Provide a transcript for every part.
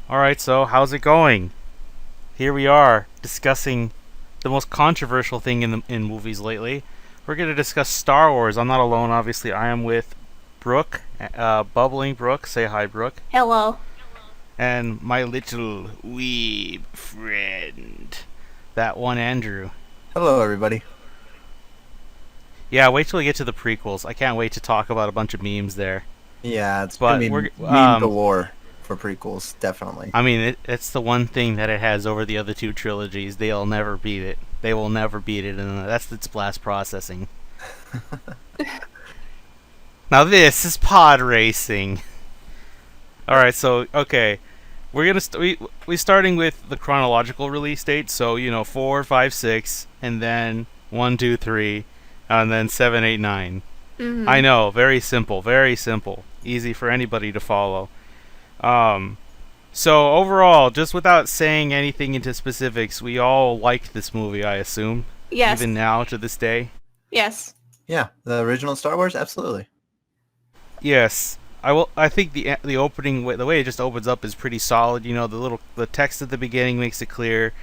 Alright, so how's it going? Here we are discussing the most controversial thing in movies lately. We're going to discuss Star Wars. I'm not alone, obviously. I am with Brooke, Bubbling Brooke. Say hi, Brooke. Hello. And my little weeb friend, ThatWonAndrew. Hello, everybody. Yeah, wait till we get to the prequels. I can't wait to talk about a bunch of memes there. Yeah, it's gonna But be we're, meme galore for prequels, definitely. I mean, it's the one thing that it has over the other two trilogies. They'll never beat it. They will never beat it, and that's its blast processing. Now this is pod racing. All right, so okay, we're gonna we starting with the chronological release date. So four, five, six, and then one, two, three, and then seven, eight, nine. I Hmm. know, very simple, easy for anybody to follow. Um, So overall, just without saying anything into specifics, we all liked this movie, I assume, Yes. even now to this day. Yes. Yeah, the original Star Wars, absolutely. Yes, I will. I think the opening, the way it just opens up, is pretty solid. The text at the beginning makes it clear.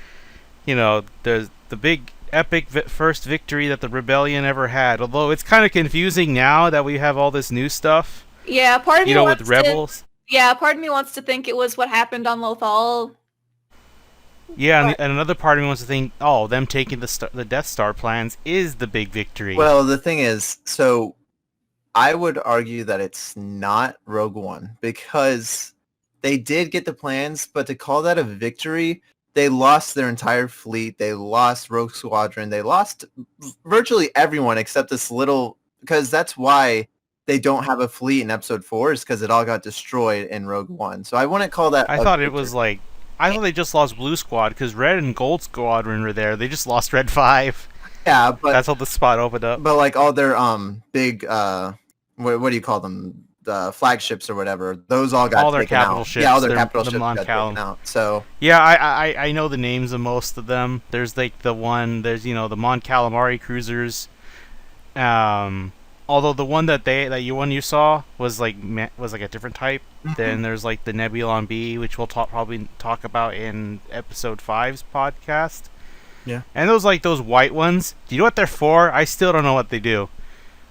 There's the big epic first victory that the rebellion ever had. Although it's kind of confusing now that we have all this new stuff. Yeah. Part of me With wants to. rebels. Yeah. Part of me wants to think it was what happened on Lothal. Yeah, But and another part of me wants to think, oh, them taking the Death Star plans is the big victory. Well, the thing is, so I would argue that it's not Rogue One because they did get the plans, but to call that a victory, they lost their entire fleet. They lost Rogue Squadron. They lost virtually everyone except this little, because that's why they don't have a fleet in Episode 4 is because it all got destroyed in Rogue One. So I wouldn't call that I a thought it victory. was like I thought they just lost Blue Squad because Red and Gold Squadron were there. They just lost Red 5. Yeah, but That's how the spot opened up. like all their big what do you call them, the flagships or whatever, those all got All their taken capital out. Yeah, all ships, their they're capital the ships Mon got taken Callum. out. So Yeah, I know the names of most of them. There's like the one. There's the Mon Calamari cruisers. Um, Although the one that you saw was was like a different type. mhm. Then there's like the Nebulon B, which we'll probably talk about in episode five's podcast. Yeah. And those white ones. Do you know what they're for? I still don't know what they do.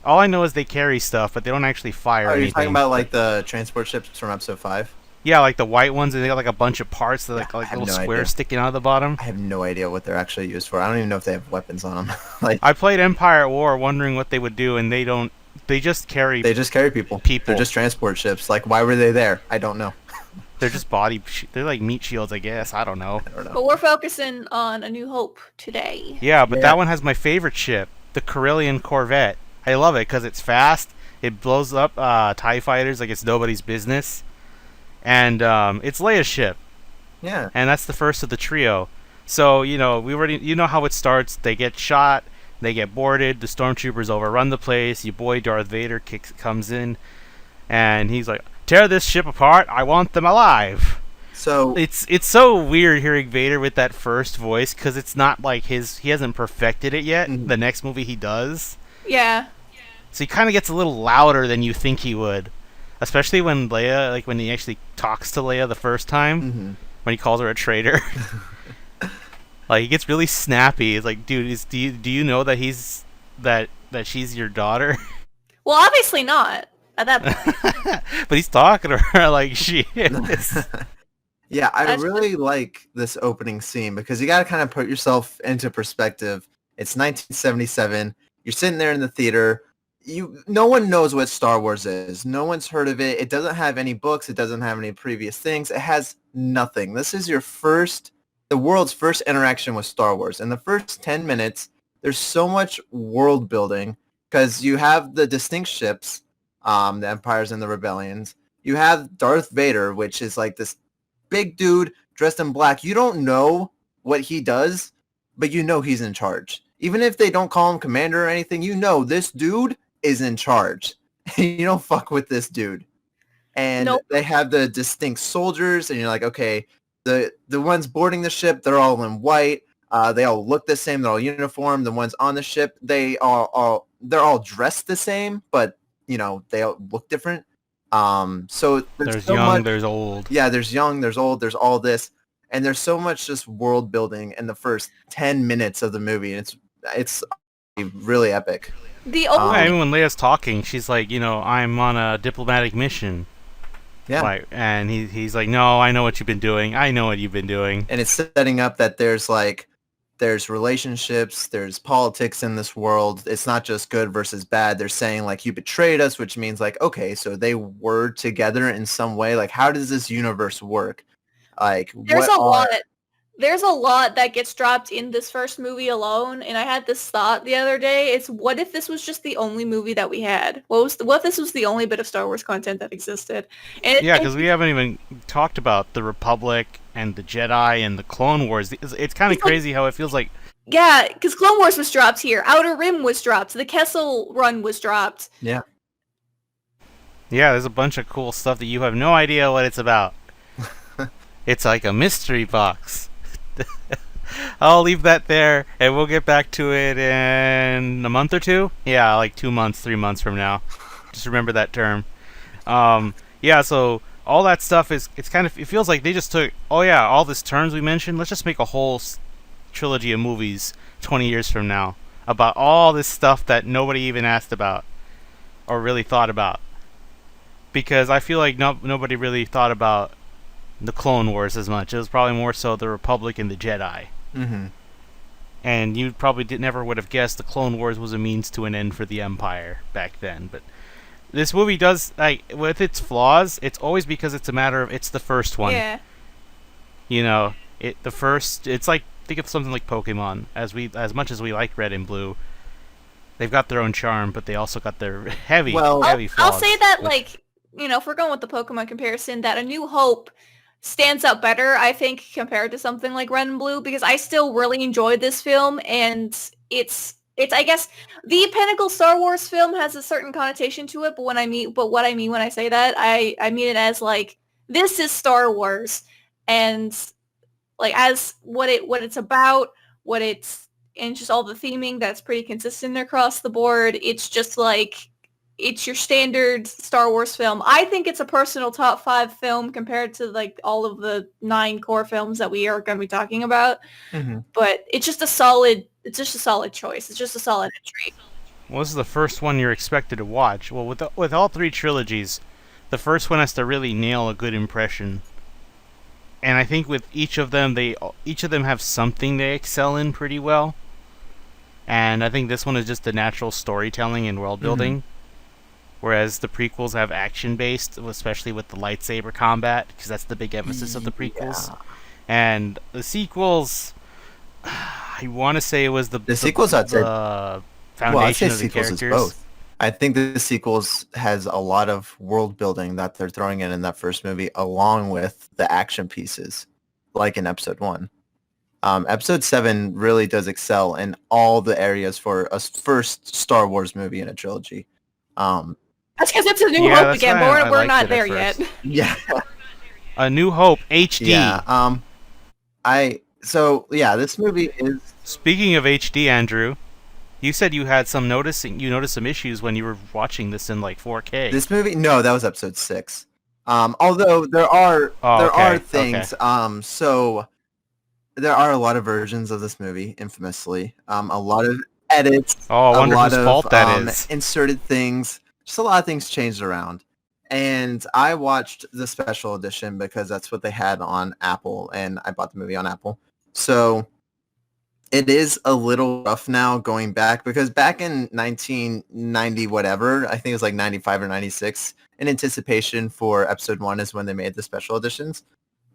All I know is they carry stuff, but they don't actually fire Are you talking anything. about like the transport ships from Episode 5? Yeah, like the white ones, and they got like a bunch of parts that Yeah, I like have little no squares idea. sticking out of the bottom. I have no idea what they're actually used for. I don't even know if they have weapons on them. Like, I played Empire at War, wondering what they would do, and they don't. They just carry they just carry people. They're people. just transport ships. Like, why were they there? I don't know. They're just they're like meat shields, I guess. I don't know. I don't know. but we're focusing on A New Hope today. Yeah, but Yeah. that one has my favorite ship, the Carillion Corvette. I love it because it's fast. It blows up Tie fighters like it's nobody's business, and it's Leia's ship, Yeah. and that's the first of the trio. So we already how it starts. They get shot, they get boarded. The stormtroopers overrun the place. Your boy Darth Vader comes in, and he's like, "Tear this ship apart! I want them alive." So It's so weird hearing Vader with that first voice because it's not like his. He hasn't perfected it yet. mhm, The next movie he does, Yeah. so he kind of gets a little louder than you think he would, especially when Leia, like when he actually talks to Leia the first time, mhm. when he calls her a traitor. Like he gets really snappy. It's like, dude, do you know that that she's your daughter? Well, obviously not at that point. But he's talking to her like she is. Yeah, I That's just, really like this opening scene because you got to kind of put yourself into perspective. It's 1977. You're sitting there in the theater. No one knows what Star Wars is. No one's heard of it. It doesn't have any books. It doesn't have any previous things. It has nothing. This is the world's first interaction with Star Wars. In the first 10 minutes, there's so much world building because you have the distinct ships, the Empires and the Rebellions. You have Darth Vader, which is like this big dude dressed in black. You don't know what he does, but you know he's in charge. Even if they don't call him commander or anything, you know this dude is in charge. You don't fuck with this dude. And nope. they have the distinct soldiers, and you're like, okay, the ones boarding the ship, they're all in white. They all look the same. They're all uniform. The ones on the ship, they're all dressed the same, but they all look different. So There's so young, much. there's old. Yeah, there's young, there's old, there's all this, and there's so much just world building in the first 10 minutes of the movie, and it's really epic. The Yeah, only even when Leia's talking, she's like, I'm on a diplomatic mission. Yeah. Like, and he's like, no, I know what you've been doing. I know what you've been doing. And it's setting up that there's relationships, there's politics in this world. It's not just good versus bad. They're saying like you betrayed us, which means like, okay, so they were together in some way. Like, how does this universe work? Like, there's a lot that gets dropped in this first movie alone, and I had this thought the other day. It's what if this was just the only movie that we had? What if this was the only bit of Star Wars content that existed? Yeah, because we haven't even talked about the Republic and the Jedi and the Clone Wars. It's kind of crazy how it feels like... Yeah, because Clone Wars was dropped here. Outer Rim was dropped. The Kessel Run was dropped. Yeah. Yeah, there's a bunch of cool stuff that you have no idea what it's about. It's like a mystery box. I'll leave that there, and we'll get back to it in a month or two. Yeah, like 2 months, 3 months from now. Just remember that term. Yeah, so all that stuff it feels like they just took, all these terms we mentioned, let's just make a whole trilogy of movies 20 years from now about all this stuff that nobody even asked about or really thought about. Because I feel like nobody really thought about the Clone Wars as much. It was probably more so the Republic and the Jedi. Mm-hmm. And you probably never would have guessed the Clone Wars was a means to an end for the Empire back then. But this movie does, like, with its flaws, it's always because it's a matter of it's the first one. Yeah. It's like, think of something like Pokemon. As much as we like Red and Blue, they've got their own charm, but they also got their heavy flaws. I'll say that, like, if we're going with the Pokemon comparison, that A New Hope stands out better, I think, compared to something like Red and Blue, because I still really enjoyed this film, and it's I guess the pinnacle Star Wars film has a certain connotation to it, but what I mean when I say that, I mean it as like, this is Star Wars, and like as what it's about, and just all the theming that's pretty consistent across the board. It's just like, it's your standard Star Wars film. I think it's a personal top 5 film compared to like all of the 9 core films that we are going to be talking about. Mm-hmm. But it's just a solid choice. It's just a solid entry. Well, this is the first one you're expected to watch. Well, with all 3 trilogies, the first one has to really nail a good impression. And I think with each of them have something they excel in pretty well. And I think this one is just the natural storytelling and world building. Mm-hmm. Whereas the prequels have action-based, especially with the lightsaber combat, because that's the big emphasis of the prequels. Yeah. And the sequels, I want to say it was the sequels, I'd say, foundation of the characters. Is both. I think the sequels has a lot of world building that they're throwing in that first movie, along with the action pieces, like in Episode 1. Episode 7 really does excel in all the areas for a first Star Wars movie in a trilogy. That's because it's A New Hope again, but we're not there yet. Yeah. A New Hope HD. Yeah. This movie is... Speaking of HD, Andrew, you said you noticed some issues when you were watching this in like 4K. This movie? No, that was Episode 6. Although there are things. Okay. So there are a lot of versions of this movie, infamously. A lot of edits. Oh, I wonder whose fault that is. Inserted things. Just a lot of things changed around. And I watched the special edition because that's what they had on Apple, and I bought the movie on Apple. So it is a little rough now going back, because back in 1990 whatever, I think it was like 95 or 96, in anticipation for Episode 1 is when they made the special editions.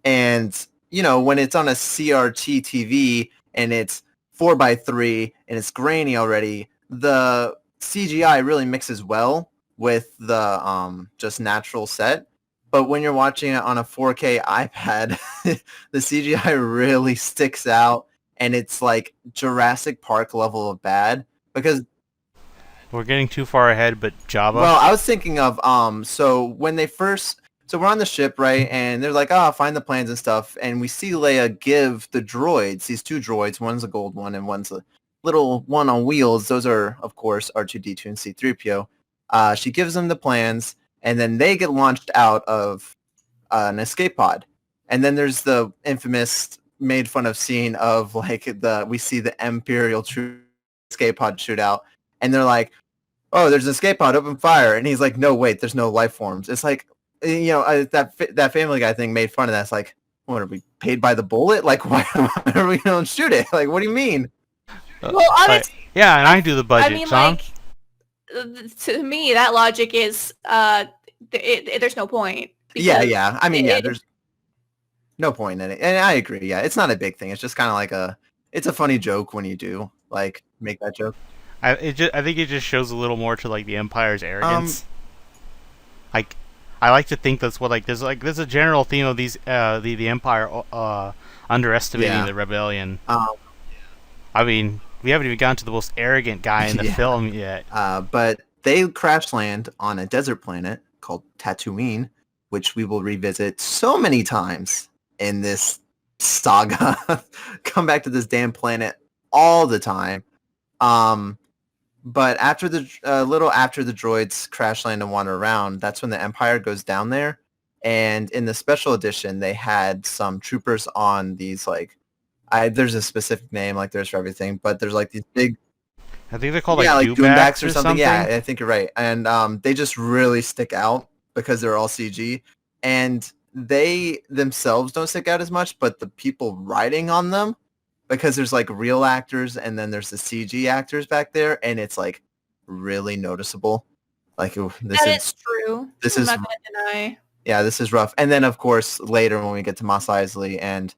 And, when it's on a CRT TV and it's 4:3 and it's grainy already, the CGI really mixes well with the just natural set. But when you're watching it on a 4K iPad, the CGI really sticks out, and it's like Jurassic Park level of bad, because we're getting too far ahead, but Jabba. Well, I was thinking of so we're on the ship, right? And they're like, find the plans and stuff. And we see Leia give the droids, these 2 droids, one's a gold one and one's a little one on wheels. Those are, of course, R2-D2 and C-3PO. She gives them the plans, and then they get launched out of an escape pod. And then there's the infamous made fun of scene of like we see the Imperial troop escape pod shootout, and they're like, "Oh, there's an escape pod, open fire!" And he's like, "No, wait, there's no life forms." It's like, that Family Guy thing made fun of that. It's like, what are we paid by the bullet? Like, why are we don't shoot it? Like, what do you mean? Well, honestly, yeah, and I do the budget. I mean, Tom? to me, that logic is there's no point. Yeah. I mean, there's no point in it, and I agree. Yeah, it's not a big thing. It's just kind of like it's a funny joke when you do like make that joke. I think it just shows a little more to like the Empire's arrogance. Like, I like to think that's what there's a general theme of these the Empire underestimating the rebellion. I mean, we haven't even gotten to the most arrogant guy in the film yet. But they crash land on a desert planet called Tatooine, which we will revisit so many times in this saga. Come back to this damn planet all the time. But after little after the droids crash land and wander around, that's when the Empire goes down there. And in the special edition, they had some troopers on these there's a specific name like there's for everything, but there's like these big. I think they're called Doombacks or something. Yeah, I think you're right. And they just really stick out because they're all CG, and they themselves don't stick out as much, but the people riding on them, because there's like real actors and then there's the CG actors back there, and it's like really noticeable. Like this is true. This I'm is not gonna deny. Yeah, this is rough. And then of course later when we get to Mos Eisley and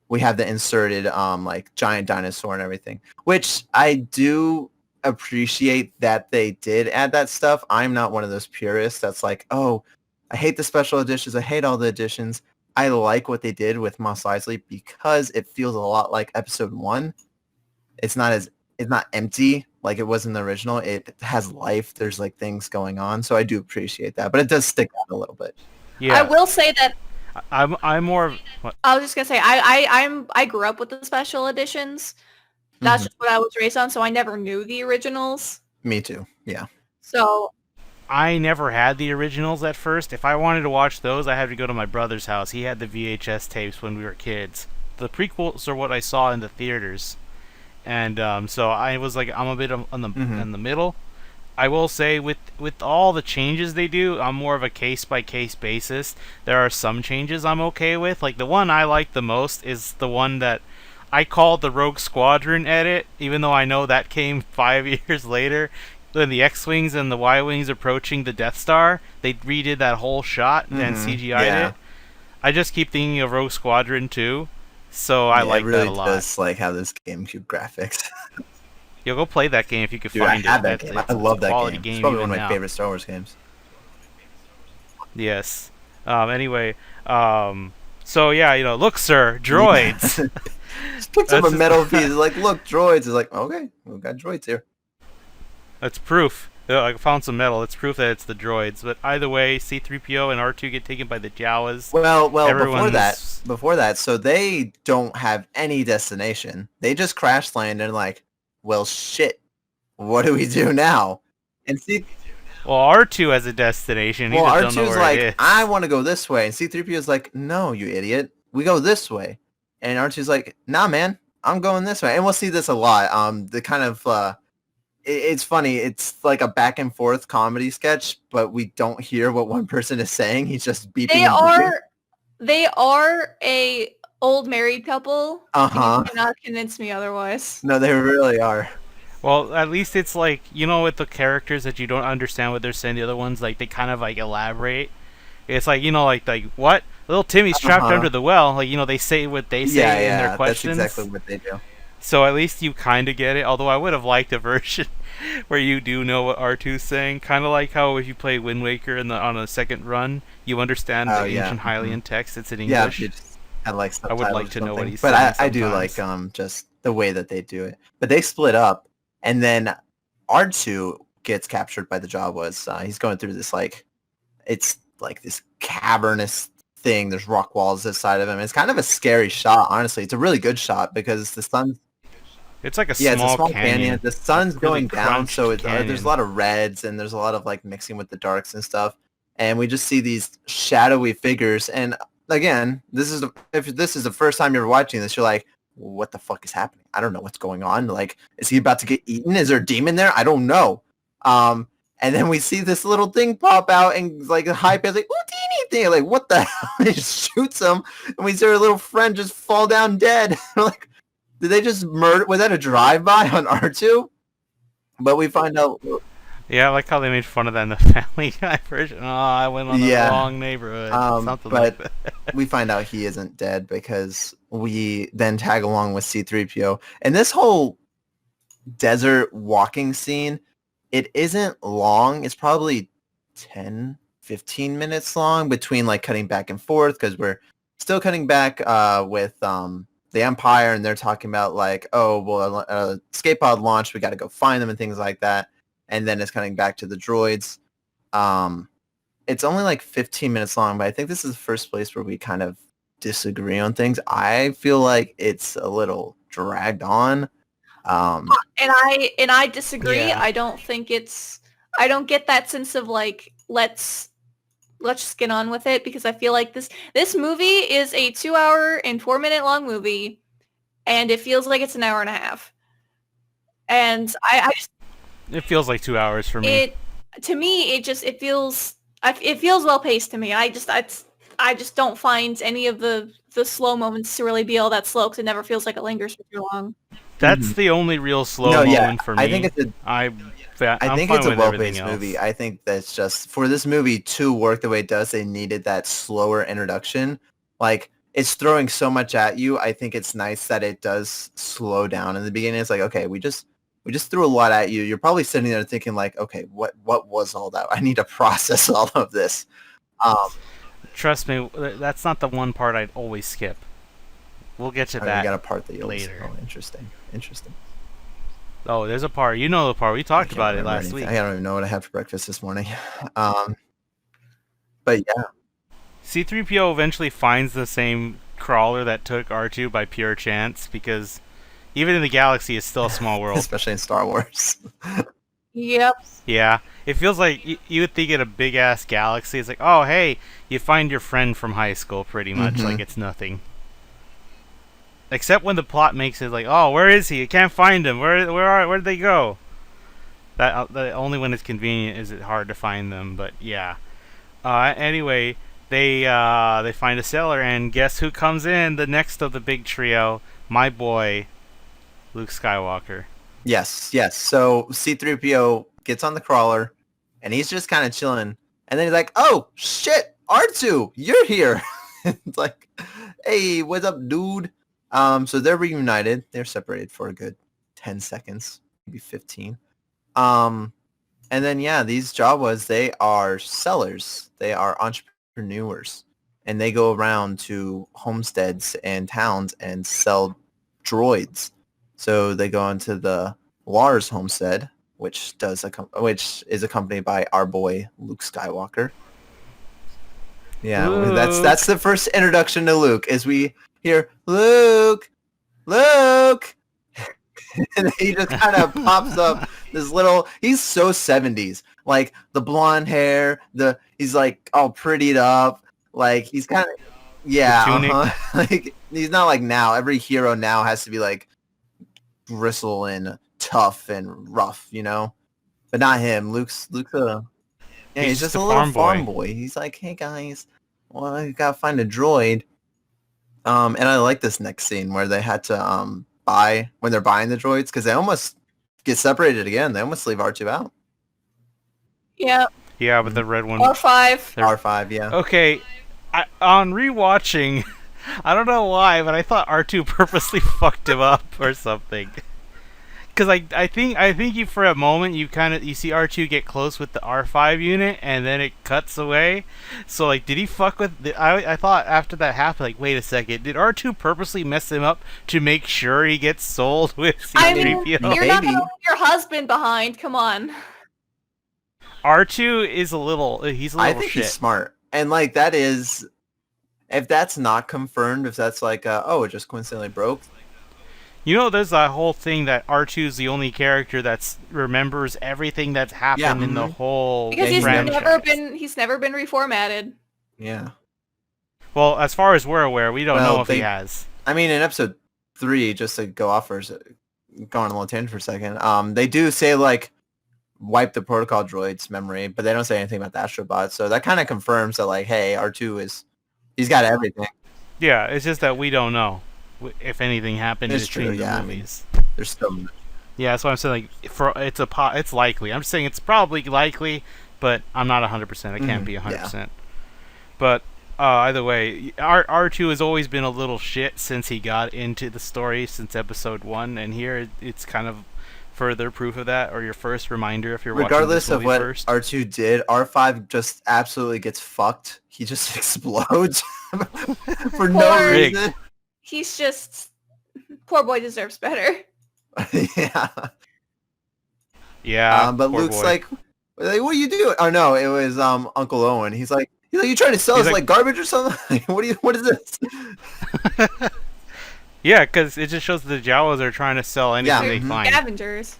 we have the inserted like giant dinosaur and everything, which I do appreciate that they did add that stuff. I'm not one of those purists that's like, oh, I hate the special editions. I hate all the editions. I like what they did with Mos Eisley because it feels a lot like episode 1. It's not empty like it was in the original. It has life. There's like things going on. So I do appreciate that, but it does stick out a little bit. Yeah. I will say that I'm more of what? I was just gonna say I grew up with the special editions. That's just what I was raised on, so I never knew the originals. Me too. Yeah. So I never had the originals at first. If I wanted to watch those, I had to go to my brother's house. He had the VHS tapes when we were kids. The prequels are what I saw in the theaters, and so I was like, I'm a bit in the middle. I will say with all the changes they do, I'm more of a case-by-case basis. There are some changes I'm okay with. Like the one I like the most is the one that I called the Rogue Squadron edit, even though I know that came 5 years later. When the X-Wings and the Y-Wings approaching the Death Star, they redid that whole shot and CGI'd it. I just keep thinking of Rogue Squadron too, so I like that a lot. It really does like how this GameCube graphics. Yo, go play that game if you can Dude, find I have it. that game. I love that game. It's probably one of my now. favorite Star Wars games. Yes. Anyway, so yeah, look, sir, droids. Just picks up a metal piece. Like, look, droids. It's like, okay, we've got droids here. That's proof. I found some metal. It's proof that it's the droids. But either way, C-3PO and R2 get taken by the Jawas. Well, before that, so they don't have any destination. They just crash land and like, well, shit, what do we do now? And well, R2 has a destination. He just don't know R2's where like, it is. I want to go this way. And C-3PO's like, no, you idiot. We go this way. And R2's like, nah, man, I'm going this way. And we'll see this a lot. The kind of... it's funny. It's like a back and forth comedy sketch, but we don't hear what one person is saying. He's just beeping. They are a old married couple. You cannot convince me otherwise. No, they really are. Well, at least it's like, with the characters that you don't understand what they're saying, the other ones, like, they kind of, like, elaborate. It's like, like what? Little Timmy's trapped under the well. Like, they say what they say in their questions. That's exactly what they do. So at least you kind of get it, although I would have liked a version where you do know what R2's saying. Kind of like how if you play Wind Waker on a second run, you understand the ancient Hylian text. It's in English. Yeah, I would like to know what he's saying. But I do like just the way that they do it. But they split up, and then R2 gets captured by the Jawas. He's going through this it's like this cavernous thing. There's rock walls this side of him. It's kind of a scary shot, honestly. It's a really good shot because the sun's... It's like a small canyon. The sun's really going down, so there's a lot of reds and there's a lot of like mixing with the darks and stuff. and we just see these shadowy figures. And again, if this is the first time you're watching this, you're like, what the fuck is happening? I don't know what's going on. Like, is he about to get eaten? Is there a demon there? I don't know. And then we see this little thing pop out and like a high pitch, like, teeny thing. Like, what the hell? He just shoots him, and we see our little friend just fall down dead. We're like, did they just murder? Was that a drive-by on R2? But we find out. Yeah, I like how they made fun of that in the Family Guy version. Oh, I went on the wrong neighborhood. Something like that. We find out he isn't dead because we then tag along with C-3PO. And this whole desert walking scene, it isn't long. It's probably 10, 15 minutes long between like cutting back and forth because we're still cutting back with the Empire, and they're talking about like, oh, well, escape pod launched. We got to go find them and things like that. And then it's cutting back to the droids. It's only like 15 minutes long, but I think this is the first place where we kind of disagree on things. I feel like it's a little dragged on. And I disagree. Yeah. I don't get that sense of like, let's just get on with it, because I feel like this movie is a 2 hour and 4 minute long movie, and it feels like it's an hour and a half. And I just, It feels like 2 hours for me. It feels well paced to me. I just don't find any of the slow moments to really be all that slow, because it never feels like it lingers for too long. That's the only real slow moment for me. I think it's a well-paced movie. I think that's just, for this movie to work the way it does, they needed that slower introduction. Like, it's throwing so much at you. I think it's nice that it does slow down in the beginning. It's like, okay, we just threw a lot at you. You're probably sitting there thinking like, okay, what was all that? I need to process all of this. Trust me, that's not the one part I'd always skip. We'll get to that. You got a part that you'll later. Oh, interesting. Oh, there's a part. You know the part. We talked about it last week. I don't even know what I had for breakfast this morning. But yeah. C-3PO eventually finds the same crawler that took R2 by pure chance, because even in the galaxy, it's still a small world. Especially in Star Wars. Yep. Yeah. It feels like you would think in a big-ass galaxy, it's like, oh, hey, you find your friend from high school, pretty much. Like, it's nothing. Except when the plot makes it like, oh, where is he? I can't find him. Where did they go? That only when it's convenient is it hard to find them. But yeah. Anyway, they find a cellar, and guess who comes in? The next of the big trio, my boy, Luke Skywalker. Yes. So C-3PO gets on the crawler, and he's just kind of chilling. And then he's like, oh, shit, R2, you're here. It's like, hey, what's up, dude? So they're reunited. They're separated for a good 10 seconds, maybe 15. And then, yeah, these Jawas, they are sellers. They are entrepreneurs. And they go around to homesteads and towns and sell droids. So they go into the Lars homestead, which is accompanied by our boy Luke Skywalker. Yeah, Luke. That's the first introduction to Luke, is we hear Luke, and he just kind of pops up. This little, he's so 70s, like the blonde hair, he's like all prettied up, like he's kind of, yeah, like he's not like now. Every hero now has to be like bristle and tough and rough, you know, but not him. Luke's he's just a little farm boy. He's like, hey guys, well, I gotta find a droid. And I like this next scene where they had to buy, when they're buying the droids, because they almost get separated again. They almost leave R2 out. Yeah. Yeah, but the red one. R5. R5, yeah. Okay, on rewatching, I don't know why, but I thought R2 purposely fucked him up or something. Because I think you, for a moment, you see R2 get close with the R5 unit, and then it cuts away. So like, did he fuck with? I thought after that happened, like, wait a second, did R2 purposely mess him up to make sure he gets sold with C-3PO? I mean, you're not gonna leave your husband behind. Come on. R2 is a little. He's a little shit. I think he's smart, and like that is, if that's not confirmed, if that's like, it just coincidentally broke. You know, there's that whole thing that R2 is the only character that remembers everything that's happened in the whole because franchise. he's never been reformatted. Yeah. Well, as far as we're aware, we don't know if he has. I mean, in episode 3, just to go off for go on a little tangent for a second, they do say like wipe the protocol droid's memory, but they don't say anything about the Astrobot. So that kind of confirms that like, hey, R2 he's got everything. Yeah, it's just that we don't know if anything happened It's between true, the yeah, movies. I mean, there's still. Yeah, that's why I'm saying like it's likely. I'm just saying it's probably likely, but I'm not 100%. I can't be 100%. Yeah. But either way, R2 has always been a little shit since he got into the story since episode 1, and here it's kind of further proof of that, or your first reminder if you're Regardless watching this of movie what first. R2 did, R5 just absolutely gets fucked. He just explodes for no reason. He's just poor boy deserves better. Yeah. Yeah. But Luke's like, what are you doing? Oh no, it was Uncle Owen. He's like, you trying to sell us like garbage or something? What is this? Yeah, because it just shows the Jawas are trying to sell anything they find. Scavengers.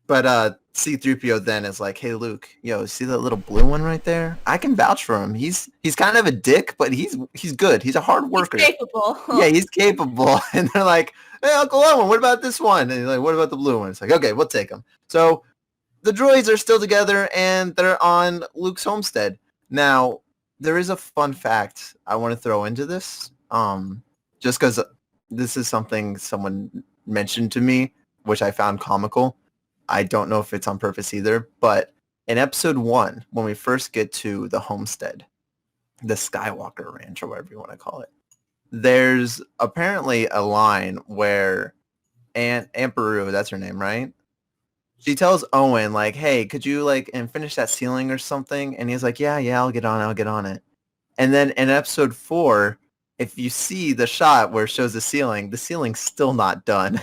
But C-3PO then is like, hey Luke, yo, see that little blue one right there? I can vouch for him. He's kind of a dick, but he's good. He's a hard worker. He's capable. Yeah, he's capable. And they're like, hey Uncle Owen, what about this one? And he's like, what about the blue one? It's like, okay, we'll take him. So the droids are still together and they're on Luke's homestead. Now, there is a fun fact I want to throw into this. Just because this is something someone mentioned to me, which I found comical. I don't know if it's on purpose either, but in episode 1, when we first get to the homestead, the Skywalker Ranch, or whatever you want to call it, there's apparently a line where Aunt Beru, that's her name, right? She tells Owen, like, hey, could you, like, and finish that ceiling or something? And he's like, yeah, I'll get on it. And then in episode 4, if you see the shot where it shows the ceiling's still not done.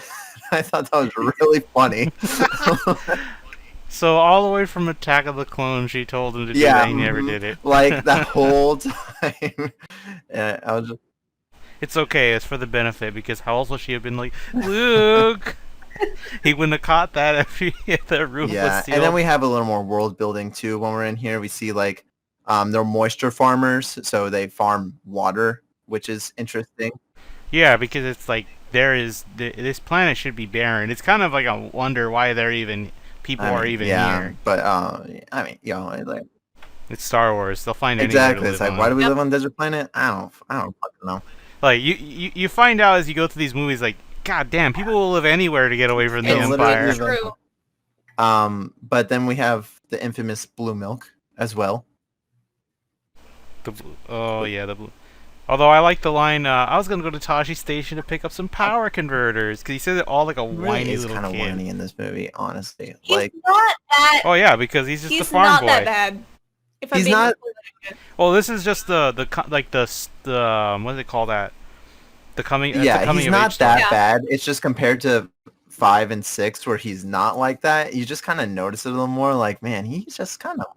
I thought that was really funny. So all the way from Attack of the Clones, she told him to do that, he never did it. Like, that whole time. I was just... It's okay, it's for the benefit, because how else would she have been like, Luke? He wouldn't have caught that if the roof was sealed. And then we have a little more world building too. When we're in here, we see like they're moisture farmers, so they farm water, which is interesting. Yeah, because it's like this planet should be barren. It's kind of like a wonder why people are even here. But I mean, like, it's Star Wars. They'll find exactly. It's like, on. Why do we live on a desert planet? I don't fucking know. Like you find out as you go through these movies, like, God damn, people will live anywhere to get away from the Empire. True. But then we have the infamous blue milk as well. The blue. Although I like the line, I was gonna go to Tashi Station to pick up some power converters, because he says it all like a whiny little kid. He's kind of whiny in this movie, honestly. He's like, not that. Oh yeah, because he's just a farm boy. He's not that bad. If he's not. Well, this is just the what do they call that? The coming. Yeah, he's not that bad. It's just compared to 5 and 6, where he's not like that. You just kind of notice it a little more. Like, man, he's just kind of.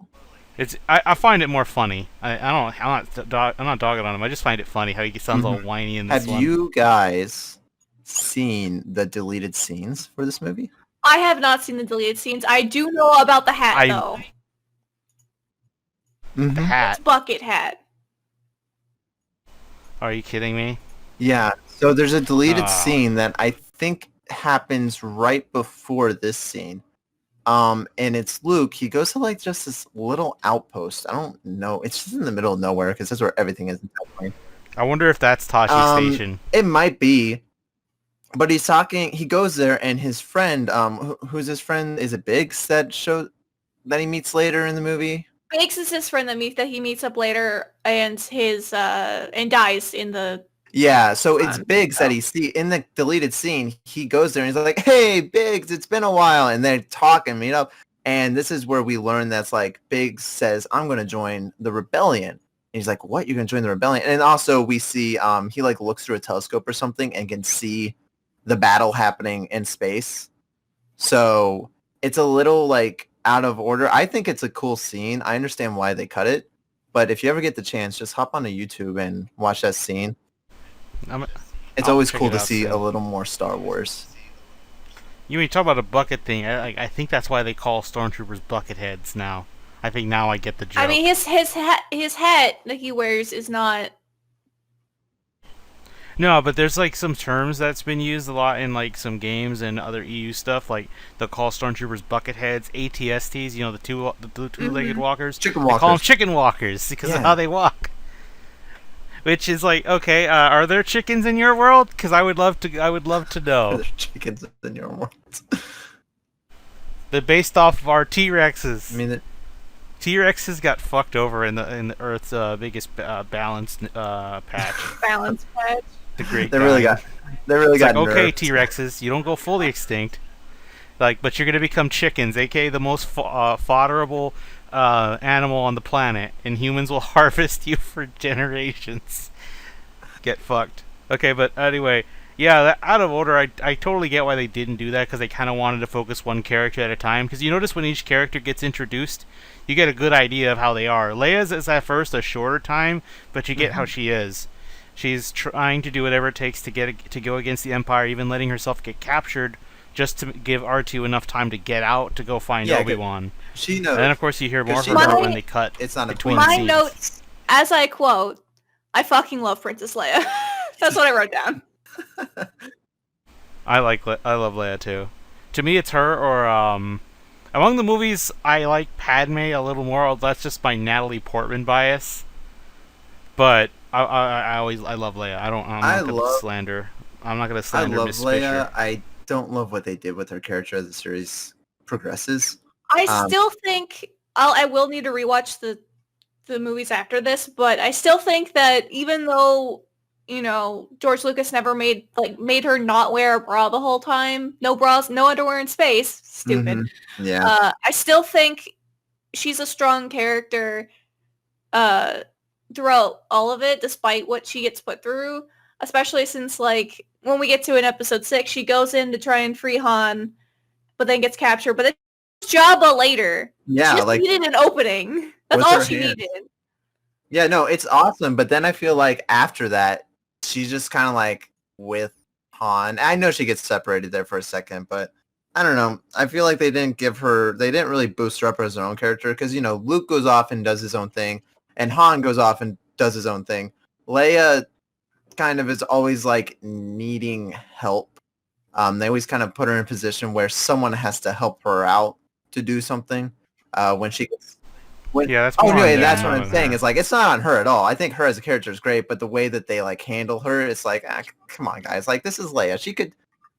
I find it more funny. I'm not dogging on him. I just find it funny how he sounds all whiny in this one. Have you guys seen the deleted scenes for this movie? I have not seen the deleted scenes. I do know about the hat though. The hat. It's bucket hat. Are you kidding me? Yeah. So there's a deleted scene that I think happens right before this scene. And it's Luke. He goes to like just this little outpost. I don't know. It's just in the middle of nowhere because that's where everything is. I wonder if that's Tashi Station. It might be. But he's talking. He goes there, and his friend, who's his friend? Is it Biggs that he meets later in the movie? Biggs is his friend that he meets up later, and and dies in the. Yeah, so it's Biggs that he see in the deleted scene. He goes there and he's like, "Hey, Biggs, it's been a while," and they talk and meet up. And this is where we learn that's like Biggs says, "I'm going to join the rebellion." And he's like, "What? You're going to join the rebellion?" And also we see he like looks through a telescope or something and can see the battle happening in space. So it's a little like out of order. I think it's a cool scene. I understand why they cut it, but if you ever get the chance, just hop onto YouTube and watch that scene. It's always cool to see a little more Star Wars. You talk about a bucket thing. I think that's why they call stormtroopers bucket heads now. I think now I get the joke. I mean, his hat that he wears is not. No, but there's like some terms that's been used a lot in like some games and other EU stuff. Like they'll call stormtroopers bucket heads, ATSTs. You know, the two-legged walkers. Chicken They call them walkers. chicken walkers because of Yeah. how they walk. Which is like, okay, are there chickens in your world? Because I would love to know. There's chickens in your world. They're based off of our T-Rexes. I mean, T-Rexes got fucked over in the Earth's biggest balance patch. Balance patch. The Great. they really Dying. got. They really It's got. like, okay, nerfed. T-Rexes, you don't go fully extinct, like, but you're gonna become chickens, aka the most fodderable animal on the planet, and humans will harvest you for generations. Get fucked. Okay, but anyway, yeah, that Out of Order, I totally get why they didn't do that, because they kind of wanted to focus one character at a time. Because you notice when each character gets introduced, you get a good idea of how they are. Leia's is at first a shorter time, but you get how she is. She's trying to do whatever it takes to go against the Empire, even letting herself get captured, just to give R2 enough time to get out to go find Yeah, Obi-Wan. She knows. And then, of course, you hear more Because from she her knows when they cut it's not a between twin. My scenes. notes, as I quote, I fucking love Princess Leia. That's what I wrote down. I love Leia too. To me, it's her or among the movies, I like Padme a little more. That's just my Natalie Portman bias. But I love Leia. I'm not gonna slander. I'm not gonna I slander love Miss Leia. Fisher. I don't love what they did with her character as the series progresses. I still think I will need to rewatch the movies after this, but I still think that even though George Lucas never made her not wear a bra the whole time, no bras, no underwear in space, stupid. Mhm. Yeah. I still think she's a strong character throughout all of it, despite what she gets put through. Especially since like when we get to in episode 6, she goes in to try and free Han, but then gets captured. But it's Jabba later. Yeah, She just like needed an opening. That's with all her she hand. needed. Yeah, no, it's awesome. But then I feel like after that, she's just kind of like with Han. I know she gets separated there for a second, but I don't know. I feel like they didn't really boost her up as her own character because, Luke goes off and does his own thing and Han goes off and does his own thing. Leia kind of is always like needing help. They always kind of put her in a position where someone has to help her out to do something when she gets... Yeah, that's Oh, more on anyway, them that's what than I'm saying. her. It's like, it's not on her at all. I think her as a character is great, but the way that they like handle her, it's like, come on, guys. Like, this is Leia.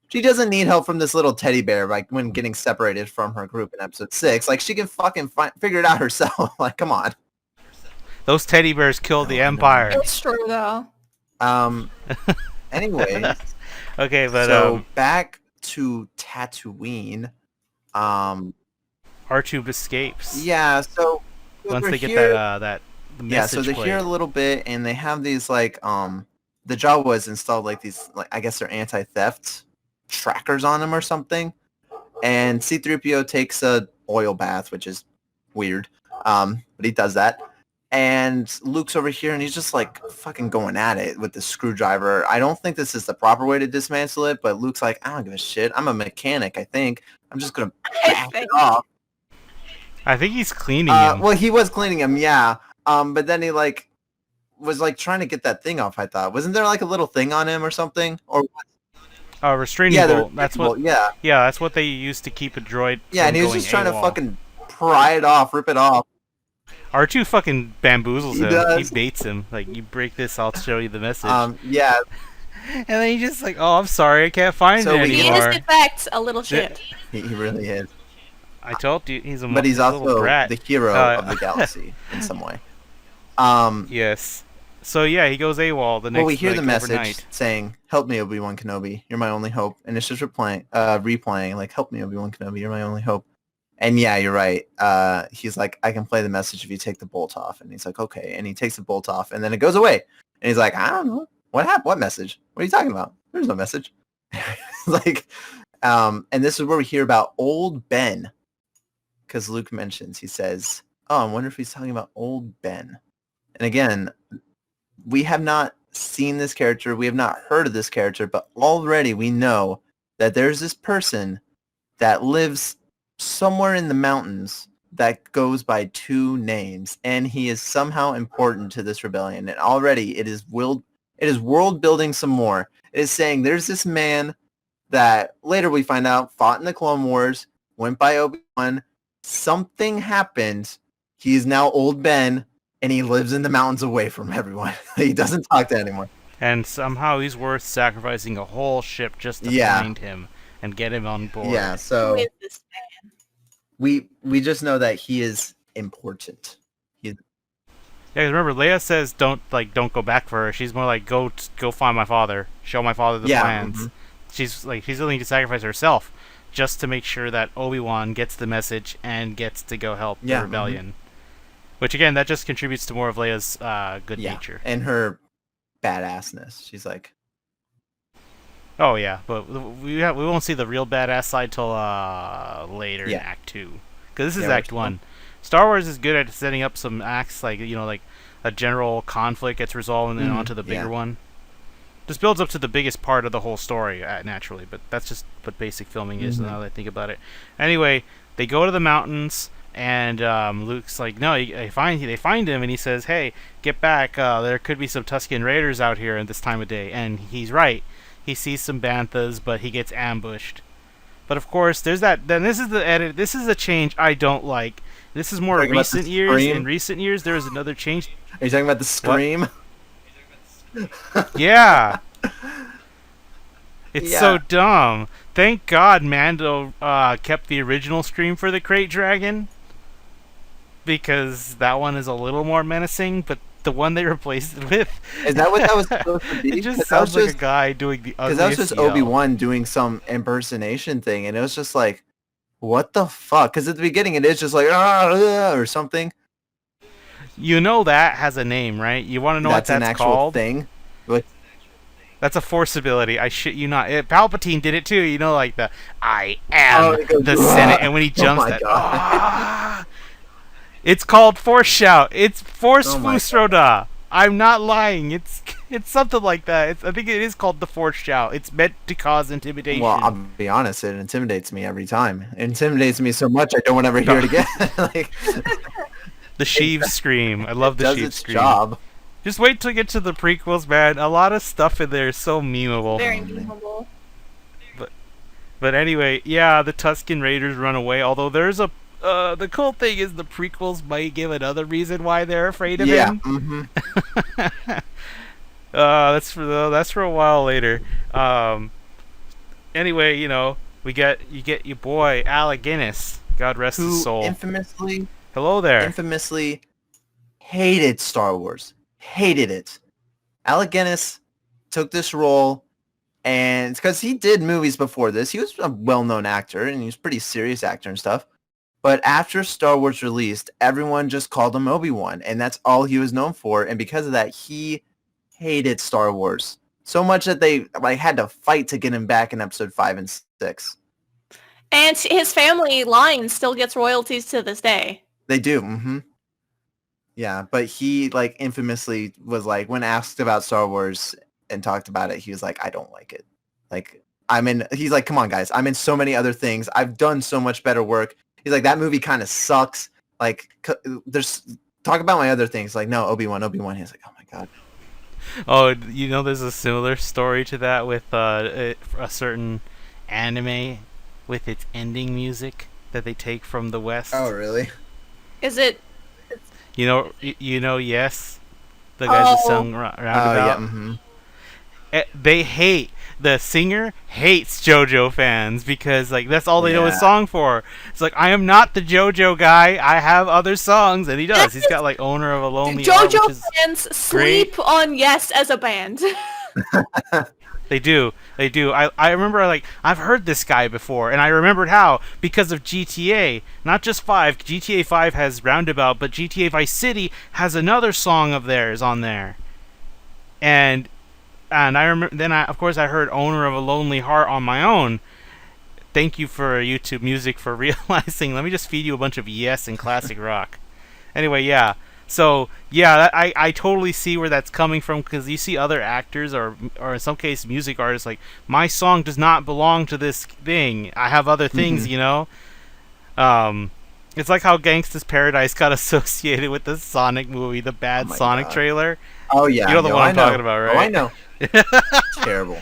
She doesn't need help from this little teddy bear, like, when getting separated from her group in episode 6. Like, she can fucking figure it out herself. Like, come on. Those teddy bears killed the Oh, I know. Empire. It's true though. Anyway, Okay, but so back to Tatooine. R2 escapes. Yeah, so Once we're they get here- that the Yeah, so message they're plate. here a little bit, and they have these like the Jawas installed like these, like, I guess they're anti-theft trackers on them or something. And C-3PO takes a oil bath, which is weird, but he does that. And Luke's over here, and he's just like fucking going at it with the screwdriver. I don't think this is the proper way to dismantle it, but Luke's like, I don't give a shit. I'm a mechanic. I think I'm just gonna back it off. I think he's cleaning him. Well, he was cleaning him, yeah. But then he like was like trying to get that thing off. I thought, wasn't there like a little thing on him or something? Or Restraining yeah, bolt. That's what. Yeah, Yeah, that's what they use to keep a droid. yeah, from and he was going just trying to AWOL. fucking pry it off, rip it off. R2 fucking bamboozles He him. does. He baits him. Like, you break this, I'll show you the message. Yeah. And then he just like, oh, I'm sorry, I can't find So it we- He anymore. is in fact a little shit. He really is. I told you, he's a But he's a little also brat. the hero Uh, of the galaxy in some way. Yes. So yeah, he goes AWOL the next. Well, we hear like, the message overnight. saying, "Help me, Obi-Wan Kenobi. You're my only hope." And it's just replaying, like, "Help me, Obi-Wan Kenobi. You're my only hope." And yeah, you're right. He's like, "I can play the message if you take the bolt off." And he's like, "Okay." And he takes the bolt off, and then it goes away. And he's like, "I don't know what happened. What message? What are you talking about? There's no message." Like, and this is where we hear about old Ben, because Luke mentions, he says, "Oh, I wonder if he's talking about old Ben." And again, we have not seen this character. We have not heard of this character, but already we know that there's this person that lives somewhere in the mountains that goes by 2 names, and he is somehow important to this rebellion. And already it is world building some more. It is saying there's this man that later we find out fought in the Clone Wars, went by Obi-Wan. Something happened. He is now old Ben, and he lives in the mountains away from everyone. He doesn't talk to anyone. And somehow he's worth sacrificing a whole ship just to find him and get him on board. Yeah, so Who is this man? we just know that he is important. Yeah, 'cause remember, Leia says don't go back for her. She's more like go find my father, show my father the plans. She's willing to sacrifice herself just to make sure that Obi-Wan gets the message and gets to go help the rebellion. Which again, that just contributes to more of Leia's good nature and her badassness. She's like, oh yeah, but we won't see the real badass side till later in Act 2, because this is Act 1. Star Wars is good at setting up some acts, like a general conflict gets resolved and then onto the bigger one. This builds up to the biggest part of the whole story naturally, but that's just what basic filming is now that I think about it. Anyway, they go to the mountains. And Luke's like, no, they find him, and he says, hey, get back, there could be some Tusken Raiders out here at this time of day. And he's right. He sees some banthas, but he gets ambushed. But of course, there's that. Then this is the edit. This is a change I don't like. This is more recent years. In recent years, there was another change. Are you talking about the Scream? Yeah. It's so dumb. Thank God Mando kept the original Scream for the Krayt Dragon, because that one is a little more menacing, but the one they replaced it with... Is that what that was supposed to be? It just sounds like a guy doing the ugliest Because that was just Obi-Wan doing some impersonation thing, and it was just like, what the fuck? Because at the beginning it is just like, or something. You know that has a name, right? You want to know what that's an actual called? Thing? What? That's a force ability. I shit you not. Palpatine did it too. You know, like the I am the Senate, and when he jumps, it's called Force Shout. It's Force Fusroda. I'm not lying. It's something like that. I think it is called the Force Shout. It's meant to cause intimidation. Well, I'll be honest. It intimidates me every time. It intimidates me so much I don't want to ever hear it again. The Sheev Scream. I love the Sheev Scream. Job. Just wait till you get to the prequels, man. A lot of stuff in there is so memeable. Very memeable. But anyway, yeah, the Tusken Raiders run away. Although there's a the cool thing is the prequels might give another reason why they're afraid of him. That's for a while later. Anyway, you get your boy Alec Guinness. God rest his soul. Infamously. Hello there. Infamously hated Star Wars. Hated it. Alec Guinness took this role, and it's because he did movies before this. He was a well-known actor, and he was a pretty serious actor and stuff. But after Star Wars released, everyone just called him Obi-Wan, and that's all he was known for. And because of that, he hated Star Wars so much that they had to fight to get him back in Episode 5 and 6. And his family line still gets royalties to this day. They do. Yeah, but he infamously was when asked about Star Wars and talked about it, he was like, I don't like it. He's like, come on guys, I'm in so many other things. I've done so much better work. He's like, that movie kind of sucks. There's talk about my other things. No, Obi-Wan. He's like, oh my god. Oh, there's a similar story to that with a certain anime with its ending music that they take from the West. Oh, really? Is it? Yes, the guys that sung Roundabout. The singer hates JoJo fans because that's all they know his song for. It's I am not the JoJo guy. I have other songs, and he does. He's got Owner of a Lonely Heart. JoJo fans sleep on Yes as a band. They do. I remember I've heard this guy before, and I remembered how, because of GTA. Not just 5. GTA 5 has Roundabout, but GTA Vice City has another song of theirs on there. And I remember then of course I heard Owner of a Lonely Heart on my own. Thank you for YouTube Music for realizing. Let me just feed you a bunch of Yes and classic rock. Anyway, yeah. So yeah, I totally see where that's coming from, because you see other actors or in some case music artists like, my song does not belong to this thing. I have other things, you know. It's like how Gangsta's Paradise got associated with the Sonic movie, the bad Sonic God. trailer. Oh yeah, you know the one I'm talking about, right? Oh, I know. Terrible.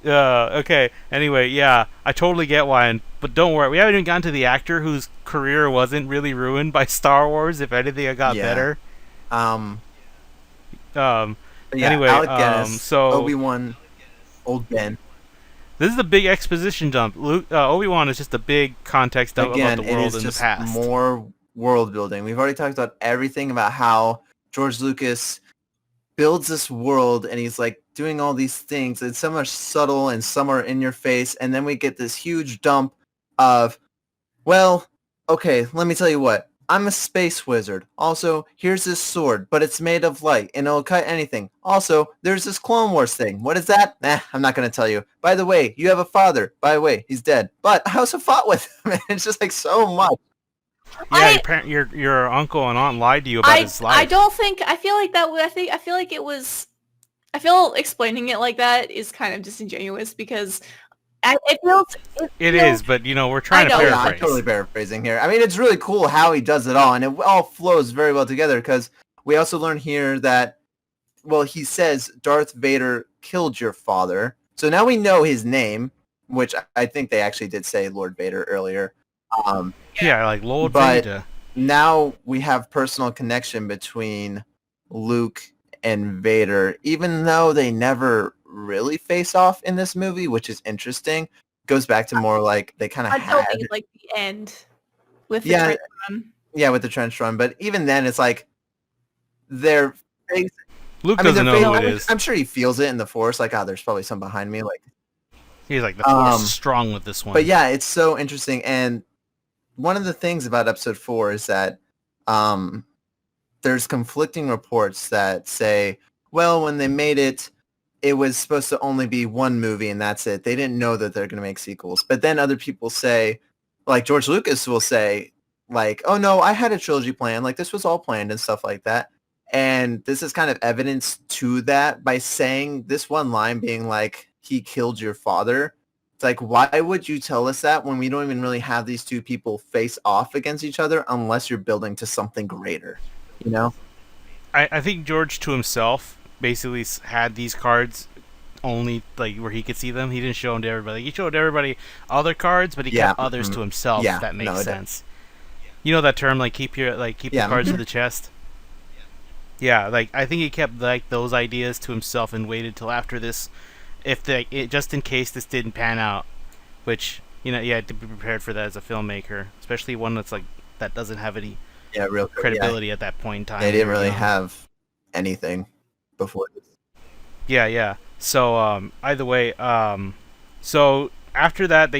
Okay. Anyway, yeah, I totally get why, but don't worry, we haven't even gotten to the actor whose career wasn't really ruined by Star Wars. If anything, it got better. Yeah, Anyway, Alec Guinness, so Obi-Wan, Old Ben. This is a big exposition dump. Obi-Wan is just a big context dump Again, about the world it is in just the past. more world building. We've already talked about everything about how George Lucas builds this world, and he's like doing all these things, and some are subtle and some are in your face, and then we get this huge dump of, well, okay, let me tell you what. I'm a space wizard. Also, here's this sword, but it's made of light, and it'll cut anything. Also, there's this Clone Wars thing. What is that? I'm not going to tell you. By the way, you have a father. By the way, he's dead. But I also fought with him. It's just like so much. Yeah, your uncle and aunt lied to you about his life. I don't think. I feel like that. I feel like it was. I feel explaining it like that is kind of disingenuous, because it feels. It is, but you know, we're trying to paraphrase. I'm totally paraphrasing here. I mean, it's really cool how he does it all, and it all flows very well together, because we also learn here that, well, he says Darth Vader killed your father. So now we know his name, which I think they actually did say Lord Vader earlier. Yeah, like Lord but Vader. Now we have personal connection between Luke and Vader, even though they never really face off in this movie, which is interesting. Goes back to more like they kind of had like the end with the trench run. Yeah, with the trench run. But even then, it's like their face. Luke doesn't know who it is. I'm sure he feels it in the Force. Like, there's probably some behind me. Like he's like, the Force is strong with this one. But yeah, it's so interesting. And one of the things about Episode 4 is that there's conflicting reports that say, well, when they made it, it was supposed to only be one movie and that's it. They didn't know that they're going to make sequels. But then other people say, like George Lucas will say, like, oh no, I had a trilogy plan. Like, this was all planned and stuff like that. And this is kind of evidence to that by saying this one line being like, he killed your father. It's like, why would you tell us that when we don't even really have these two people face off against each other unless you're building to something greater, you know? I think George to himself basically had these cards only like where he could see them. He didn't show them to everybody. He showed everybody other cards, but he kept others to himself. If that makes sense. You know that term, like keep the cards to the chest. Yeah, like I think he kept like those ideas to himself and waited till after this, just in case this didn't pan out. Which, you know, you had to be prepared for that as a filmmaker, especially one that's like that doesn't have any real credibility at that point in time. They didn't really have anything before this. Yeah. So either way, so after that,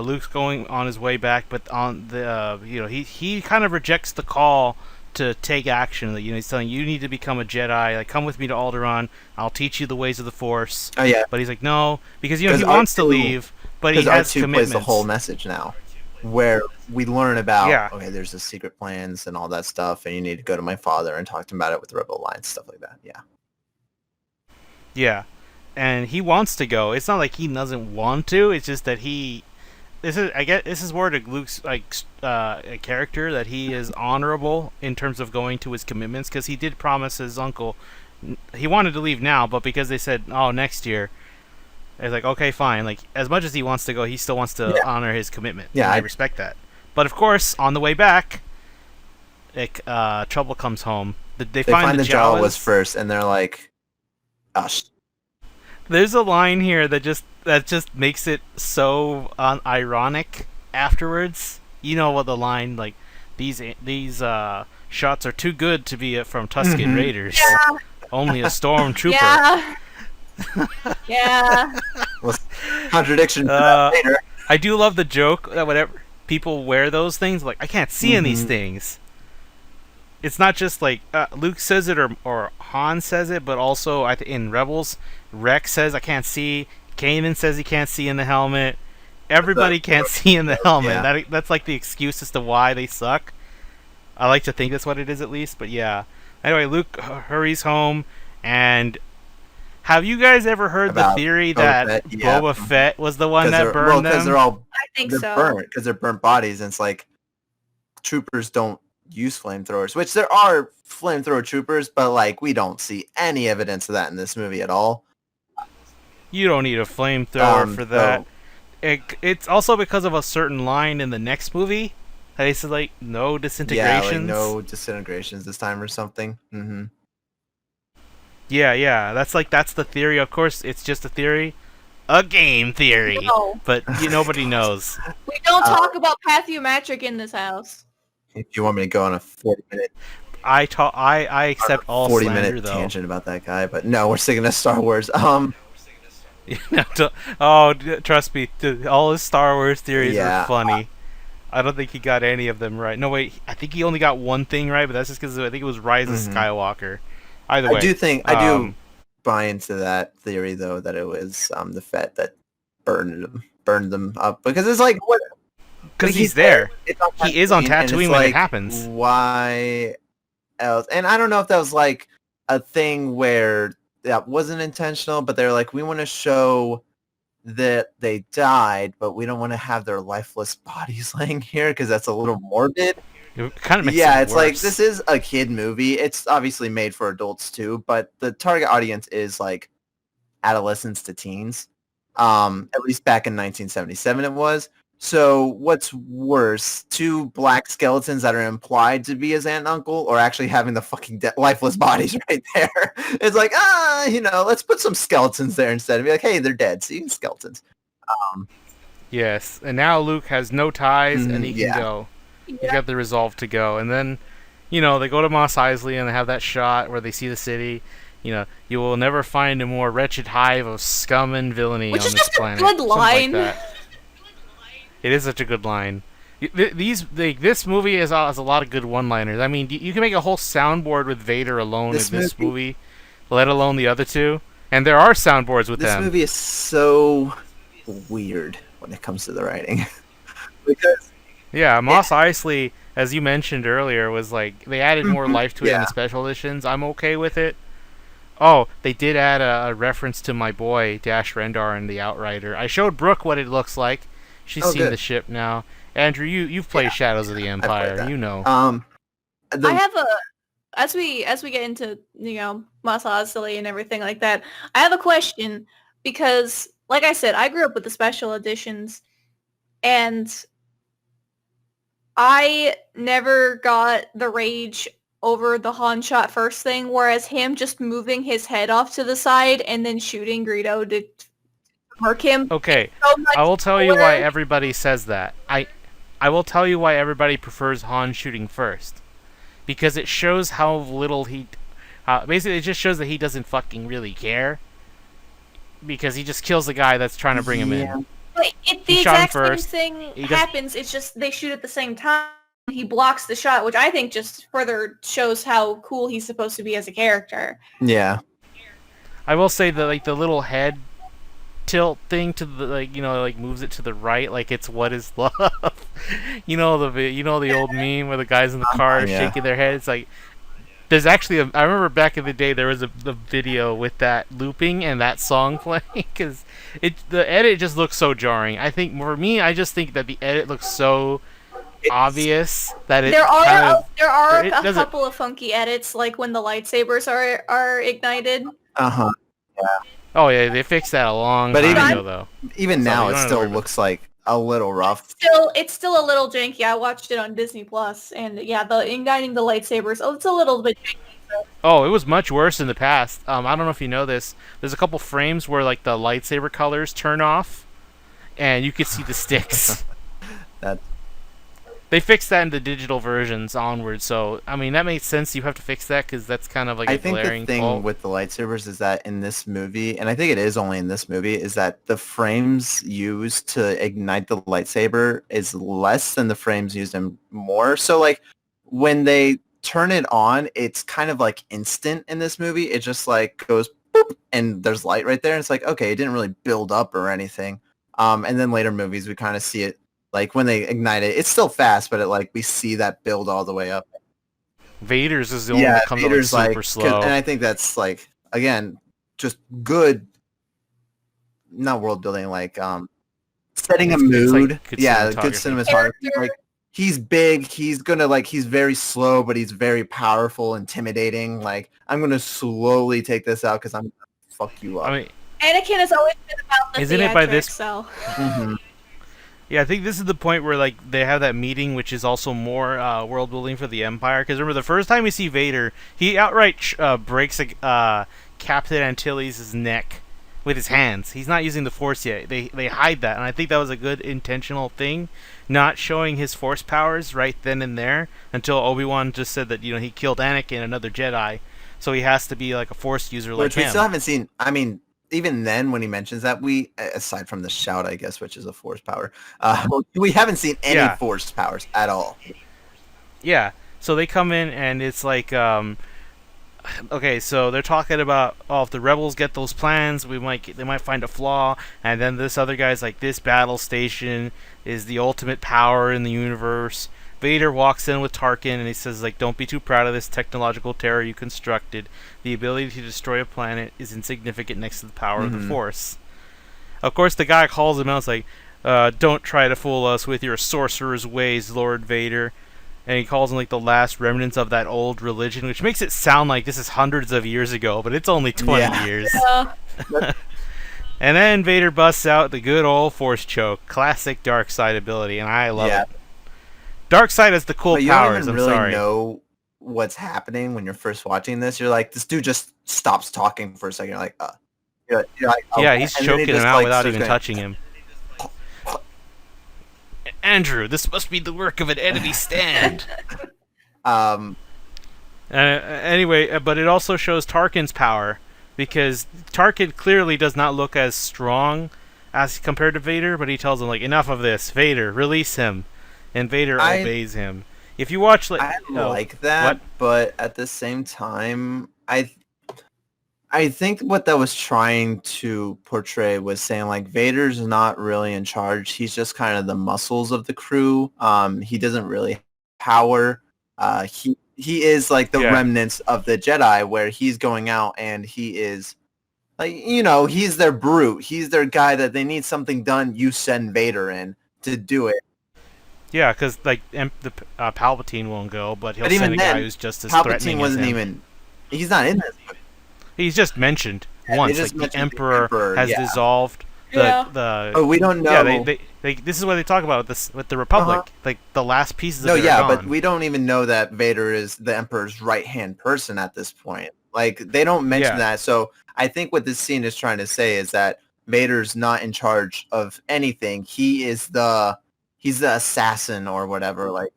Luke's going on his way back, but on the he kind of rejects the call to take action. You know, he's telling you need to become a Jedi. Like, come with me to Alderaan. I'll teach you the ways of the Force. Oh yeah. But he's like, no, because he wants to leave, but he has R2 commitments. Plays the whole message now, where we learn about okay, there's the secret plans and all that stuff, and you need to go to my father and talk to him about it with the Rebel Alliance, stuff like that. Yeah. Yeah, and he wants to go. It's not like he doesn't want to. It's just that this is more to Luke's like a character, that he is honorable in terms of going to his commitments, because he did promise his uncle. He wanted to leave now, but because they said, "Oh, next year," it's like, okay, fine. Like, as much as he wants to go, he still wants to honor his commitment. Yeah, I respect that. But of course, on the way back, trouble comes home. They find the Jawas first, and they're like, "Gosh." There's a line here that just makes it so ironic afterwards. You know what the line, like, these shots are too good to be from Tusken Raiders. Yeah. Only a stormtrooper. Yeah. Yeah. Well, contradiction. I do love the joke that whenever people wear those things, like, I can't see in these things. It's not just like Luke says it or Han says it, but also in Rebels, Rex says I can't see. Kanan says he can't see in the helmet. Everybody can't see in the helmet. Yeah. That's like the excuse as to why they suck. I like to think that's what it is at least, but yeah. Anyway, Luke hurries home, and have you guys ever heard the About theory Boba that Fett, yeah. Boba Fett was the one that Because burned them? they're all I think they're so. burnt because they're burnt bodies, and it's like troopers don't use flamethrowers, which there are flamethrower troopers, but like we don't see any evidence of that in this movie at all. You don't need a flamethrower for that. So, It's also because of a certain line in the next movie. That he says like no yeah, disintegrations. like no disintegrations this time or something. Mm-hmm. Yeah. That's the theory. Of course, it's just a theory, a game theory. No. But nobody knows. We don't talk about pathometric in this house. If you want me to go on a 40-minute I accept all slander 40-minute though. tangent about that guy, but no, we're sticking to Star Wars. Trust me, all his Star Wars theories Yeah. are funny. I don't think he got any of them right. No, wait, I think he only got one thing right, but that's just because I think it was Rise of Skywalker. Either way, I do buy into that theory though, that it was the Fett that burned them up, because it's like what. because he's there. It's on He is on Tatooine, and Tatooine it's when it like, happens. Why else? And I don't know if that was like a thing where that wasn't intentional, but they're like, we want to show that they died, but we don't want to have their lifeless bodies laying here because that's a little morbid. It kind of makes Yeah, it it's like, worse. this is a kid movie. It's obviously made for adults too, but the target audience is like adolescents to teens. At least back in 1977 it was. So what's worse, two black skeletons that are implied to be his aunt and uncle, or actually having the fucking lifeless bodies right there? It's like, let's put some skeletons there instead and be like, hey, they're dead. See, skeletons. Yes, and now Luke has no ties, and he can yeah. go. He's Yeah. got the resolve to go, and then, they go to Mos Eisley and they have that shot where they see the city. You will never find a more wretched hive of scum and villainy Which on is this just a planet. good Something like line. that. It is such a good line. This movie has a lot of good one-liners. I mean, you can make a whole soundboard with Vader alone This in this movie, let alone the other two. And there are soundboards with This them. movie is so weird when it comes to the writing. Because Yeah, Mos Eisley, as you mentioned earlier, was like they added more life to it in Yeah. the special editions. I'm okay with it. Oh, they did add a reference to my boy Dash Rendar and the Outrider. I showed Brooke what it looks like. She's seen good. the ship now. Andrew, you've played Shadows of the I played Empire. that. You know. The- I have a as we get into Mos Eisley and everything like that. I have a question because, like I said, I grew up with the special editions, and I never got the rage over the Han shot first thing, whereas him just moving his head off to the side and then shooting Greedo to murk him. Okay, So much I will tell you cooler. why everybody says that. I will tell you why everybody prefers Han shooting first. Because it shows how little he... basically, it just shows that he doesn't fucking really care. Because he just kills the guy that's trying to bring him in. But the He shot him exact same first. thing He does- happens. It's just they shoot at the same time. He blocks the shot, which I think just further shows how cool he's supposed to be as a character. Yeah. I will say that the little head tilt thing to the moves it to the right like it's what is love. the old meme where the guys in the car Yeah. shaking their heads. Like there's actually I remember back in the day there was a video with that looping and that song playing because the edit just looks so jarring. I think for me I just think that the edit looks so obvious that it There are it a doesn't- couple of funky edits, like when the lightsabers are ignited. Uh-huh. Oh yeah, they fixed that a long But time even- ago though. Even So now, you it don't have to still worry about looks like a little rough. It's still a little janky. I watched it on Disney Plus, and yeah, the igniting the lightsabers. Oh, it's a little bit janky. Oh, it was much worse in the past. I don't know if you know this. There's a couple frames where like the lightsaber colors turn off, and you could see the sticks. That They fixed that in the digital versions onward. So I mean that makes sense. You have to fix that because that's kind of like I a think the glaring thing fault. with the lightsabers is that in this movie, and I think it is only in this movie, is that the frames used to ignite the lightsaber is less than the frames used in more. So like when they turn it on, it's kind of like instant in this movie. It just like goes boop, and there's light right there. And it's like, okay, it didn't really build up or anything. And then later movies, we kind of see it like when they ignite it, it's still fast, but we see that build all the way up. Vader's is the only one that comes out like Vader's super slow. and I think that's like, again, just good, not world building, like setting a mood. Like good good cinematography. cinematography. Like, he's big, he's very slow, but he's very powerful, intimidating. Like, I'm gonna slowly take this out because I'm gonna fuck you up. I mean, Anakin has always been about the isn't it by this? so. Mhm. Yeah, I think this is the point where like they have that meeting, which is also more world building for the Empire. Because remember, the first time we see Vader, he outright breaks Captain Antilles' neck with his hands. He's not using the Force yet. They hide that, and I think that was a good intentional thing, not showing his Force powers right then and there until Obi-Wan just said that he killed Anakin, another Jedi, so he has to be like a Force user like Which him. we still haven't seen. I mean, even then, when he mentions that, aside from the shout, I guess, which is a Force power, we haven't seen any Force powers at all. Yeah, so they come in and it's like, okay, so they're talking about, if the rebels get those plans, they might find a flaw, and then this other guy's like, this battle station is the ultimate power in the universe. Vader walks in with Tarkin and he says, like, don't be too proud of this technological terror you constructed. The ability to destroy a planet is insignificant next to the power of the Force. Of course, the guy calls him out, like, don't try to fool us with your sorcerer's ways, Lord Vader. And he calls him like the last remnants of that old religion, which makes it sound like this is hundreds of years ago, but it's only 20 years. And then Vader busts out the good old Force choke, classic dark side ability, and I love it. Dark side has the cool powers. You don't even really know what's happening when you're first watching this. You're like, this dude just stops talking for a second. You're like, you're like, oh. Yeah, he's choking him out without even touching him. Andrew, this must be the work of an enemy stand. Anyway, but it also shows Tarkin's power, because Tarkin clearly does not look as strong as compared to Vader, but he tells him, like, enough of this, Vader, release him. And Vader obeys him. If you watch, like, I like that, but at the same time, I think what that was trying to portray was saying, like, Vader's not really in charge. He's just kind of the muscles of the crew. He doesn't really have power. He is like the remnants of the Jedi, where he's going out and he is, like, he's their brute. He's their guy that they need something done. You send Vader in to do it. Yeah, because like Palpatine won't go, but he'll send a guy who's just as threatening as him. He's not in this movie. He's just mentioned once. Like the Emperor has dissolved. We don't know. Yeah, this is what they talk about with the Republic. Like the last pieces of it are gone. But we don't even know that Vader is the Emperor's right-hand person at this point. Like, they don't mention that. So I think what this scene is trying to say is that Vader's not in charge of anything. He's the assassin or whatever. Like,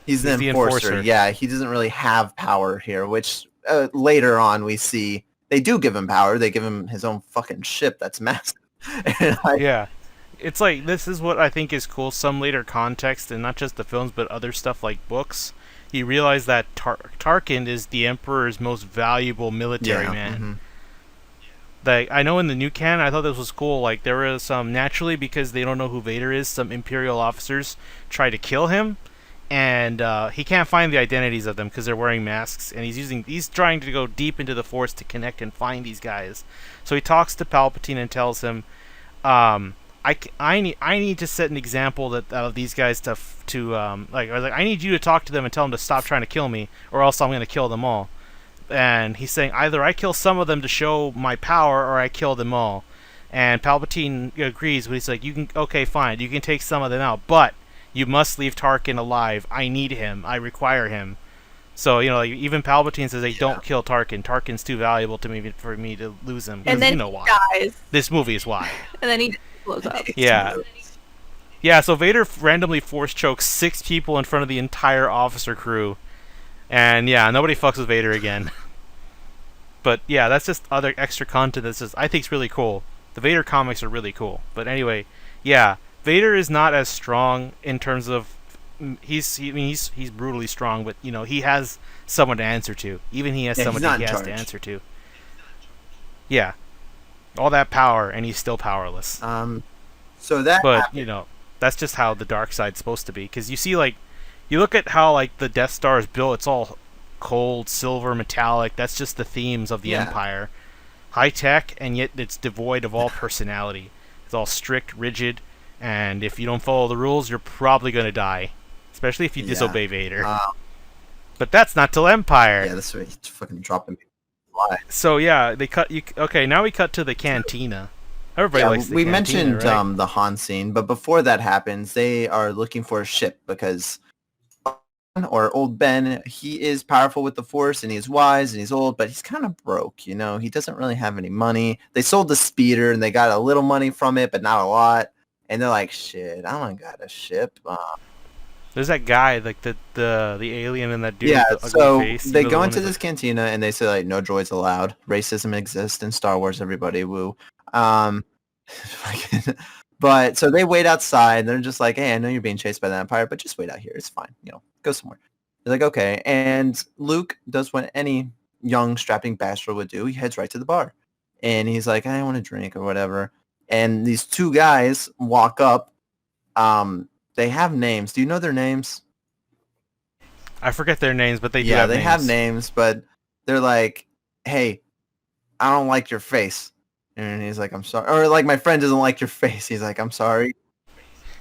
he's the enforcer. Yeah, he doesn't really have power here, which later on we see they do give him power. They give him his own fucking ship that's massive. Yeah. It's like, this is what I think is cool. Some later context, and not just the films, but other stuff like books. He realized that Tarkin is the Emperor's most valuable military man. Like, I know in the new canon, I thought this was cool. Like, there was some, naturally, because they don't know who Vader is, some Imperial officers try to kill him, and he can't find the identities of them because they're wearing masks, and he's trying to go deep into the Force to connect and find these guys. So he talks to Palpatine and tells him, I need to set an example that of these guys I need you to talk to them and tell them to stop trying to kill me, or else I'm going to kill them all. And he's saying, either I kill some of them to show my power, or I kill them all. And Palpatine agrees, but he's like, okay, fine, you can take some of them out, but you must leave Tarkin alive. I need him. I require him. So, like, even Palpatine says, don't kill Tarkin. Tarkin's too valuable to me for me to lose him. And then you know why. Dies. This movie is why. And then he blows up. Yeah. Yeah, so Vader randomly force chokes 6 people in front of the entire officer crew. And yeah, nobody fucks with Vader again. But yeah, that's just other extra content I think it's really cool. The Vader comics are really cool. But anyway, yeah, Vader is not as strong in terms of he's brutally strong, but he has someone to answer to. Even he has someone he has to answer to. Yeah. All that power, and he's still powerless. That's just how the dark side's supposed to be. Because you see, like, you look at how, like, the Death Star is built. It's all cold, silver, metallic. That's just the themes of the Yeah. Empire. High tech, and yet it's devoid of all personality. It's all strict, rigid, and if you don't follow the rules, you're probably going to die. Especially if you disobey Vader. But that's not till Empire. Yeah, that's right. He's fucking dropping people. Fly. So yeah, they cut you. Okay, now we cut to the cantina. Everybody likes the we cantina, mentioned right? the Han scene, but before that happens, they are looking for a ship because or old Ben, he is powerful with the Force and he's wise and he's old, but he's kind of broke, you know. He doesn't really have any money. They sold the speeder and they got a little money from it, but not a lot. And they're like, "Shit, I don't got a ship." There's that guy, like the alien and that dude Yeah, with the ugly so face. they You know, the go one into that's this cantina and they say like, "No droids allowed. Racism exists in Star Wars. Everybody, woo." Um, but so they wait outside. And they're just like, "Hey, I know you're being chased by the Empire, but just wait out here. It's fine. You know, go somewhere." They're like, "Okay." And Luke does what any young strapping bastard would do. He heads right to the bar, and he's like, "I want a drink or whatever." And these two guys walk up. They have names. Do you know their names? I forget their names, but they do Yeah, have they names. have names, but they're like, "Hey, I don't like your face." And he's like, "I'm sorry." Or like, "My friend doesn't like your face." He's like, "I'm sorry."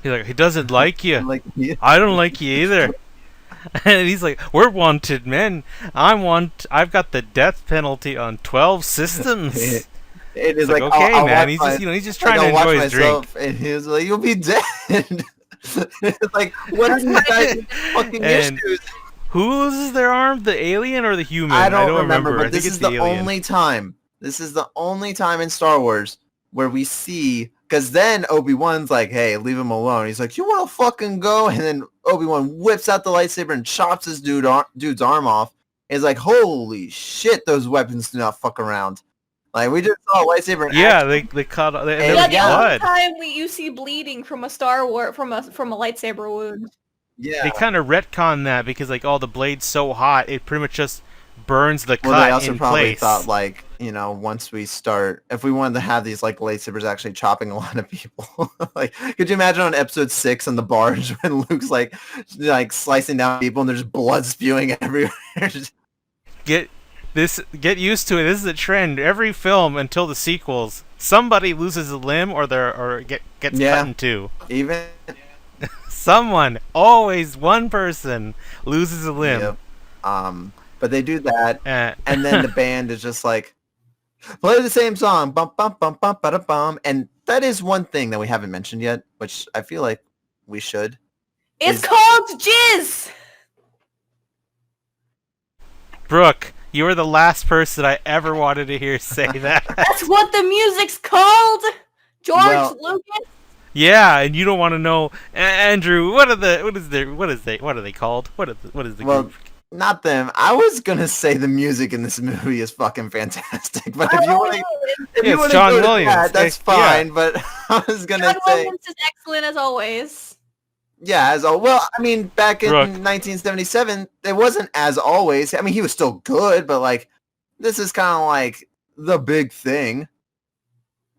He's like, he doesn't like you. Like, yeah. I don't like you either. And he's like, we're wanted men. I've got the death penalty on 12 systems. It It's is like, like, okay, I'll man. watch He's my- just, he's just like, trying to I'll watch enjoy his drink. myself, and he was like, "You'll be dead." It's like, what are these guys fucking And issues? who loses their arm? The alien or the human? I don't remember, I but think this it's is the alien. only time. This is the only time in Star Wars where we see, because then Obi-Wan's like, "Hey, leave him alone." He's like, "You want to fucking go?" And then Obi-Wan whips out the lightsaber and chops this dude's arm off. It's like, holy shit, those weapons do not fuck around. Like, we just saw a lightsaber in Yeah, action. they cut. And Yeah, there was Yeah, the only blood. time you see bleeding from a Star Wars from a lightsaber wound. Yeah. They kind of retcon that because like, the blade's so hot, it pretty much just burns the cut Well, they also in probably place. thought, like, you know, once we start, if we wanted to have these, like, lightsabers actually chopping a lot of people, like, could you imagine on episode 6 on the barge when Luke's, like slicing down people and there's blood spewing everywhere? Get used to it. This is a trend. Every film until the sequels, somebody loses a limb or gets Yeah. cut in two. Even... Someone, always one person, loses a limb. Yep. But they do that, Uh, and then the band is just like, play the same song, bum bum bum bum ba bum, and that is one thing that we haven't mentioned yet, which I feel like we should. It's Is- called Jizz! Brooke, you were the last person I ever wanted to hear say that. That's what the music's called! George Well- Lucas? Yeah, and you don't want to know, Andrew. What are they called? What is the Well, group? not them. I was gonna say the music in this movie is fucking fantastic, but if you want to, if Yeah, you it's want to John go to Williams. that, that's Yeah. fine. But I was gonna John say, Williams is excellent as always. yeah, as all. Well, I mean, back in Brooke. 1977, it wasn't as always. I mean, he was still good, but like, this is kind of like the big thing.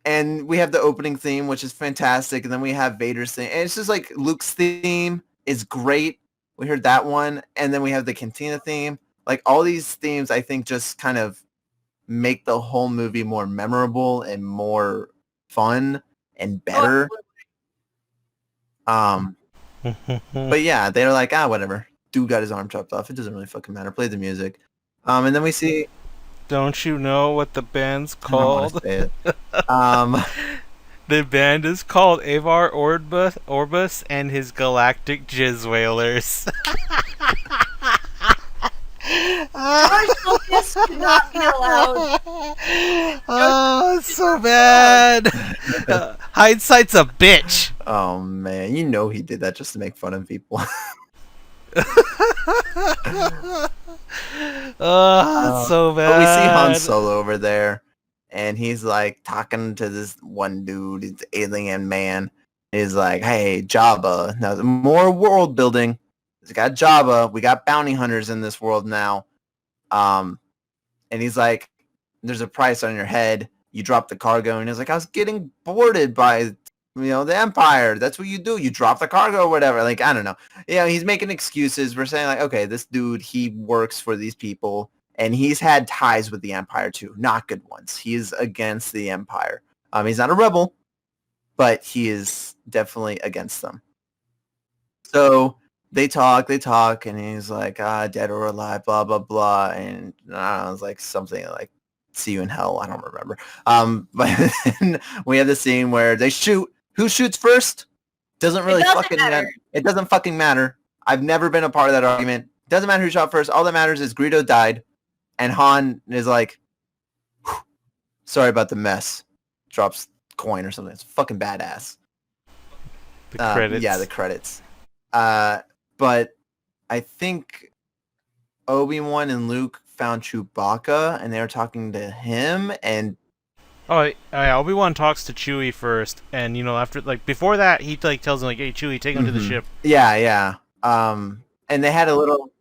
And we have the opening theme, which is fantastic, and then we have Vader's theme, and it's just like Luke's theme is great. We heard that one, and then we have the Cantina theme. Like, all these themes, I think, just kind of make the whole movie more memorable and more fun and better. But yeah, they're like, whatever. Dude got his arm chopped off. It doesn't really fucking matter. Play the music. And then we see. Don't you know what the band's I don't wanna called? say it. The band is called Avar Orbus and his Galactic Jizz Whalers. George Lucas should not be allowed. Oh, it's so bad. Hindsight's a bitch. Oh man, you know he did that just to make fun of people. Oh, it's so bad. But we see Han Solo over there, and he's like talking to this one dude, this alien man. He's like, "Hey, Jabba, now more world building. We got Jabba. We got bounty hunters in this world now." And he's like, "There's a price on your head. You drop the cargo." And he's like, "I was getting boarded by the Empire. That's what you do. You drop the cargo or whatever. Like, I don't know. He's making excuses. We're saying like, okay, this dude, he works for these people and he's had ties with the Empire too. Not good ones. He is against the Empire. He's not a rebel, but he is definitely against them. So they talk, and he's like, dead or alive, blah, blah, blah. And I don't know, it's like something like, see you in hell. I don't remember. But then we have the scene where they shoot. Who shoots first? Doesn't really fucking matter. It doesn't fucking matter. I've never been a part of that argument. Doesn't matter who shot first. All that matters is Greedo died. And Han is like, sorry about the mess. Drops coin or something. It's fucking badass. The credits. Yeah, the credits. But I think Obi-Wan and Luke found Chewbacca and they were talking to him and Obi-Wan talks to Chewie first, and after before that he tells him hey Chewie, take him to the ship. Yeah. And they had a little.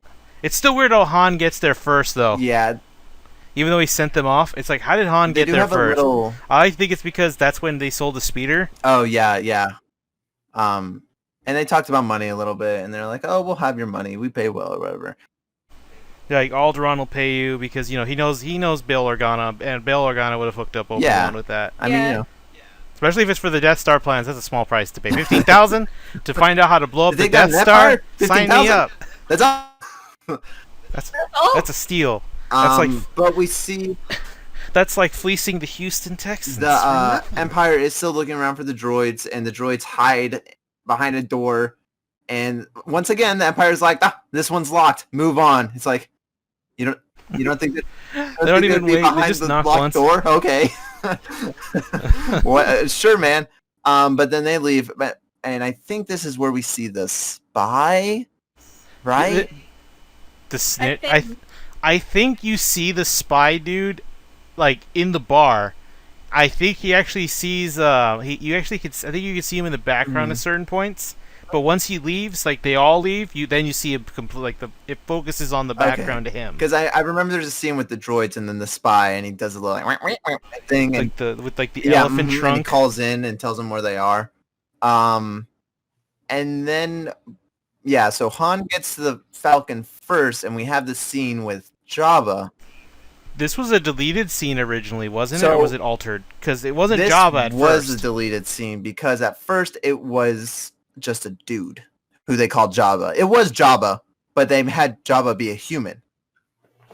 It's still weird how Han gets there first though. Yeah. Even though he sent them off, it's like, how did Han get there first? Little... I think it's because that's when they sold the speeder. Oh yeah. And they talked about money a little bit, and they're like, oh, we'll have your money, we pay well or whatever. Like Alderaan will pay you because he knows Bail Organa, and Bail Organa would have hooked up Obi-Wan with that. I mean, especially if it's for the Death Star plans, that's a small price to pay. 15,000 to find out how to blow up the Death Star. Sign me up. That's all. That's a steal. That's but we see that's like fleecing the Houston Texans. The Empire is still looking around for the droids, and the droids hide behind a door. And once again, the Empire's like, this one's locked. Move on. It's like, you don't think that they don't even wait. They just knock once. Door? Okay. Sure, man. But then they leave. And I think this is where we see the spy, right? The snitch. I think you see the spy dude, in the bar. I think he actually sees. I think you can see him in the background at certain points. But once he leaves, they all leave, then you see him it focuses on the background to him. Because I remember there's a scene with the droids and then the spy, and he does a little thing, and with the elephant trunk. And he calls in and tells them where they are. And then so Han gets to the Falcon first, and we have the scene with Jabba. This was a deleted scene originally, wasn't it? Or was it altered? Because it wasn't Jabba at first. This was a deleted scene because at first it was just a dude who they called Jabba. It was Jabba, but they had Jabba be a human.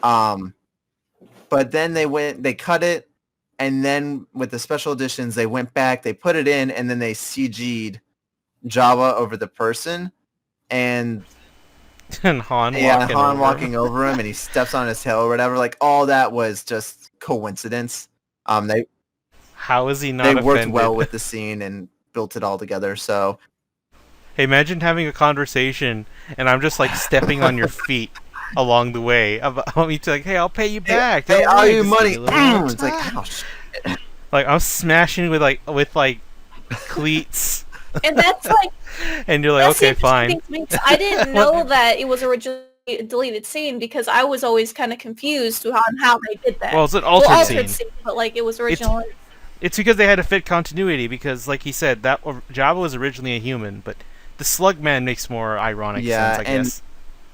But then they cut it, and then with the special editions, they went back, they put it in, and then they CG'd Jabba over the person, and Han walking over him, and he steps on his tail or whatever. All that was just coincidence. How is he not They offended? worked well with the scene and built it all together, so... Hey, imagine having a conversation, and I'm just, stepping on your feet along the way. I want me to, hey, I'll pay you back. Hey, I'll you money. It's like, oh, shit. I'm smashing with cleats. And that's and you're like, okay, fine. I didn't know that it was originally a deleted scene because I was always kind of confused on how they did that. Well, it's an altered scene. But it was original. It's because they had to fit continuity because, like he said, that Jabba was originally a human, but the Slug Man makes more ironic sense, I guess.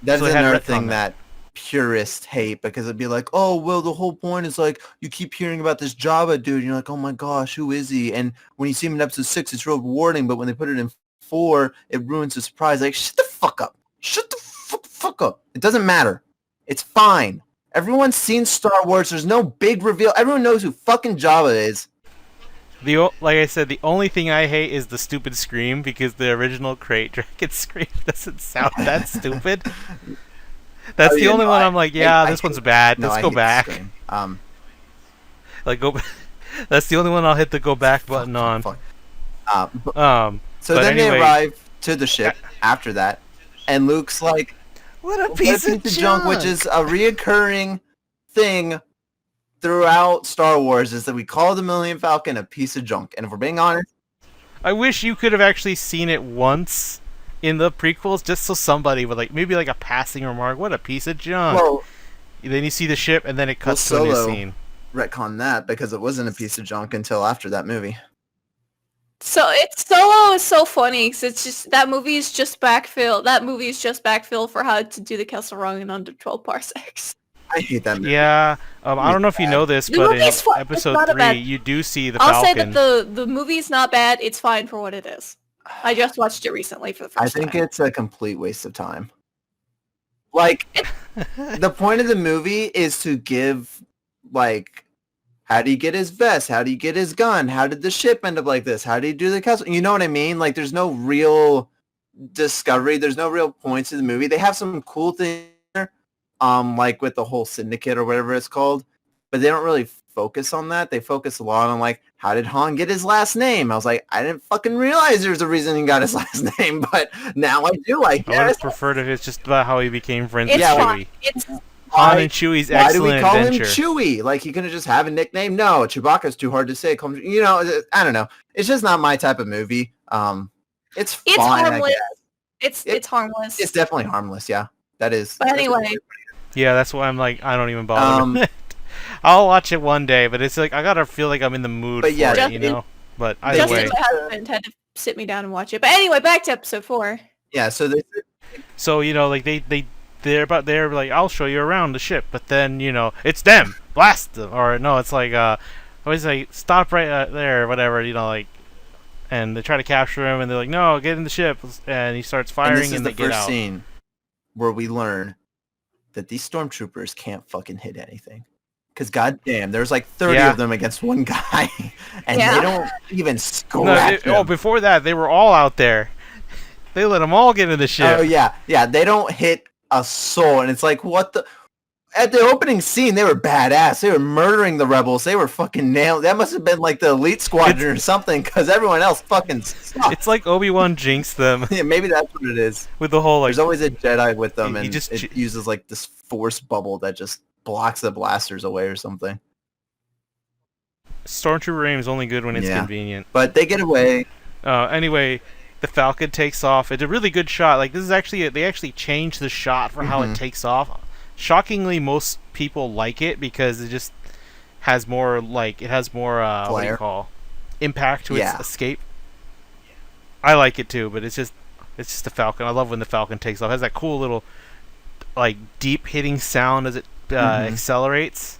That's another thing that purists hate because it'd be like, oh, well, the whole point is you keep hearing about this Jabba dude, and you're like, oh my gosh, who is he? And when you see him in episode 6, it's real rewarding, but when they put it in 4, it ruins the surprise. Shut the fuck up. Shut the fuck up. It doesn't matter. It's fine. Everyone's seen Star Wars. There's no big reveal. Everyone knows who fucking Jabba is. Like I said, the only thing I hate is the stupid scream because the original Crate Dragon scream doesn't sound that stupid. That's the only one I'm like, this one's bad. Let's go back. Go. That's the only one I'll hit the go back button on. So then they arrive to the ship after that, and Luke's like, "What a piece of junk!" Which is a reoccurring thing throughout Star Wars, is that we call the Millennium Falcon a piece of junk. And if we're being honest, I wish you could have actually seen it once in the prequels, just so somebody would maybe a passing remark, "What a piece of junk." Well, then you see the ship, and then it cuts to a new scene. Retcon that because it wasn't a piece of junk until after that movie. Solo is so funny because it's just that movie is just backfill. That movie is just backfill for how to do the Castle Rock in under 12 parsecs. I hate that movie. Yeah, I don't know if you know this, The but in movie's fun. It's episode not a 3, bad- you do see the I'll say Falcon. that the movie's not bad. It's fine for what it is. I just watched it recently for the first I think time. it's a complete waste of time. Like, the point of the movie is to give, like, how do you get his vest? How do you get his gun? How did the ship end up like this? How do you do the castle? You know what I mean? Like, there's no real discovery. There's no real points to the movie. They have some cool things there, like with the whole syndicate or whatever it's called, but they don't really focus on that. They focus a lot on, like, how did Han get his last name? I was like, I didn't fucking realize there's a reason he got his last name, but now I do. I I would guess. have preferred if it's just about how he became friends It's with fine. Chewie. It's Han and Chewie's Why do we excellent call adventure. him Chewie? Like, he couldn't just have a nickname? No, Chewbacca's too hard to say. You know, I don't know. It's just not my type of movie. It's fine, I harmless. guess. It's harmless. It's definitely harmless, yeah. That is. But anyway, Yeah, that's why I'm like, I don't even bother Um, with it. I'll watch it one day, but it's like I gotta feel like I'm in the mood But for yeah, it, you know. But either Justin, way, my husband, had to sit me down and watch it. But anyway, back to episode 4. Yeah, so they, so you know, like they're like, I'll show you around the ship, but then you know, it's them, blast them, or no, it's like I was like, stop right there, or whatever, you know, like, and they try to capture him, and they're like, no, get in the ship, and he starts and firing, this is and the they get first out. scene where we learn that these stormtroopers can't fucking hit anything. Because goddamn, there's like 30 Yeah. of them against one guy, and Yeah. they don't even No, scratch him. before that, they were all out there. They let them all get in the ship. Oh yeah, they don't hit a soul, and it's like, what the? At the opening scene, they were badass. They were murdering the rebels. They were fucking nailed. That must have been like the elite squadron or something, because everyone else fucking sucks. It's like Obi-Wan jinxed them Yeah, maybe that's what it is. with the whole like. There's always a Jedi with them, He and just it uses like this force bubble that just blocks the blasters away or something. Stormtrooper aim is only good when it's Yeah. convenient. But they get away. Anyway, the Falcon takes off. It's a really good shot. Like, this is actually they actually changed the shot for how it Mhm. takes off. Shockingly, most people like it because it just has more what do you Flair. call, impact to Yeah. its escape. I like it too, but it's just a Falcon. I love when the Falcon takes off. It has that cool little like deep hitting sound as it Mhm. accelerates.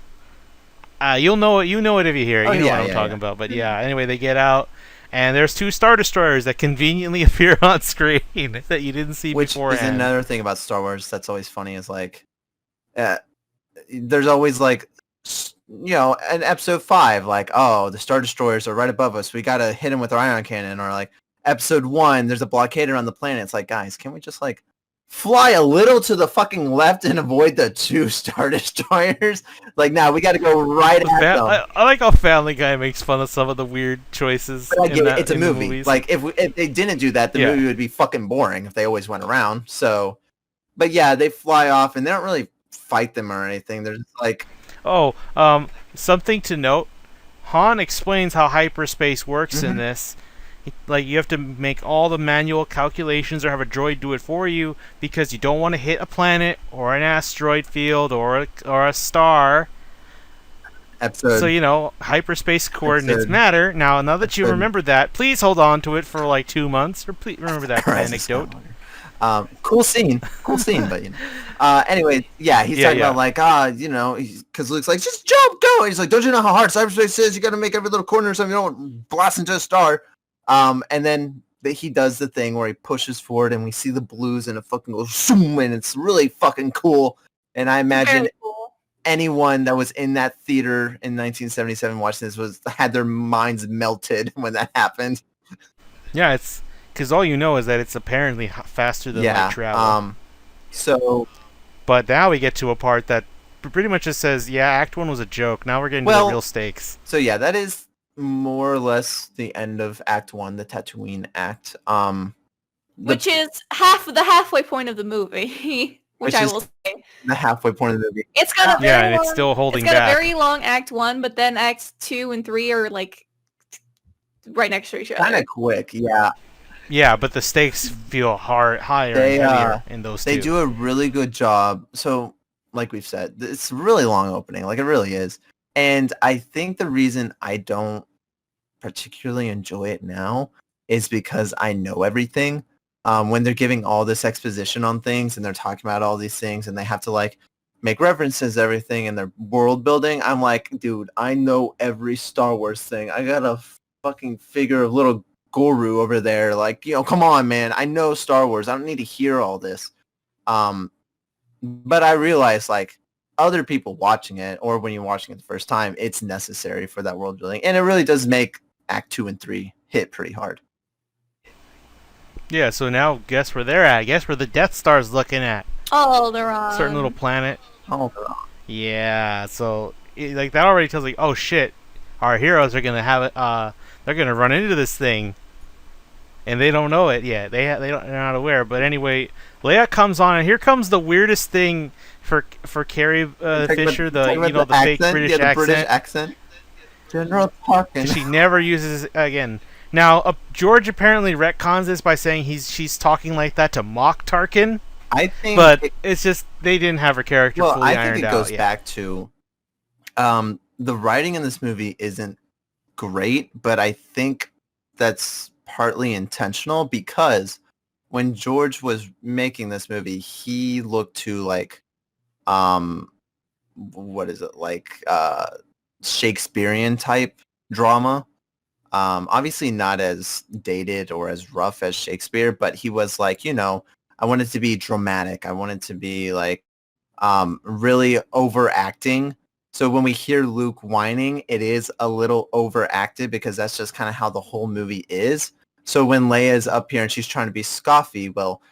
You know it if you hear it. Oh, You know yeah, what I'm yeah, talking yeah. about. But yeah, anyway, they get out, and there's 2 Star Destroyers that conveniently appear on screen that you didn't see Which beforehand. is another thing about Star Wars that's always funny is like, there's always like, you know, in episode 5, like, oh, the Star Destroyers are right above us. We got to hit them with our ion cannon. Or like episode 1, there's a blockader on the planet. It's like, guys, can we just like fly a little to the fucking left and avoid the 2 Star Destroyers? Like, now we got to go right at them. I like how Family Guy makes fun of some of the weird choices. But I get it. It's a in the movie. movies. Like, if they didn't do that, the Yeah. movie would be fucking boring if they always went around. So, but yeah, they fly off and they don't really fight them or anything. They're just like, Something to note: Han explains how hyperspace works in Mhm. this. Like, you have to make all the manual calculations or have a droid do it for you because you don't want to hit a planet or an asteroid field or a star. episode. So, you know, hyperspace coordinates Episode- matter. Now that you episode- remember that, please hold on to it for like 2 months, or please remember that Rise of anecdote. Skywalker. Cool scene, but you know. Anyway, yeah, he's talking about like, you know, because Luke's like, just jump, go. He's like, don't you know how hard cyberspace is? You got to make every little corner or something. You don't blast into a star. And then he does the thing where he pushes forward, and we see the blues, and it fucking goes zoom, and it's really fucking cool. And I imagine Very cool. anyone that was in that theater in 1977 watching this had their minds melted when that happened. Yeah, it's because all you know is that it's apparently faster than light travel. So But now we get to a part that pretty much just says, yeah, Act 1 was a joke. Now we're getting to the real stakes. So yeah, that is more or less the end of Act 1, the Tatooine Act. Which is the halfway point of the movie. Which I is will say. the halfway point of the movie. It's got a Yeah, very and it's long, still holding it's got back. a very long Act 1, but then Acts 2 and 3 are like right next to each other. Kind of quick, yeah. Yeah, but the stakes feel higher They, and heavier in those They two. do a really good job. So, like we've said, it's a really long opening. Like, it really is. And I think the reason I don't particularly enjoy it now is because I know everything. When they're giving all this exposition on things and they're talking about all these things and they have to like make references to everything and their world building, I'm like, dude, I know every Star Wars thing. I got a fucking figure of little Guru over there. Like, come on, man. I know Star Wars. I don't need to hear all this. But I realize like other people watching it, or when you're watching it the first time, it's necessary for that world building. And it really does make Act 2 and 3 hit pretty hard. Yeah, so now guess where they're at. Guess where the Death Star's looking at. Alderaan. Certain little planet. Alderaan. Yeah, so like that already tells like, oh shit, our heroes are gonna have it. They're gonna run into this thing, and they don't know it yet. They're not aware. But anyway, Leia comes on, and here comes the weirdest thing for Carrie Fisher, the fake British accent. General Tarkin. She never uses it again. Now, George apparently retcons this by saying she's talking like that to mock Tarkin. I think, but it's just they didn't have her character fully ironed out. I think it goes back to the writing in this movie isn't great, but I think that's partly intentional because when George was making this movie, he looked to like what is it, like Shakespearean type drama. Obviously not as dated or as rough as Shakespeare, but he was like, I want it to be dramatic. I want it to be like really overacting. So when we hear Luke whining, it is a little overacted because that's just kind of how the whole movie is. So when Leia's up here and she's trying to be scoffy, well,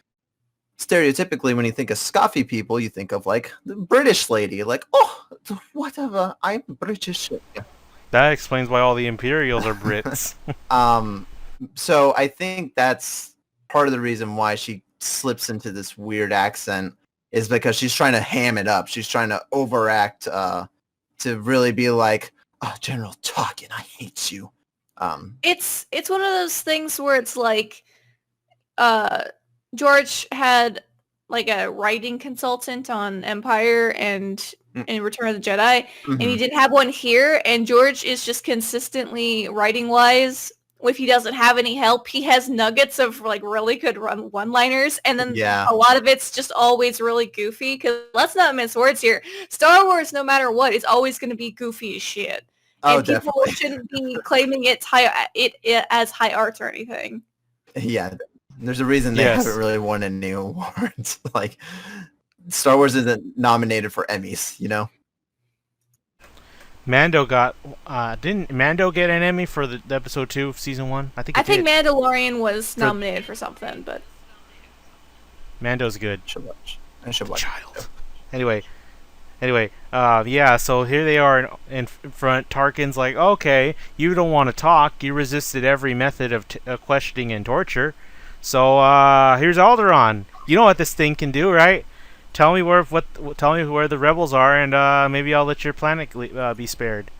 stereotypically when you think of scoffy people, you think of like the British lady, like, oh, whatever, I'm British. Yeah. That explains why all the Imperials are Brits. So I think that's part of the reason why she slips into this weird accent is because she's trying to ham it up. She's trying to overact to really be like, oh, General Tarkin, I hate you. It's one of those things where it's like George had like a writing consultant on Empire and in Return of the Jedi, and he didn't have one here, and George is just consistently writing-wise, if he doesn't have any help, he has nuggets of like really good one-liners, and then a lot of it's just always really goofy, because let's not mince words here. Star Wars, no matter what, is always going to be goofy as shit. And people shouldn't be claiming it as high art or anything. Yeah, there's a reason they haven't really won any awards. Like, Star Wars isn't nominated for Emmys, Mando didn't Mando get an Emmy for the episode 2 of season 1? I think Mandalorian was nominated for something, but Mando's good. I should watch. Child. Anyway, so here they are in front. Tarkin's like, okay, you don't want to talk. You resisted every method of questioning and torture. So here's Alderaan. You know what this thing can do, right? Tell me where the rebels are, and maybe I'll let your planet be spared.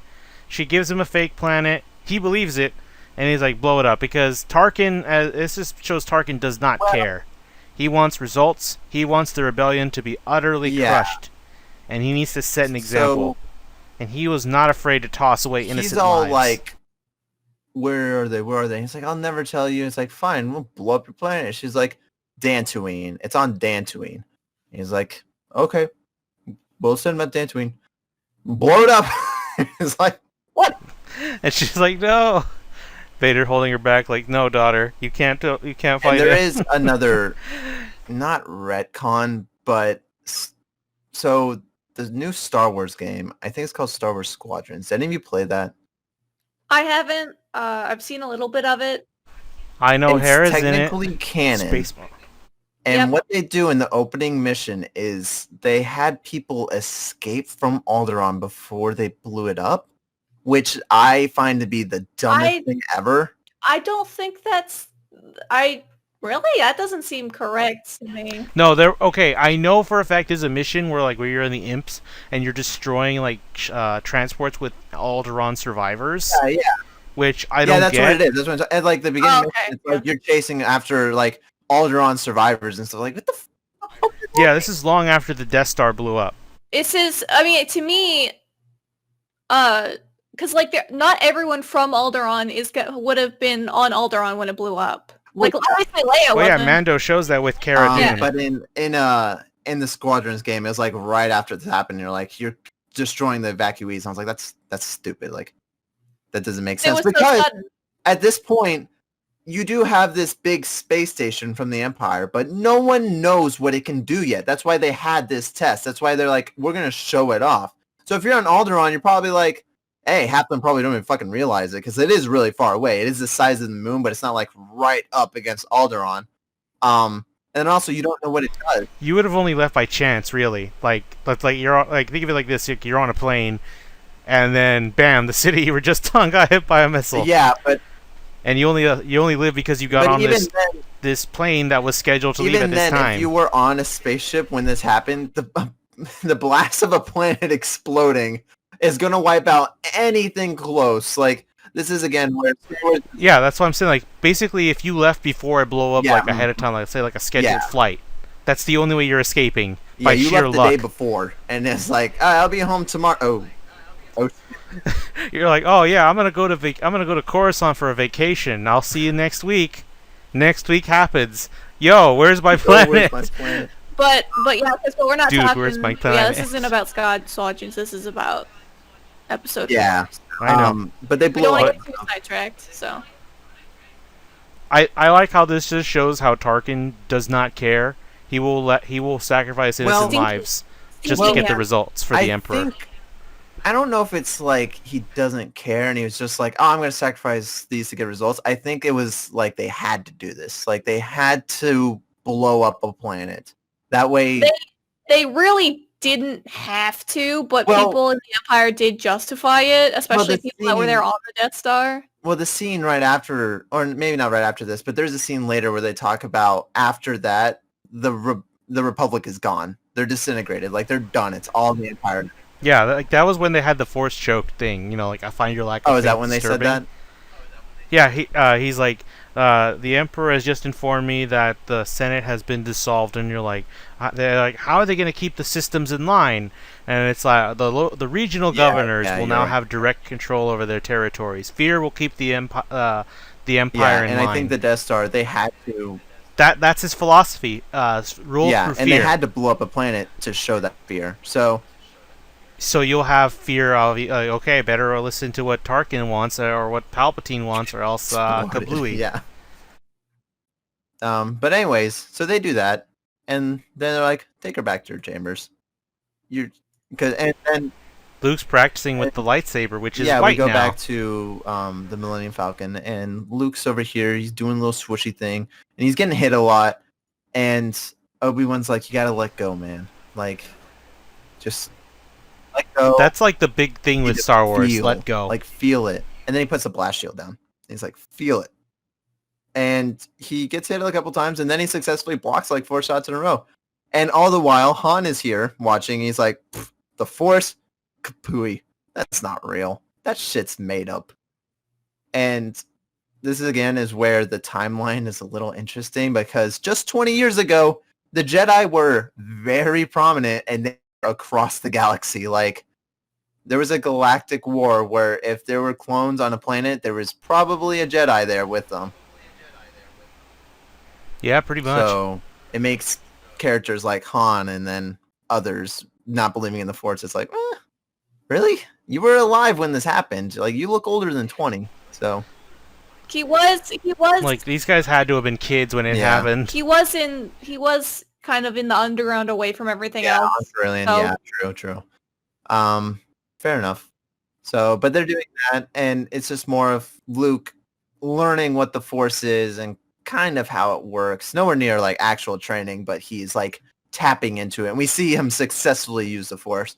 She gives him a fake planet. He believes it, and he's like, blow it up, because Tarkin. This just shows Tarkin does not care. He wants results. He wants the rebellion to be utterly crushed, and he needs to set an example. And he was not afraid to toss away innocent lives. He's all like, "Where are they? Where are they?" He's like, "I'll never tell you." It's like, "Fine, we'll blow up your planet." She's like, "Dantooine. It's on Dantooine." He's like, okay, we'll send him at Dantooine. Blow it up. He's like, what? And she's like, no. Vader holding her back, like, no, daughter, you can't fight. And there is another, not retcon, but so the new Star Wars game, I think it's called Star Wars Squadrons. Did any of you play that? I haven't. I've seen a little bit of it. I know Hera's in it. It's technically canon. Space And what they do in the opening mission is they had people escape from Alderaan before they blew it up, which I find to be the dumbest thing ever. I don't think that's... That doesn't seem correct to me. No, okay, I know for a fact there's a mission where you're in the Imps and you're destroying transports with Alderaan survivors. Yeah. Which I don't get. Yeah, that's what it is. That's what at the beginning, it's like you're chasing after Alderaan survivors and stuff. Like, what the fuck? Yeah, this is long after the Death Star blew up. This is, to me, because like not everyone from Alderaan would have been on Alderaan when it blew up. Like obviously Leia Well, yeah, wasn't. Mando shows that with Cara Dune. But in the Squadrons game, it was like right after this happened, you're destroying the evacuees. I was like, that's stupid. Like that doesn't make sense because at this point you do have this big space station from the Empire, but no one knows what it can do yet. That's why they had this test. That's why they're like, we're gonna show it off. So if you're on Alderaan, you're probably like, hey, half of them probably don't even fucking realize it because it is really far away. It is the size of the moon, but it's not like right up against Alderaan. And also you don't know what it does. You would have only left by chance, really. Like you're like, think of it like this: you're on a plane, and then bam, the city you were just on got hit by a missile. Yeah, but and you only live because you got on this plane that was scheduled to leave at this time. If you were on a spaceship when this happened, the blast of a planet exploding is gonna wipe out anything close. Like this is again where yeah, that's what I'm saying. Like basically, if you left before it blew up, like ahead of time, like say like a scheduled flight, that's the only way you're escaping. Yeah, by you sheer left luck. the day before, and it's like I'll be home tomorrow. Oh. You're like, oh yeah, I'm gonna go to Coruscant for a vacation. I'll see you next week. Next week happens. Yo, where's my planet? Where's my planet? But yeah, because we're not talking. Where's my planet? Yeah, this isn't about Squadrons. This is about episode. Yeah, I know. But they We don't blow want up. to get too sidetracked. So I like how this just shows how Tarkin does not care. He will sacrifice innocent lives just to get the results for the Emperor. I don't know if it's like he doesn't care and he was just like, oh, I'm going to sacrifice these to get results. I think it was like they had to do this. Like they had to blow up a planet. That way... They really didn't have to, but people in the Empire did justify it, especially people that were there on the Death Star. Well, the scene right after, or maybe not right after this, but there's a scene later where they talk about after that, the Republic is gone. They're disintegrated. Like they're done. It's all the Empire. Yeah, like that was when they had the Force choke thing. You know, like I find your lack of faith is that when disturbing. They said that? Yeah, he's like, the Emperor has just informed me that the Senate has been dissolved, and you're like, they're like, how are they going to keep the systems in line? And it's like the regional governors will now have direct control over their territories. Fear will keep the empire in line. And I think the Death Star, they had to. That's his philosophy. Rule through fear. And they had to blow up a planet to show that fear. So you'll have fear of, okay, better listen to what Tarkin wants or what Palpatine wants, or else kablooey. Yeah. But anyways, so they do that, and then they're like, take her back to her chambers. And Luke's practicing with the lightsaber, which is white now. Yeah, we go back to the Millennium Falcon, and Luke's over here. He's doing a little swooshy thing, and he's getting hit a lot. And Obi-Wan's like, you gotta let go, man. Like, just let go. That's like the big thing with Star Wars. Let go. Like, feel it. And then he puts a blast shield down. He's like, feel it. And he gets hit a couple times, and then he successfully blocks like 4 shots in a row. And all the while, Han is here watching. He's like, the Force, kapooey. That's not real. That shit's made up. And this again is where the timeline is a little interesting, because just 20 years ago, the Jedi were very prominent and they were across the galaxy. Like, there was a galactic war where if there were clones on a planet, there was probably a Jedi there with them. Yeah, pretty much. So it makes characters like Han and then others not believing in the Force. It's like, really? You were alive when this happened. Like, you look older than 20. So he was like, these guys had to have been kids when it happened. He was kind of in the underground away from everything else. Australian. So. Yeah, true. Fair enough. So, but they're doing that, and it's just more of Luke learning what the Force is and kind of how it works. Nowhere near like actual training, but he's like tapping into it. And we see him successfully use the Force.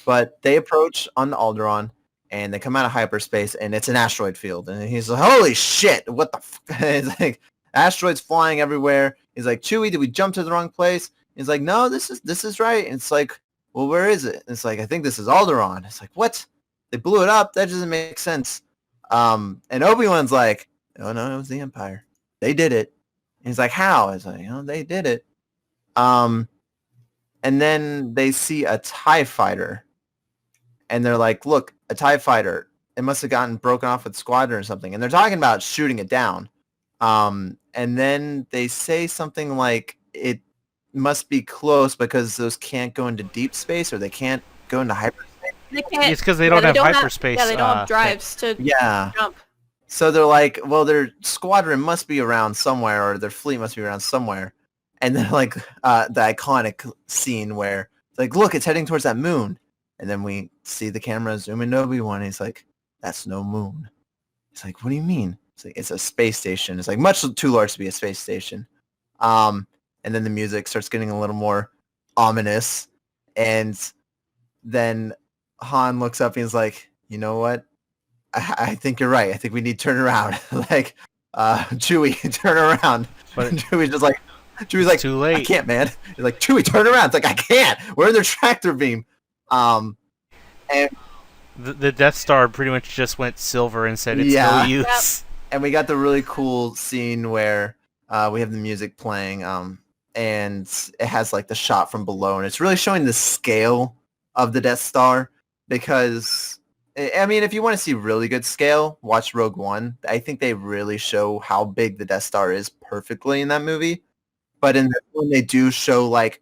But they approach on the Alderaan, and they come out of hyperspace, and it's an asteroid field. And he's like, holy shit, what the It's like, asteroids flying everywhere. He's like, Chewie, did we jump to the wrong place? He's like, no, this is right. And it's like, well, where is it? And it's like, I think this is Alderaan. It's like, what? They blew it up? That doesn't make sense. And Obi-Wan's like, oh, no, it was the Empire. They did it. And he's like, how? It's like, they did it. And then they see a TIE fighter. And they're like, look, a TIE fighter. it must have gotten broken off with Squadron or something. And they're talking about shooting it down. And then they say something like it must be close because those can't go into deep space or they can't go into hyperspace. They can't. It's because they don't have hyperspace. They don't have drives to jump. So they're like, well, their squadron must be around somewhere, or their fleet must be around somewhere. And then like the iconic scene where it's like, look, it's heading towards that moon. And then we see the camera zoom into Obi-Wan. And he's like, that's no moon. It's like, what do you mean? It's like, it's a space station. It's like much too large to be a space station. And then the music starts getting a little more ominous. And then Han looks up and he's like, you know what? I think you're right. I think we need to turn around. Like, Chewie, turn around. But Chewie's just like, too late. I can't, man. He's like, Chewie, turn around. It's like, I can't. We're in their tractor beam. And the Death Star pretty much just went silver and said it's no use. And we got the really cool scene where we have the music playing, and it has like the shot from below, and it's really showing the scale of the Death Star. Because, I mean, if you want to see really good scale, watch Rogue One. I think they really show how big the Death Star is perfectly in that movie. But in this one, they do show like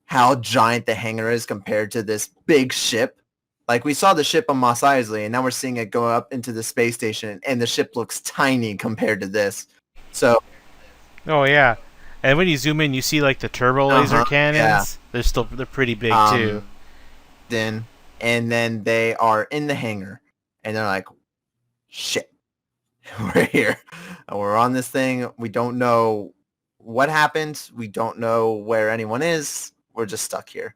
how giant the hangar is compared to this big ship. Like, we saw the ship on Mos Eisley, and now we're seeing it go up into the space station, and the ship looks tiny compared to this. So, oh yeah, and when you zoom in, you see like the turbo laser cannons. Yeah. They're pretty big too. And then they are in the hangar, and they're like, shit, we're here. We're on this thing. We don't know what happened. We don't know where anyone is. We're just stuck here.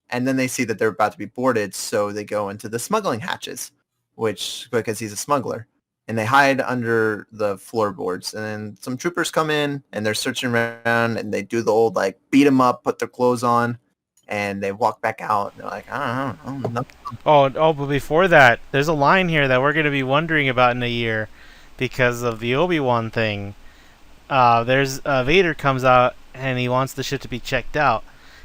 And then they see that they're about to be boarded, so they go into the smuggling hatches, because he's a smuggler. And they hide under the floorboards. And then some troopers come in, and they're searching around, and they do the old, like, beat them up, put their clothes on, and they walk back out. And they're like, I don't know. Oh, but before that, there's a line here that we're going to be wondering about in a year because of the Obi-Wan thing. There's Vader comes out, and he wants the ship to be checked out.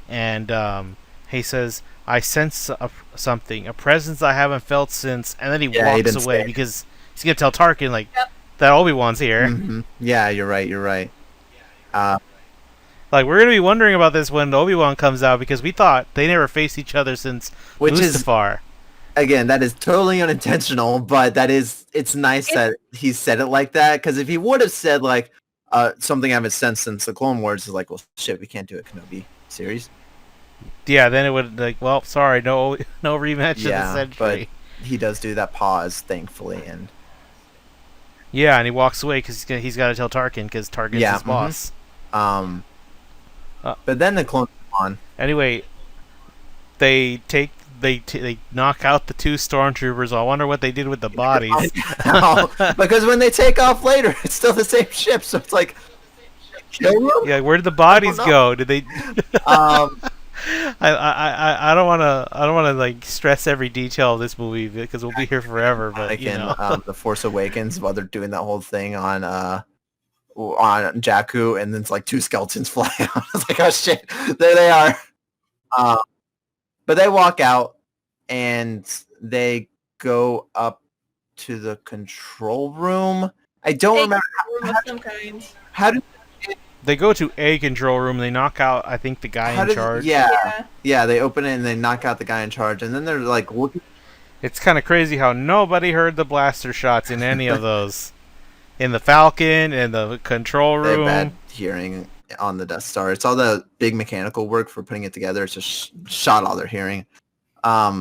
And he says, I sense something, a presence I haven't felt since, and then he walks away because he's going to tell Tarkin, like, that Obi-Wan's here. Mm-hmm. Yeah, you're right. Like, we're going to be wondering about this when Obi-Wan comes out because we thought they never faced each other since Mustafar. Again, that is totally unintentional, but it's nice that he said it like that, because if he would have said, like, something I haven't sensed since the Clone Wars, is like, well, shit, we can't do a Kenobi series. Yeah, then it would, like, well, sorry, no rematch of the century. But he does do that pause, thankfully, and... Yeah, and he walks away because he's got to tell Tarkin, because Tarkin's his boss. But then the clones come on. Anyway, they knock out the two stormtroopers. I wonder what they did with the bodies. Because when they take off later, it's still the same ship, so it's like... Yeah, where did the bodies go? Did they... I don't want to like stress every detail of this movie because we'll be here forever. But The Force Awakens, while they're doing that whole thing on Jakku, and then it's like two skeletons fly out. I was like, oh shit, there they are. But they walk out and they go up to the control room. I don't remember how do they go to a control room. They knock out, I think, the guy in charge. Yeah. They open it and they knock out the guy in charge, and then they're like looking. It's kind of crazy how nobody heard the blaster shots in any of those. In the Falcon, in the control room. They have bad hearing on the Death Star. It's all the big mechanical work for putting it together. It's just shot all their hearing. I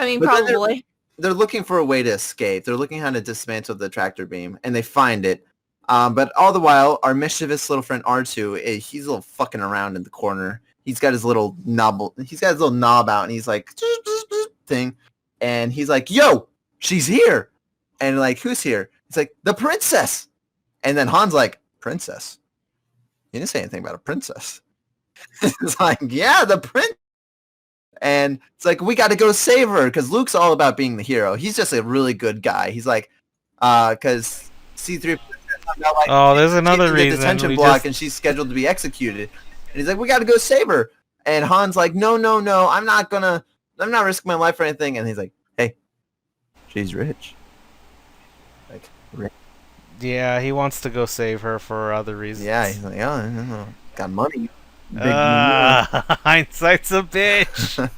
mean, probably. They're looking for a way to escape. They're looking how to dismantle the tractor beam, and they find it. But all the while, our mischievous little friend R2, he's a little fucking around in the corner. He's got his little knob. He's got his little knob out, and he's like thing, and he's like, "Yo, she's here!" And like, who's here? He's like, "The princess." And then Han's like, "Princess? You didn't say anything about a princess." It's like, "Yeah, the prince." And it's like, we got to go save her because Luke's all about being the hero. He's just a really good guy. He's like, because C3. There's another reason. Detention block, and she's scheduled to be executed. And he's like, we got to go save her. And Han's like, no, I'm not risking my life for anything. And he's like, hey, She's rich. Like, rich. Yeah, he wants to go save her for other reasons. Yeah, he's like, oh, got money. Big money. Hindsight's a bitch.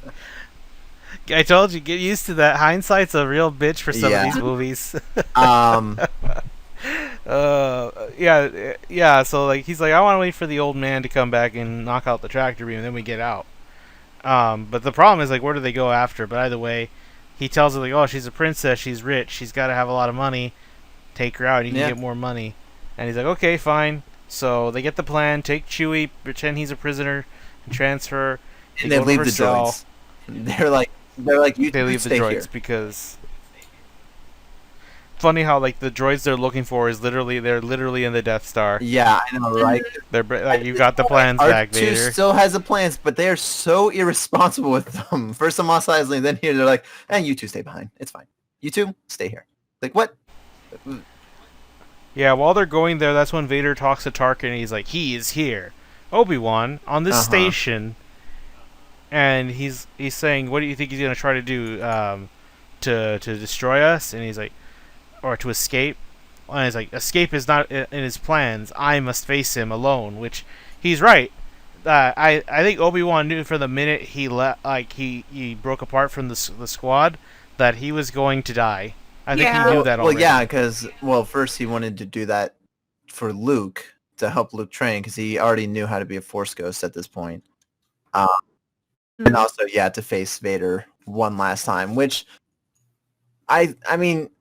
I told you, get used to that. Hindsight's a real bitch for some of these movies. Yeah. So like, he's like, I want to wait for the old man to come back and knock out the tractor beam, and then we get out. But the problem is, like, where do they go after? But either way, he tells her like, oh, she's a princess, she's rich, she's got to have a lot of money. Take her out, and you can get more money. And he's like, okay, fine. So they get the plan. Take Chewie, pretend he's a prisoner, and transfer. And they leave the droids. They're like, you they leave the droids here. Because funny how like the droids they're looking for they're literally in the Death Star. Yeah, I know, right? They're like, you got the plans back, Vader. R2 still has the plans, but they are so irresponsible with them. First on Mos Eisley, then here they're like, you two stay behind. It's fine. You two stay here. Like, what? Yeah, while they're going there, that's when Vader talks to Tarkin, and he's like, he is here, Obi-Wan, on this station. And he's saying, what do you think he's going to try to do, to destroy us? And he's like, or to escape. And he's like, escape is not in his plans. I must face him alone, which he's right. I think Obi-Wan knew from the minute he he broke apart from the squad that he was going to die. I think he knew that already. Well, yeah, because first he wanted to do that for Luke, to help Luke train, because he already knew how to be a Force ghost at this point. And also, to face Vader one last time, which I mean,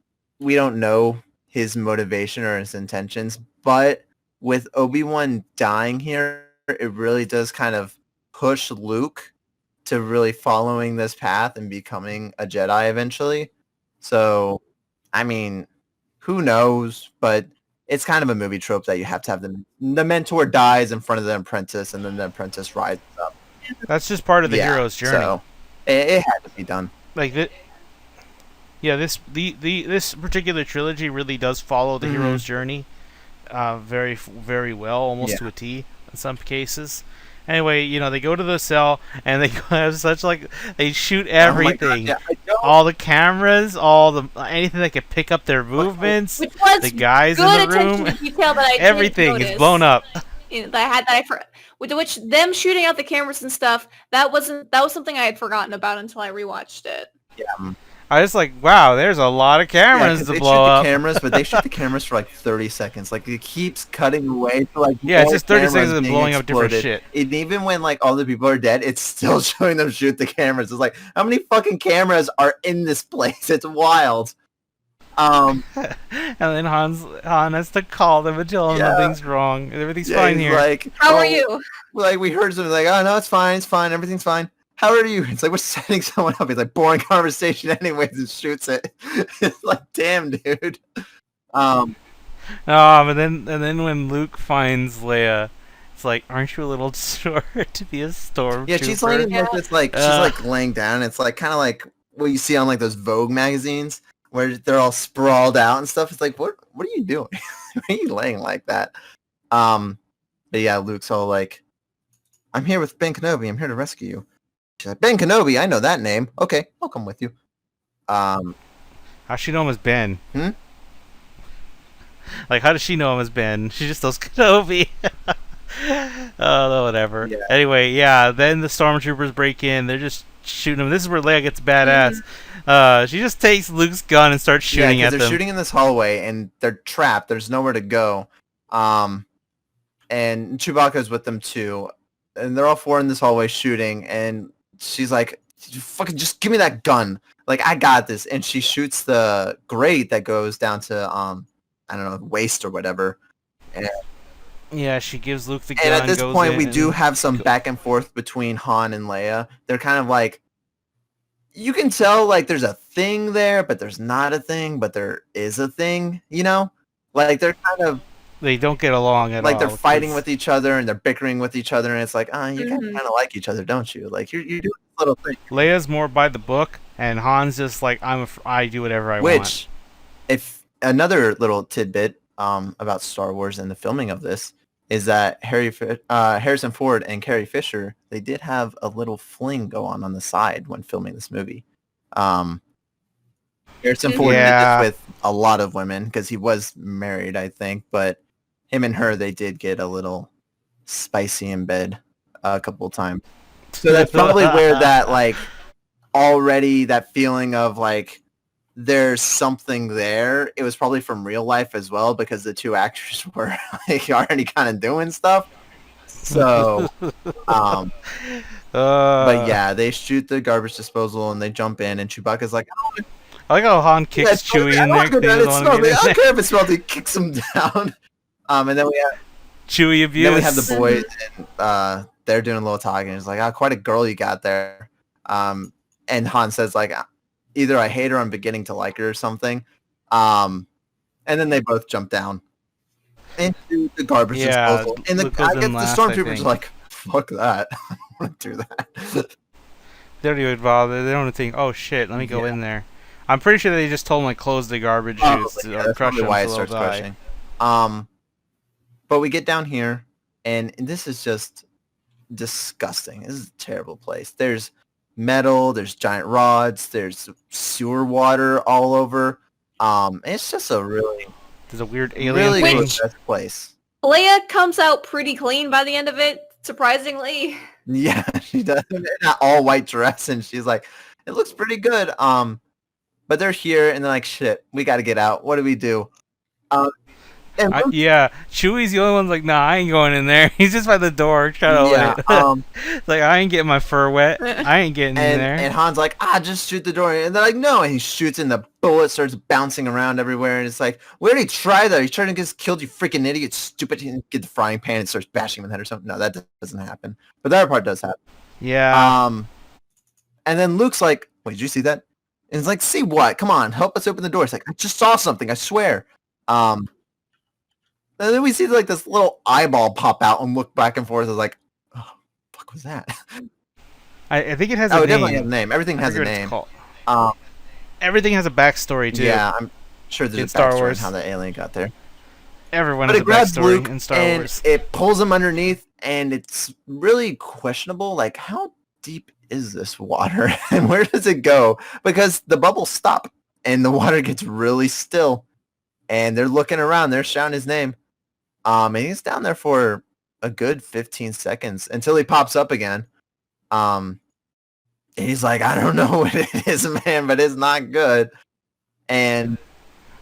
we don't know his motivation or his intentions, but with Obi-Wan dying here, it really does kind of push Luke to really following this path and becoming a Jedi eventually. So, I mean, who knows? But it's kind of a movie trope that you have to have the mentor dies in front of the apprentice, and then the apprentice rises up. That's just part of the hero's journey. So it had to be done. Like that. Yeah, this particular trilogy really does follow the hero's journey, very very well, almost to a T in some cases. Anyway, they go to the cell and they have they shoot everything, all the cameras, anything that could pick up their movements, which was the guys good in the room, attention to detail that I everything is blown up. With which them shooting out the cameras and stuff, that was something I had forgotten about until I rewatched it. Yeah. I was like, wow, there's a lot of cameras to blow up. They shoot the cameras, but they shoot the cameras for like 30 seconds. Like, it keeps cutting away to like it's just 30 seconds of blowing up different shit. And even when like all the people are dead, it's still showing them shoot the cameras. It's like, how many fucking cameras are in this place? It's wild. And then Han has to call them and tell them nothing's wrong. Everything's fine here. Like, how are you? Like, we heard something like, oh no, it's fine, everything's fine. How are you? It's like, we're setting someone up. He's like, boring conversation anyways, and shoots it. It's like, damn, dude. But then when Luke finds Leia, it's like, aren't you a little short to be a stormtrooper? Yeah, she's laying she's like laying down. It's like kind of like what you see on like those Vogue magazines where they're all sprawled out and stuff. It's like, what are you doing? Why are you laying like that? But yeah, Luke's all like, I'm here with Ben Kenobi. I'm here to rescue you. She's like, Ben Kenobi, I know that name. Okay, I'll come with you. How's she know him as Ben? Like, how does she know him as Ben? She just knows Kenobi. Oh, whatever. Yeah. Anyway, then the stormtroopers break in. They're just shooting him. This is where Leia gets badass. She just takes Luke's gun and starts shooting at them. They're shooting in this hallway, and they're trapped. There's nowhere to go. And Chewbacca's with them, too. And they're all four in this hallway shooting, and she's like, fucking just give me that gun. Like, I got this. And she shoots the grate that goes down to, I don't know, waist or whatever. And she gives Luke the gun. And at this point, we do have some back and forth between Han and Leia. They're kind of like, you can tell, like, there's a thing there, but there's not a thing, but there is a thing, Like, they're kind of... They don't get along at all. Like, they're fighting with each other, and they're bickering with each other, and it's like, you kind of like each other, don't you? Like, you're doing this little thing. Leia's more by the book, and Han's just like, I do whatever I want. Which, if another little tidbit about Star Wars and the filming of this, is that Harrison Ford and Carrie Fisher, they did have a little fling go on the side when filming this movie. Harrison Mhm. Ford did this Yeah. with a lot of women because he was married, I think, but him and her, they did get a little spicy in bed a couple times. So that's probably where that like already that feeling of like there's something there. It was probably from real life as well because the two actors were like already kind of doing stuff. So, but yeah, they shoot the garbage disposal and they jump in, and Chewbacca's like, I like how Han yeah, kicks Chewie in there. I don't They want to doesn't go want down. to It get smells. in I there. don't care if it smells. He kicks him down. And then we have Chewie abuse. Then we have the boys, and they're doing a little talking. It's like, quite a girl you got there. And Han says, like, either I hate her, or I'm beginning to like her, or something. And then they both jump down into the garbage Yeah, disposal. And Luke I goes guess in the last, I stormtroopers think. are like, fuck that. I don't want to do that. They don't even bother. They don't think, oh shit, let me go Yeah. in there. I'm pretty sure they just told him like close the garbage Probably, chutes yeah, or that's crush probably them why so it they'll starts die. crushing. But we get down here, and this is just disgusting. This is a terrible place. There's metal, there's giant rods, there's sewer water all over. It's just a really, There's a weird alien really thing. grotesque place. Leia comes out pretty clean by the end of it, surprisingly. Yeah, she does. In that all white dress, and she's like, it looks pretty good. But they're here, and they're like, shit, we got to get out. What do we do? And Yeah, Chewie's the only one's like, nah, I ain't going in there. He's just by the door trying to yeah, like, I ain't getting my fur wet. I ain't getting in there. and Han's like, just shoot the door. And they're like, no. And he shoots, and the bullet starts bouncing around everywhere. And it's like, we already tried that. You tried to get us killed, you freaking idiot, stupid. And get the frying pan and starts bashing him in the head or something. No, that doesn't happen. But the other part does happen. Yeah. And then Luke's like, wait, did you see that? And it's like, see what? Come on, help us open the door. It's like, I just saw something, I swear. And then we see like this little eyeball pop out and look back and forth. I was like, oh, fuck was that? I think it has a Oh, it name. definitely has a name. Everything I has a forget what it's name. called. Everything has a backstory too. Yeah, I'm sure there's In a Star backstory on Wars. how the alien got there. Everyone But has it a grabs backstory Luke in Star and Wars. it pulls him underneath, and it's really questionable. Like, how deep is this water, and where does it go? Because the bubbles stop, and the water gets really still, and they're looking around. They're shouting his name. And he's down there for a good 15 seconds until he pops up again. And he's like, I don't know what it is, man, but it's not good. And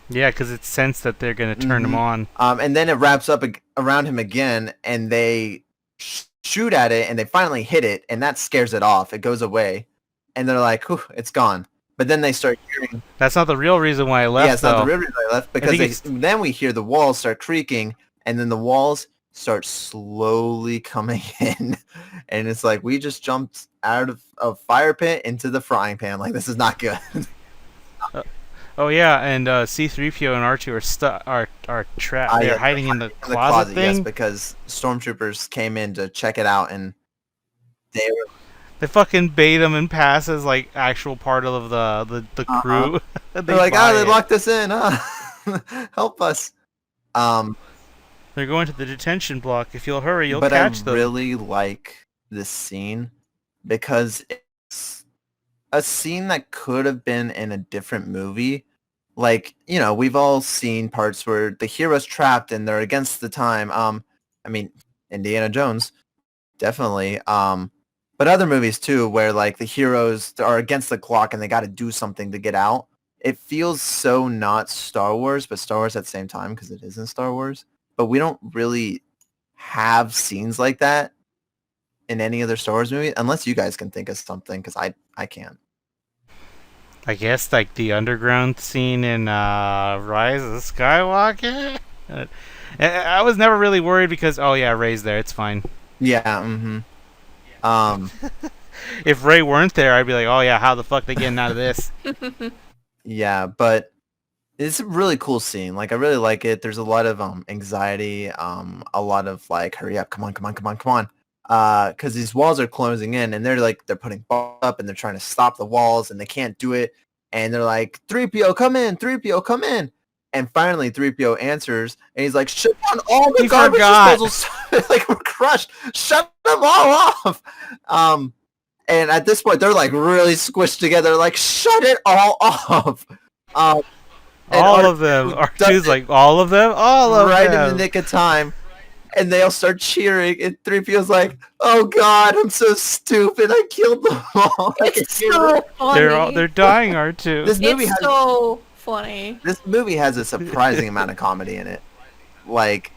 Yeah, because it's sensed that they're gonna turn him on. and then it wraps up around him again, and they shoot at it, and they finally hit it, and that scares it off. It goes away, and they're like, whew, it's gone. But then they start hearing... That's not the real reason why I left. Yeah, it's not the real reason I left, because then we hear the walls start creaking, and then the walls start slowly coming in, and it's like, we just jumped out of a fire pit into the frying pan. Like, this is not good. Oh yeah, and C-3PO and R2 are trapped. They're Yeah, hiding in the closet yes, thing. because stormtroopers came in to check it out, and they were... They fucking bait them and pass as like actual part of the crew. They're like, buy they it. locked us in. Help us. They're going to the detention block. If you'll hurry, you'll But catch I them. really like this scene because it's a scene that could have been in a different movie. Like, you know, we've all seen parts where the hero's trapped and they're against the time. I mean, Indiana Jones, definitely. But other movies too, where like the heroes are against the clock and they got to do something to get out. It feels so not Star Wars, but Star Wars at the same time because it isn't Star Wars. But we don't really have scenes like that in any other Star Wars movie, unless you guys can think of something, because I can't. I guess like the underground scene in Rise of Skywalker. I was never really worried because Rey's there. It's fine. Yeah. Mm-hmm. If Rey weren't there, I'd be like, oh yeah, how the fuck they getting out of this? Yeah, but it's a really cool scene. Like, I really like it. There's a lot of anxiety, a lot of like, hurry up, come on. Because these walls are closing in, and they're putting balls up, and they're trying to stop the walls, and they can't do it. And they're like, 3PO, come in, 3PO, come in. And finally, 3PO answers, and he's like, shut down all the garbage disposals. Like, we're crushed. Shut them all off. And at this point, they're like really squished together, like, shut it all off. Um, and All of them. R2 does R2's it like, all of them? All of right them. in the nick of time. And they all start cheering, and 3PO's like, "Oh God, I'm so stupid! I killed them all." It's so funny. They're dying, R2. This movie It's has so funny. this movie has a surprising amount of comedy in it. Like,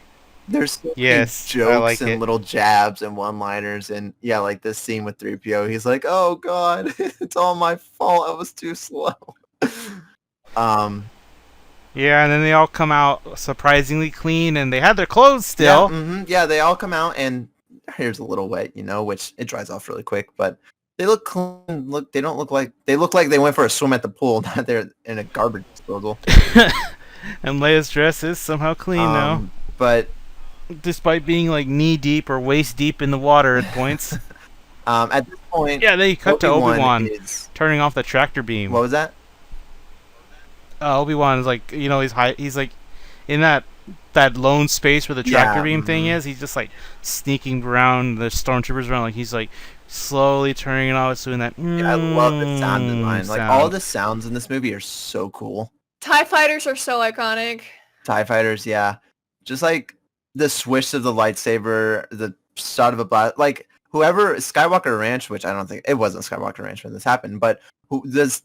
there's so many Yes, I jokes like and it. little jabs and one-liners, and yeah, like this scene with 3PO, he's like, "Oh God, it's all my fault. I was too slow." Um, Yeah, and then they all come out surprisingly clean, and they had their clothes still. yeah, they all come out, and here's a little wet, which it dries off really quick, but they look clean. They don't look like they went for a swim at the pool, not they're in a garbage disposal. And Leia's dress is somehow clean now, But despite being like knee deep or waist deep in the water at points. at this point, Yeah, they cut to Obi-Wan is, turning off the tractor beam. what was that? Obi-Wan is like, he's like in that lone space where the tractor Yeah, beam thing is. He's just like sneaking around the stormtroopers around, like he's like slowly turning it off, doing that. Yeah, I love the sound design. Like sound. all the sounds in this movie are so cool. TIE fighters are so iconic. TIE fighters, yeah. Just like the swish of the lightsaber, the shot of a blast, like whoever Skywalker Ranch, which I don't think it wasn't Skywalker Ranch when this happened, but this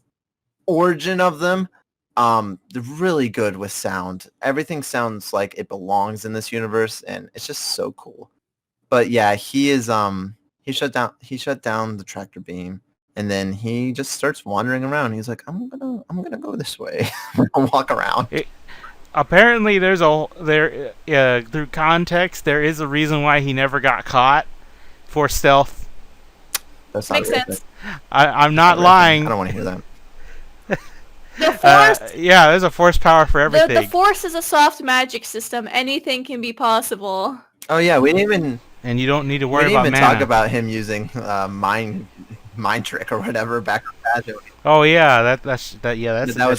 origin of them, they're really good with sound. Everything sounds like it belongs in this universe, and it's just so cool. But yeah, he is he shut down the tractor beam, and then he just starts wandering around. He's like, I'm gonna go this way. I'm gonna walk around. Apparently, through context, there is a reason why he never got caught for stealth. That's Makes sense. I'm not lying. I don't want to hear that. The Force, Yeah, there's a force power for everything. the Force is a soft magic system. Anything can be possible. Oh yeah, we didn't even And you don't need to we worry didn't about even mana. talk about him using mind trick or whatever back on Squadron. Oh yeah, that was That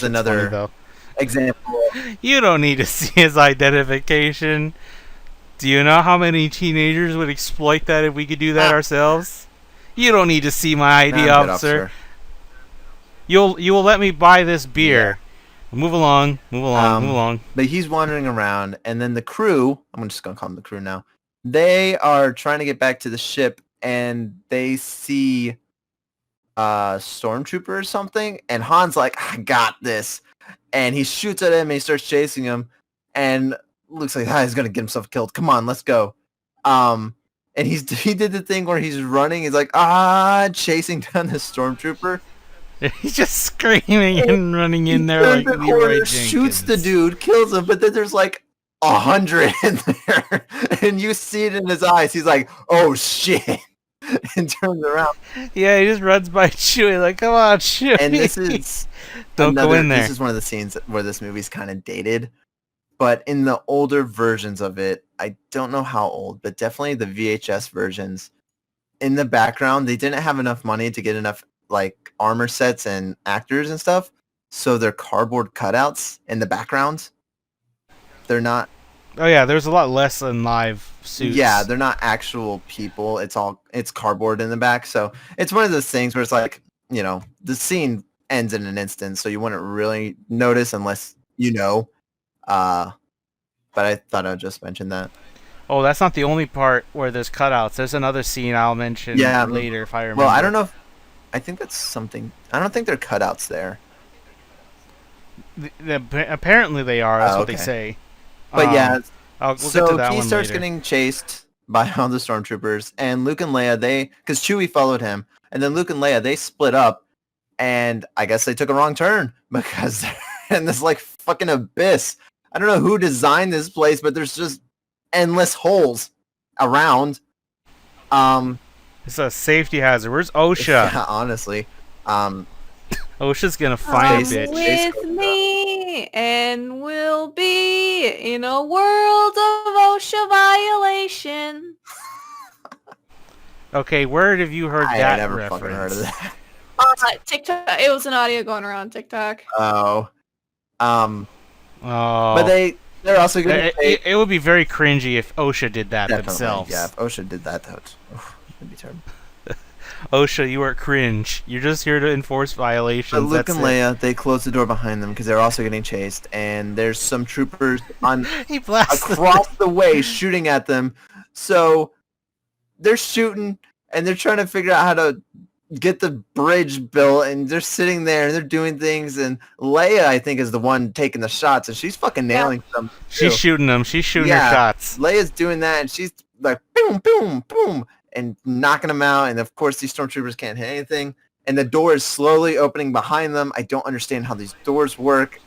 another- funny, though. Example. You don't need to see his identification. Do you know how many teenagers would exploit that if we could do that ourselves? You don't need to see my ID, Nah, I'm good, officer. You will let me buy this beer. Move along. Move along. But he's wandering around, and then the crew, I'm just going to call them the crew now, they are trying to get back to the ship, and they see a stormtrooper or something, and Han's like, I got this. And he shoots at him, and he starts chasing him, and looks like he's going to get himself killed. Come on, let's go. And he did the thing where he's running, he's like, chasing down the stormtrooper. He's just screaming and running in there Turns like the Leroy corner, Jenkins. shoots the dude, kills him, but then there's like 100 in there, and you see it in his eyes. He's like, "Oh shit!" and turns around. Yeah, he just runs by Chewie like, "Come on, Chewie!" And this is don't go in there. This is one of the scenes where this movie's kind of dated, but in the older versions of it, I don't know how old, but definitely the VHS versions. In the background, they didn't have enough money to get enough like armor sets and actors and stuff, so they're cardboard cutouts in the background. They're not. Oh yeah, there's a lot less in live suits. Yeah, they're not actual people. It's cardboard in the back. So it's one of those things where it's like, the scene ends in an instant, so you wouldn't really notice unless you know. But I thought I'd just mention that. Oh, that's not the only part where there's cutouts. There's another scene I'll mention later if I remember. Well, I don't know if I think that's something. I don't think they're cutouts there. Apparently they are. That's what they okay. say. But yeah, we'll so get to that he one starts later. getting chased by all the stormtroopers, and Luke and Leia, because Chewie followed him, and then Luke and Leia, they split up, and I guess they took a wrong turn because they're in this like fucking abyss. I don't know who designed this place, but there's just endless holes around. It's a safety hazard. Where's OSHA? Yeah, honestly. OSHA's gonna find a Space- bitch. With me, and we'll be in a world of OSHA violation. Okay, where have you heard I that never reference? fucking heard of that. TikTok. It was an audio going around TikTok. Oh. Oh, But they're also going to it would be very cringy if OSHA did that Definitely, themselves. yeah. If OSHA did that, that'd be terrible. OSHA, you are cringe. You're just here to enforce violations. But Luke That's and it. Leia, they close the door behind them because they're also getting chased, and there's some troopers on He blasts across the way shooting at them. So they're shooting, and they're trying to figure out how to get the bridge built, and they're sitting there and they're doing things, and Leia, I think, is the one taking the shots, and she's fucking nailing them. She's shooting them. She's shooting her shots. Leia's doing that, and she's like boom, boom, boom, and knocking them out. And of course, these stormtroopers can't hit anything. And the door is slowly opening behind them. I don't understand how these doors work.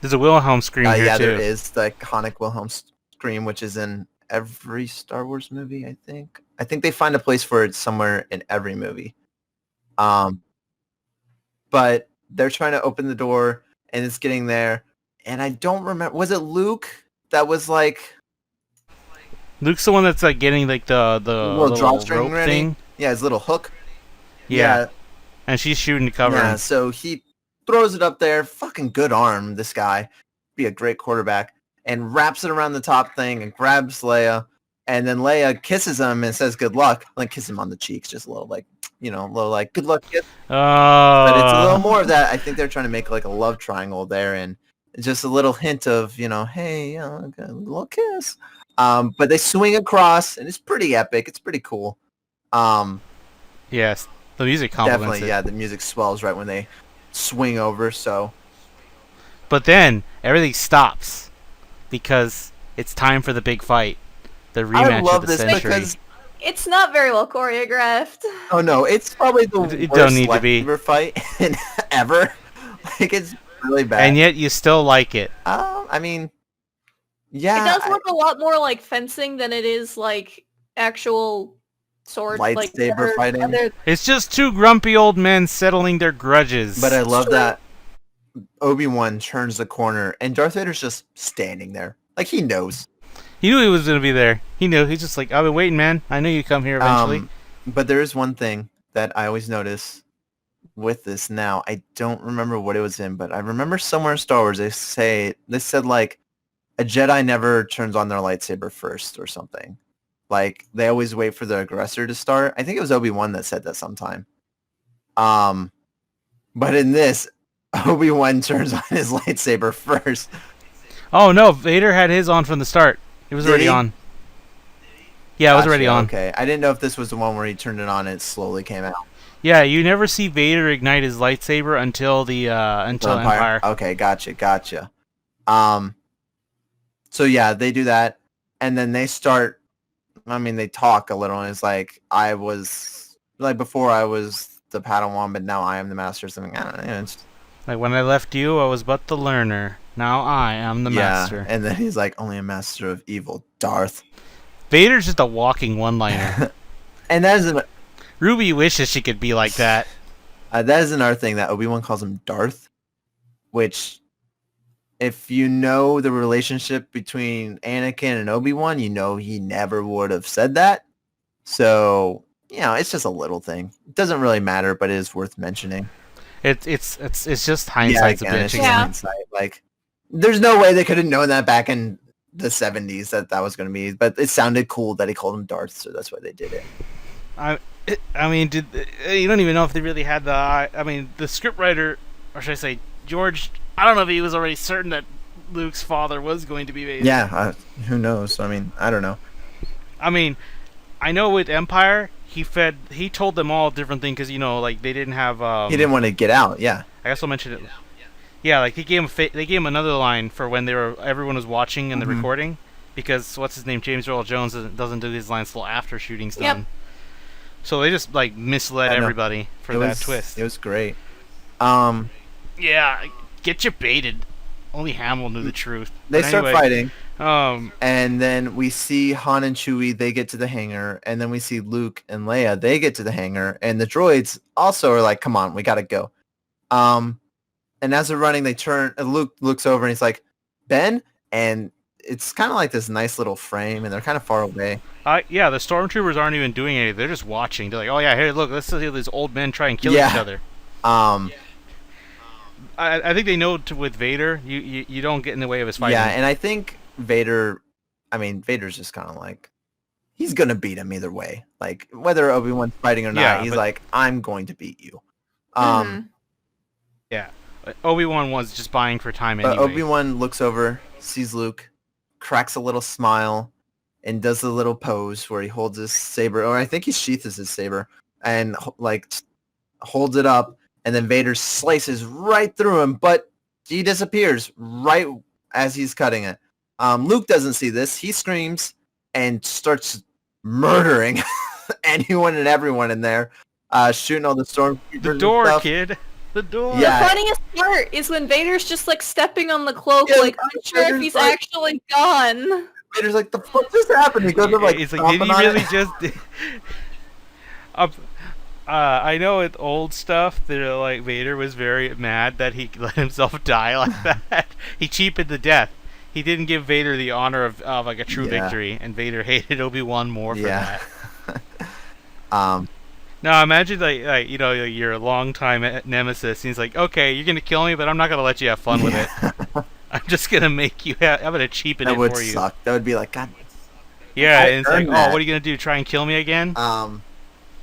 There's a Wilhelm Scream here Yeah, too. there is the iconic Wilhelm Scream, which is in every Star Wars movie. I think they find a place for it somewhere in every movie. But they're trying to open the door, and it's getting there. And I don't remember. Was it Luke that was like? Luke's the one that's like getting like the little drawstring rope ready? thing. Yeah, his little hook. Yeah. And she's shooting to cover Yeah, him. so he throws it up there. Fucking good arm, this guy. Be a great quarterback. And wraps it around the top thing and grabs Leia. And then Leia kisses him and says good luck. Like, kiss him on the cheeks, just a little like, a little like good luck kiss. But it's a little more of that. I think they're trying to make like a love triangle there, and just a little hint of, hey, a little kiss. But they swing across, and it's pretty epic. It's pretty cool. Yes, the music complements Definitely, it. yeah, the music swells right when they swing over, so. But then everything stops because it's time for the big fight, the I rematch love of the this century. because, It's not very well choreographed. oh no, it's probably the It worst don't need to be. lightsaber fight ever. Like, it's really bad. And yet you still like it. I mean, yeah. It does look a lot more like fencing than it is like actual sword Lightsaber fighting. It's just two grumpy old men settling their grudges. But I love that Obi-Wan turns the corner and Darth Vader's just standing there. Like, he knows. He knew he was going to be there. He knew. He's just like, I've been waiting, man. I knew you'd come here eventually. But there is one thing that I always notice with this now. I don't remember what it was in, but I remember somewhere in Star Wars they said like a Jedi never turns on their lightsaber first or something. Like, they always wait for the aggressor to start. I think it was Obi-Wan that said that sometime. But in this, Obi-Wan turns on his lightsaber first. Oh no, Vader had his on from the start. It was already on. Yeah, it was already on. Okay, I didn't know if this was the one where he turned it on and it slowly came out. Yeah, you never see Vader ignite his lightsaber until Empire. Okay, gotcha. So yeah, they do that, and then they start. I mean, they talk a little, and it's like, before I was the Padawan, but now I am the master. Something, I don't know. It's, like, when I left you, I was but the learner. Now I am the master. And then he's like, only a master of evil, Darth. Vader's just a walking one-liner. And that is Ruby wishes she could be like that. that is another thing that Obi-Wan calls him Darth, which, if you know the relationship between Anakin and Obi-Wan, you know he never would have said that. So, it's just a little thing. It doesn't really matter, but it is worth mentioning. It's just hindsight's a bitch. It's just hindsight. Like, there's no way they could have known that back in the 70s that was going to be, but it sounded cool that he called him Darth, so that's why they did it. I mean, you don't even know if they really had the scriptwriter, or should I say George, I don't know if he was already certain that Luke's father was going to be Vader. Yeah, who knows? I mean, I don't know. I mean, I know with Empire, he told them all different things, because, like, they didn't have... he didn't want to get out, yeah. I guess I'll mention it. Yeah, like, they gave him another line for when everyone was watching in the recording, because, what's his name, James Earl Jones doesn't do his lines till after shooting's done. Yep. So they just, like, misled everybody for that twist. It was great. Yeah, get you baited. Only Hamill knew the truth. They start fighting. And then we see Han and Chewie, they get to the hangar, and then we see Luke and Leia, they get to the hangar, and the droids also are like, come on, we gotta go. And as they're running, they turn, Luke looks over and he's like, Ben? And it's kind of like this nice little frame, and they're kind of far away. Yeah, the stormtroopers aren't even doing anything. They're just watching. They're like, oh yeah, here, look, let's see these old men try and kill each other. I think they know with Vader, you don't get in the way of his fighting. Yeah, and I think Vader's just kind of like, he's gonna beat him either way. Like whether Obi-Wan's fighting or not, Yeah, he's but- like, I'm going to beat you. Yeah. Obi-Wan was just buying for time But anyway. Obi-Wan looks over, sees Luke, cracks a little smile, and does the little pose where he holds his saber, or I think he sheathes his saber, and like holds it up, and then Vader slices right through him, but he disappears right as he's cutting it. Luke doesn't see this. He screams and starts murdering anyone and everyone in there, shooting all the stormtroopers. The and door, stuff. kid. The door. Yeah. The funniest part is when Vader's just like stepping on the cloak, Yeah, like unsure if Vader's he's like- actually gone. Vader's like, the fuck just happened? He goes to like, It's like, stomping did he on really it. just? I know with old stuff, they're like Vader was very mad that he let himself die like that. He cheapened the death. He didn't give Vader the honor of like a true Yeah. victory, and Vader hated Obi-Wan more for Yeah. that. Now imagine like you know your longtime nemesis. And he's like, okay, you're gonna kill me, but I'm not gonna let you have fun with it. I'm just gonna make you. I'm gonna cheapen That it would for you. suck. That would be like, God. Yeah, I and it's like, earned oh, that. what are you gonna do? Try and kill me again?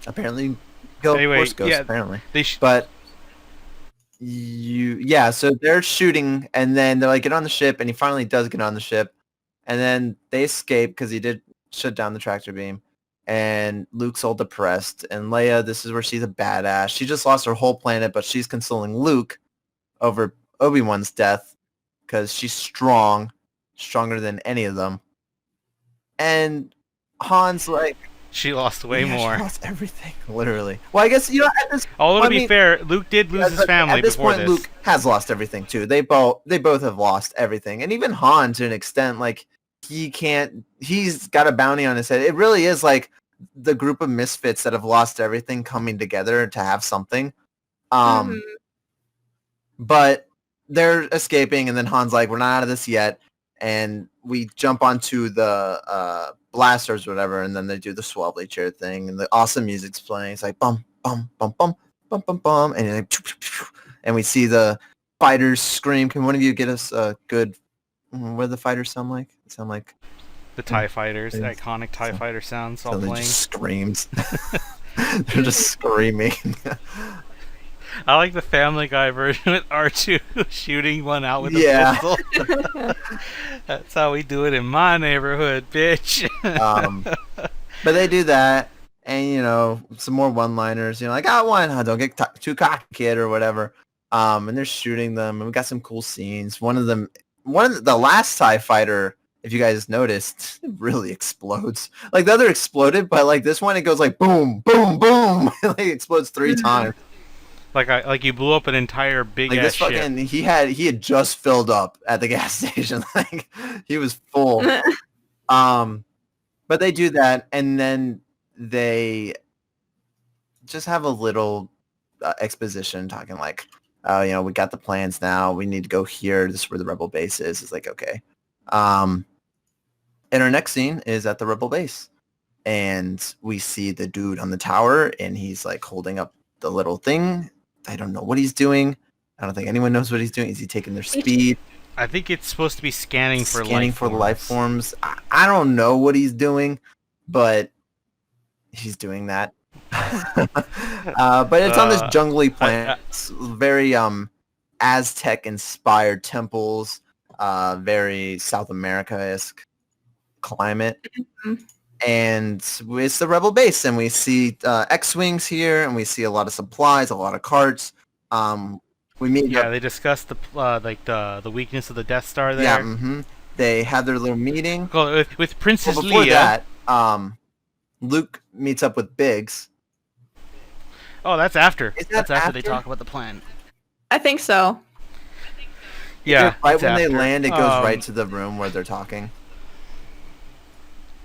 Apparently, kill Anyway, Force Ghost, yeah, apparently. They But so they're shooting, and then they're like, get on the ship, and he finally does get on the ship, and then they escape because he did shut down the tractor beam, and Luke's all depressed, and Leia, this is where she's a badass. She just lost her whole planet, but she's consoling Luke over Obi-Wan's death because she's stronger than any of them. And Han's like, she lost way yeah, more. She lost everything, literally. Well, I guess, you know, at this Although to I be mean, fair, Luke did lose his family at this before point, this. Luke has lost everything too. They both have lost everything, and even Han to an extent. Like he's got a bounty on his head. It really is like the group of misfits that have lost everything coming together to have something. But they're escaping, and then Han's like, "We're not out of this yet." And we jump onto the blasters or whatever, and then they do the swabbly chair thing, and the awesome music's playing. It's like bum bum bum bum bum bum bum, and like, and we see the fighters scream. Can one of you get us a good? What do the fighters sound like? They sound like The TIE fighters, the Yeah. iconic TIE fighter sounds all so they playing. just screams. They're just screaming. I like the Family Guy version with R2 shooting one out with a Yeah. pistol. That's how we do it in my neighborhood, bitch. But they do that, and you know, some more one-liners. You know, like, I won. Don't get too cocky, kid, or whatever. And they're shooting them, and we got some cool scenes. One of the last TIE fighter, if you guys noticed, it really explodes. Like the other exploded, but like this one, it goes like boom, boom, boom. It like explodes 3 times. Like you blew up an entire big Like ass this ship. fucking, he had just filled up at the gas station. Like he was full. But they do that, and then they just have a little exposition talking like, oh, you know, we got the plans now. We need to go here. This is where the rebel base is. It's like, okay. And our next scene is at the rebel base, and we see the dude on the tower, and he's like holding up the little thing. I don't know what he's doing. I don't think anyone knows what he's doing. Is he taking their speed? I think it's supposed to be scanning for life forms. I don't know what he's doing, but he's doing that. But it's on this jungly planet. It's very Aztec inspired temples, very South America-esque climate. And it's the rebel base, and we see X-wings here, and we see a lot of supplies, a lot of carts. We meet Yeah, they discussed the weakness of the Death Star there. Yeah, they have their little meeting. Well, with Princess Well, before Leia. that, Luke meets up with Biggs. Oh, that's after. Is that That's after they after? talk about the plan. I think so. Yeah, Right it's when they after. land, it goes right to the room where they're talking.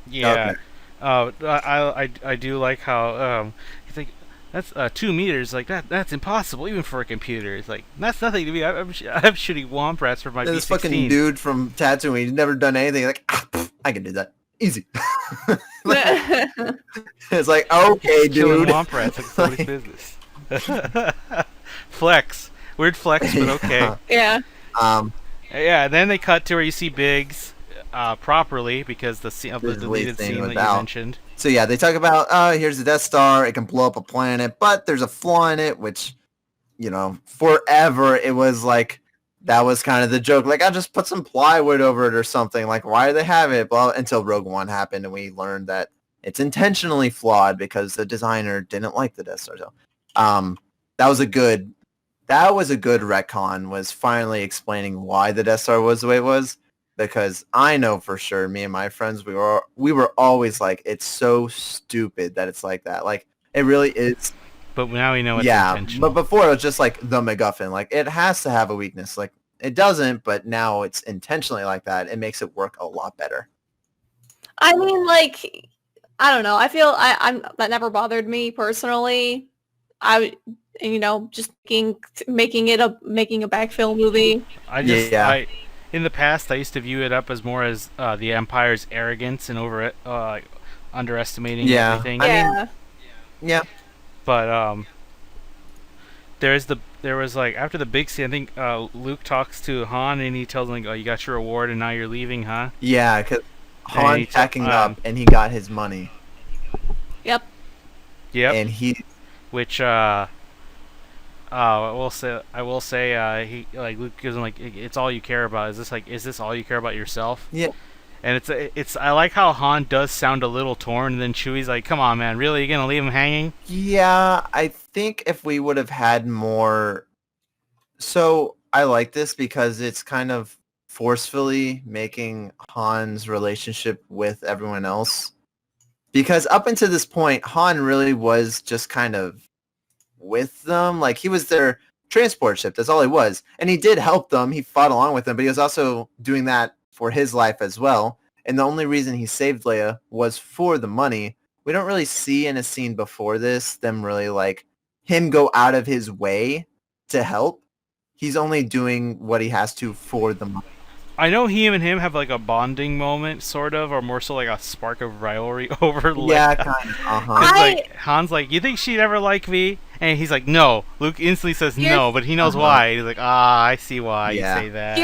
Yeah. Okay. I do like how he's like, that's 2 meters, like that's impossible even for a computer. It's like, that's nothing to me. I'm shooting womp rats for my And this B-16. fucking dude from Tatooine, he's never done anything. Like, I can do that. Easy. It's like, okay, Killing dude. womp rats like nobody's business. Flex. Weird flex, but okay. Yeah. Um, Yeah, then they cut to where you see Biggs. properly because the scene of the deleted scene that you mentioned. So yeah, they talk about here's the Death Star. It can blow up a planet, but there's a flaw in it, which forever it was like that was kind of the joke. Like I'll just put some plywood over it or something. Like why do they have it? Well, until Rogue One happened and we learned that it's intentionally flawed because the designer didn't like the Death Star. So, that was a good retcon, was finally explaining why the Death Star was the way it was, because I know for sure, me and my friends, we were always like, it's so stupid that it's like that. Like it really is. But now we know it's intentional. But before it was just like the MacGuffin. Like it has to have a weakness. Like it doesn't, but now it's intentionally like that. It makes it work a lot better. I mean, like, I don't know. I feel that never bothered me personally. Just making a backfill movie. In the past, I used to view it up as more as the Empire's arrogance and underestimating everything. Yeah. But there was like after the big scene, I think Luke talks to Han and he tells him like, "Oh, you got your reward and now you're leaving, huh?" Yeah, because Han packing up and he got his money. Yep. And which I will say he like Luke gives him like, it's all you care about. Is this all you care about yourself? Yeah. And it's I like how Han does sound a little torn, and then Chewie's like, "Come on, man, really? You gonna leave him hanging?" Yeah, I think if we would have had more. So I like this because it's kind of forcefully making Han's relationship with everyone else. Because up until this point, Han really was just kind of with them. Like he was their transport ship. That's all he was. And he did help them. He fought along with them, but he was also doing that for his life as well. And the only reason he saved Leia was for the money. We don't really see in a scene before this them really like him go out of his way to help. He's only doing what he has to for the money. I know him have like a bonding moment, sort of, or more so like a spark of rivalry over Leia. Yeah, kind of. Like Han's like, "You think she'd ever like me?" And he's like, "No." Luke instantly says no, but he knows why. He's like, I see why you say that.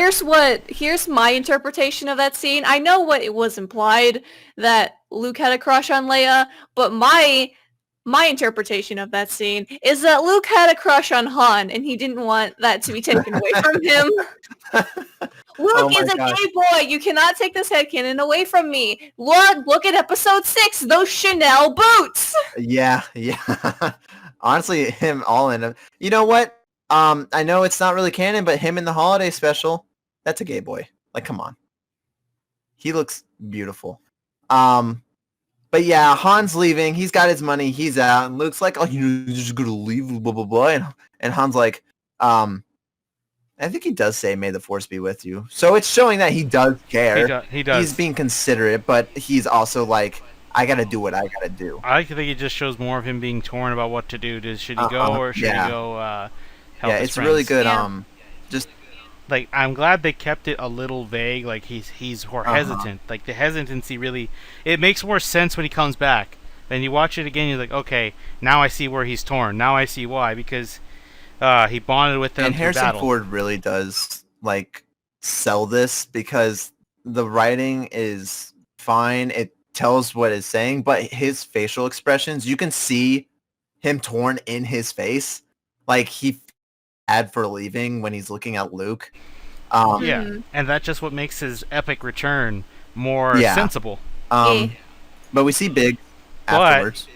Here's my interpretation of that scene. I know what it was implied that Luke had a crush on Leia, but my interpretation of that scene is that Luke had a crush on Han, and he didn't want that to be taken away from him. Luke is a gay boy. You cannot take this headcanon away from me. Look at episode 6, those Chanel boots. Yeah. Honestly, him all in. You know what? I know it's not really canon, but him in the holiday special, that's a gay boy. Like, come on. He looks beautiful. But yeah, Han's leaving. He's got his money. He's out. And Luke's like, "Oh, you're just gonna leave, blah blah blah." And Han's like, I think he does say, "May the Force be with you." So it's showing that he does care. He does. He's being considerate, but he's also like, I gotta do what I gotta do. I think it just shows more of him being torn about what to do. Should he go or should he go help his it's friends? really good. Just like, I'm glad they kept it a little vague. Like he's hesitant. Like the hesitancy really, it makes more sense when he comes back. Then you watch it again, you're like, okay, now I see where he's torn. Now I see why, because he bonded with them. And Harrison battle. Ford really does like sell this because the writing is fine. It tells what it's saying, but his facial expressions, you can see him torn in his face. Like he had for leaving when he's looking at Luke. And that's just what makes his epic return more sensible. But we see Big afterwards.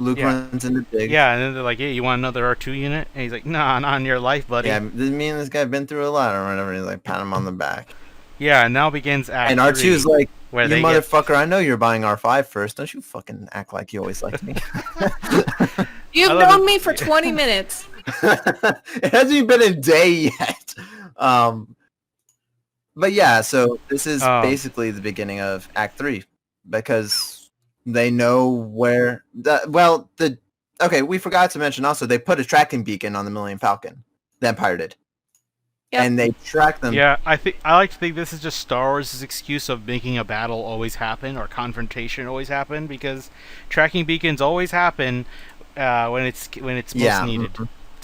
Luke runs into Big. Yeah, and then they're like, "Hey, you want another R2 unit?" And he's like, "Nah, not on your life, buddy." Yeah, me and this guy have been through a lot or whatever. And he's like, pat him on the back. Yeah, and now begins Act 3. And R2's like, where "You motherfucker, I know you're buying R5 first. Don't you fucking act like you always liked me." You've known me for 20 minutes. It hasn't even been a day yet. But yeah, so this is basically the beginning of Act 3 because they know where okay, we forgot to mention also they put a tracking beacon on the Millennium Falcon. The Empire did. Yep. And they track them. Yeah, I like to think this is just Star Wars' excuse of making a battle always happen or confrontation always happen, because tracking beacons always happen when it's most needed.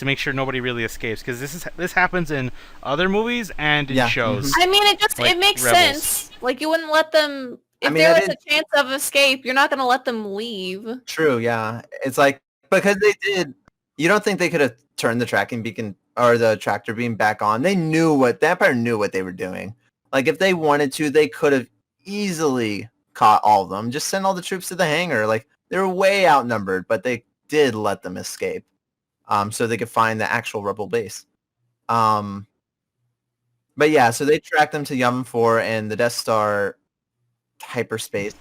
to make sure nobody really escapes, because this happens in other movies and in shows. I mean, Like it makes Rebels. sense. Like, you wouldn't let them... If there was a chance of escape, you're not going to let them leave. True, yeah. It's like, because they did... You don't think they could have turned the tracking beacon or the tractor beam back on? The Empire knew what they were doing. Like, if they wanted to, they could have easily caught all of them. Just send all the troops to the hangar. Like, they were way outnumbered, but they did let them escape. So they could find the actual rebel base. But yeah, so they tracked them to Yavin 4 and the Death Star hyperspace.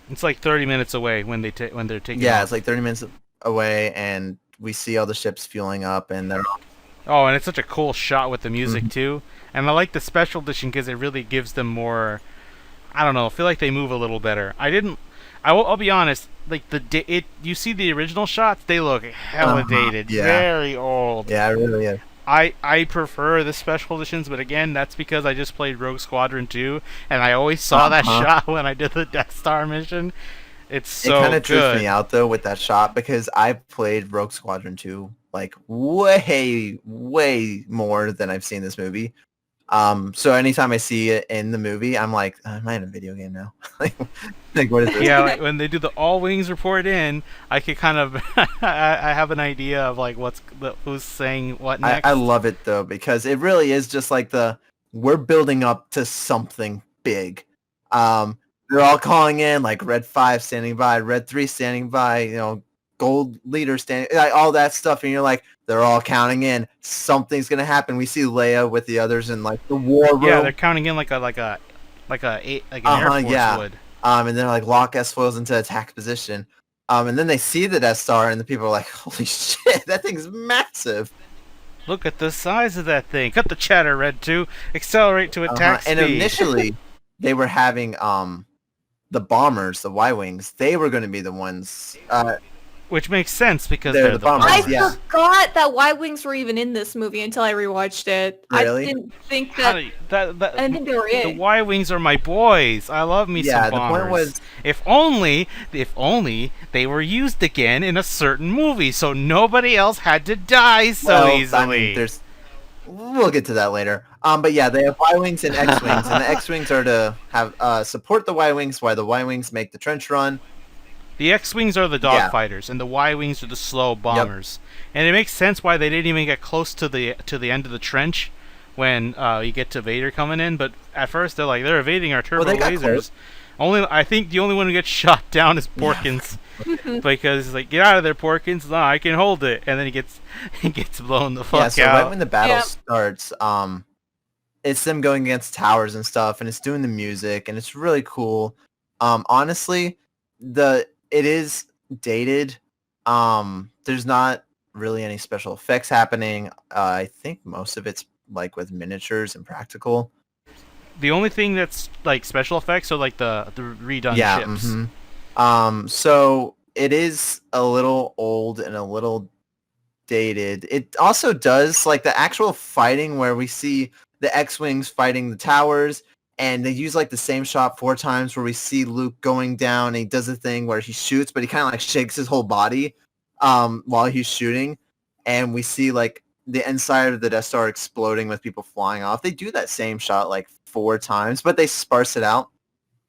It's like 30 minutes away when they're taking Yeah, off. it's like 30 minutes away, and we see all the ships fueling up, and they're all... Oh, and it's such a cool shot with the music too. And I like the special edition because it really gives them more... I don't know, I feel like they move a little better. I'll be honest, like you see the original shots, they look hella dated, very old. Yeah, it really is. I prefer the special editions, but again, that's because I just played Rogue Squadron 2, and I always saw that shot when I did the Death Star mission. It's so good. It kind of trips me out, though, with that shot, because I played Rogue Squadron 2, like, way, way more than I've seen this movie. So anytime I see it in the movie, I'm like, am I in a video game now? like, what is this? Yeah, like when they do the all wings report in, I could kind of, I have an idea of like who's saying what next. I love it though, because it really is just like we're building up to something big. They're all calling in, like Red 5 standing by, Red 3 standing by, Gold Leader standing, like all that stuff, and you're like, they're all counting in. Something's gonna happen. We see Leia with the others in like the war room. Yeah, they're counting in like an Air Force would. And they're like lock S-foils into attack position. And then they see the Death Star, and the people are like, "Holy shit, that thing's massive!" Look at the size of that thing. Cut the chatter, Red 2. Accelerate to attack speed. And initially, they were having the bombers, the Y-wings. They were going to be the ones. Which makes sense because they're the bombers. I forgot that Y-wings were even in this movie until I rewatched it. Really? I didn't think that. I didn't think they were in. The Y-wings are my boys. I love me some bombers. The point was, if only they were used again in a certain movie, so nobody else had to die so easily. I mean, we'll get to that later. But yeah, they have Y-wings and X-wings, and the X-wings are to have support the Y-wings, while the Y-wings make the trench run. The X-wings are the dogfighters, and the Y-wings are the slow bombers. And it makes sense why they didn't even get close to the end of the trench when you get to Vader coming in. But at first they're evading our turbo lasers. I think the only one who gets shot down is Porkins, because he's like, get out of there, Porkins! No, I can hold it. And then he gets blown the fuck out. Yeah, so right when the battle starts, it's them going against towers and stuff, and it's doing the music, and it's really cool. Honestly, it is dated. There's not really any special effects happening. I think most of it's like with miniatures and practical. The only thing that's like special effects are like the redone ships. So it is a little old and a little dated. It also does like the actual fighting where we see the X-wings fighting the towers. And they use like the same shot 4 times where we see Luke going down and he does a thing where he shoots, but he kind of like shakes his whole body while he's shooting. And we see like the inside of the Death Star exploding with people flying off. They do that same shot like 4 times, but they sparse it out.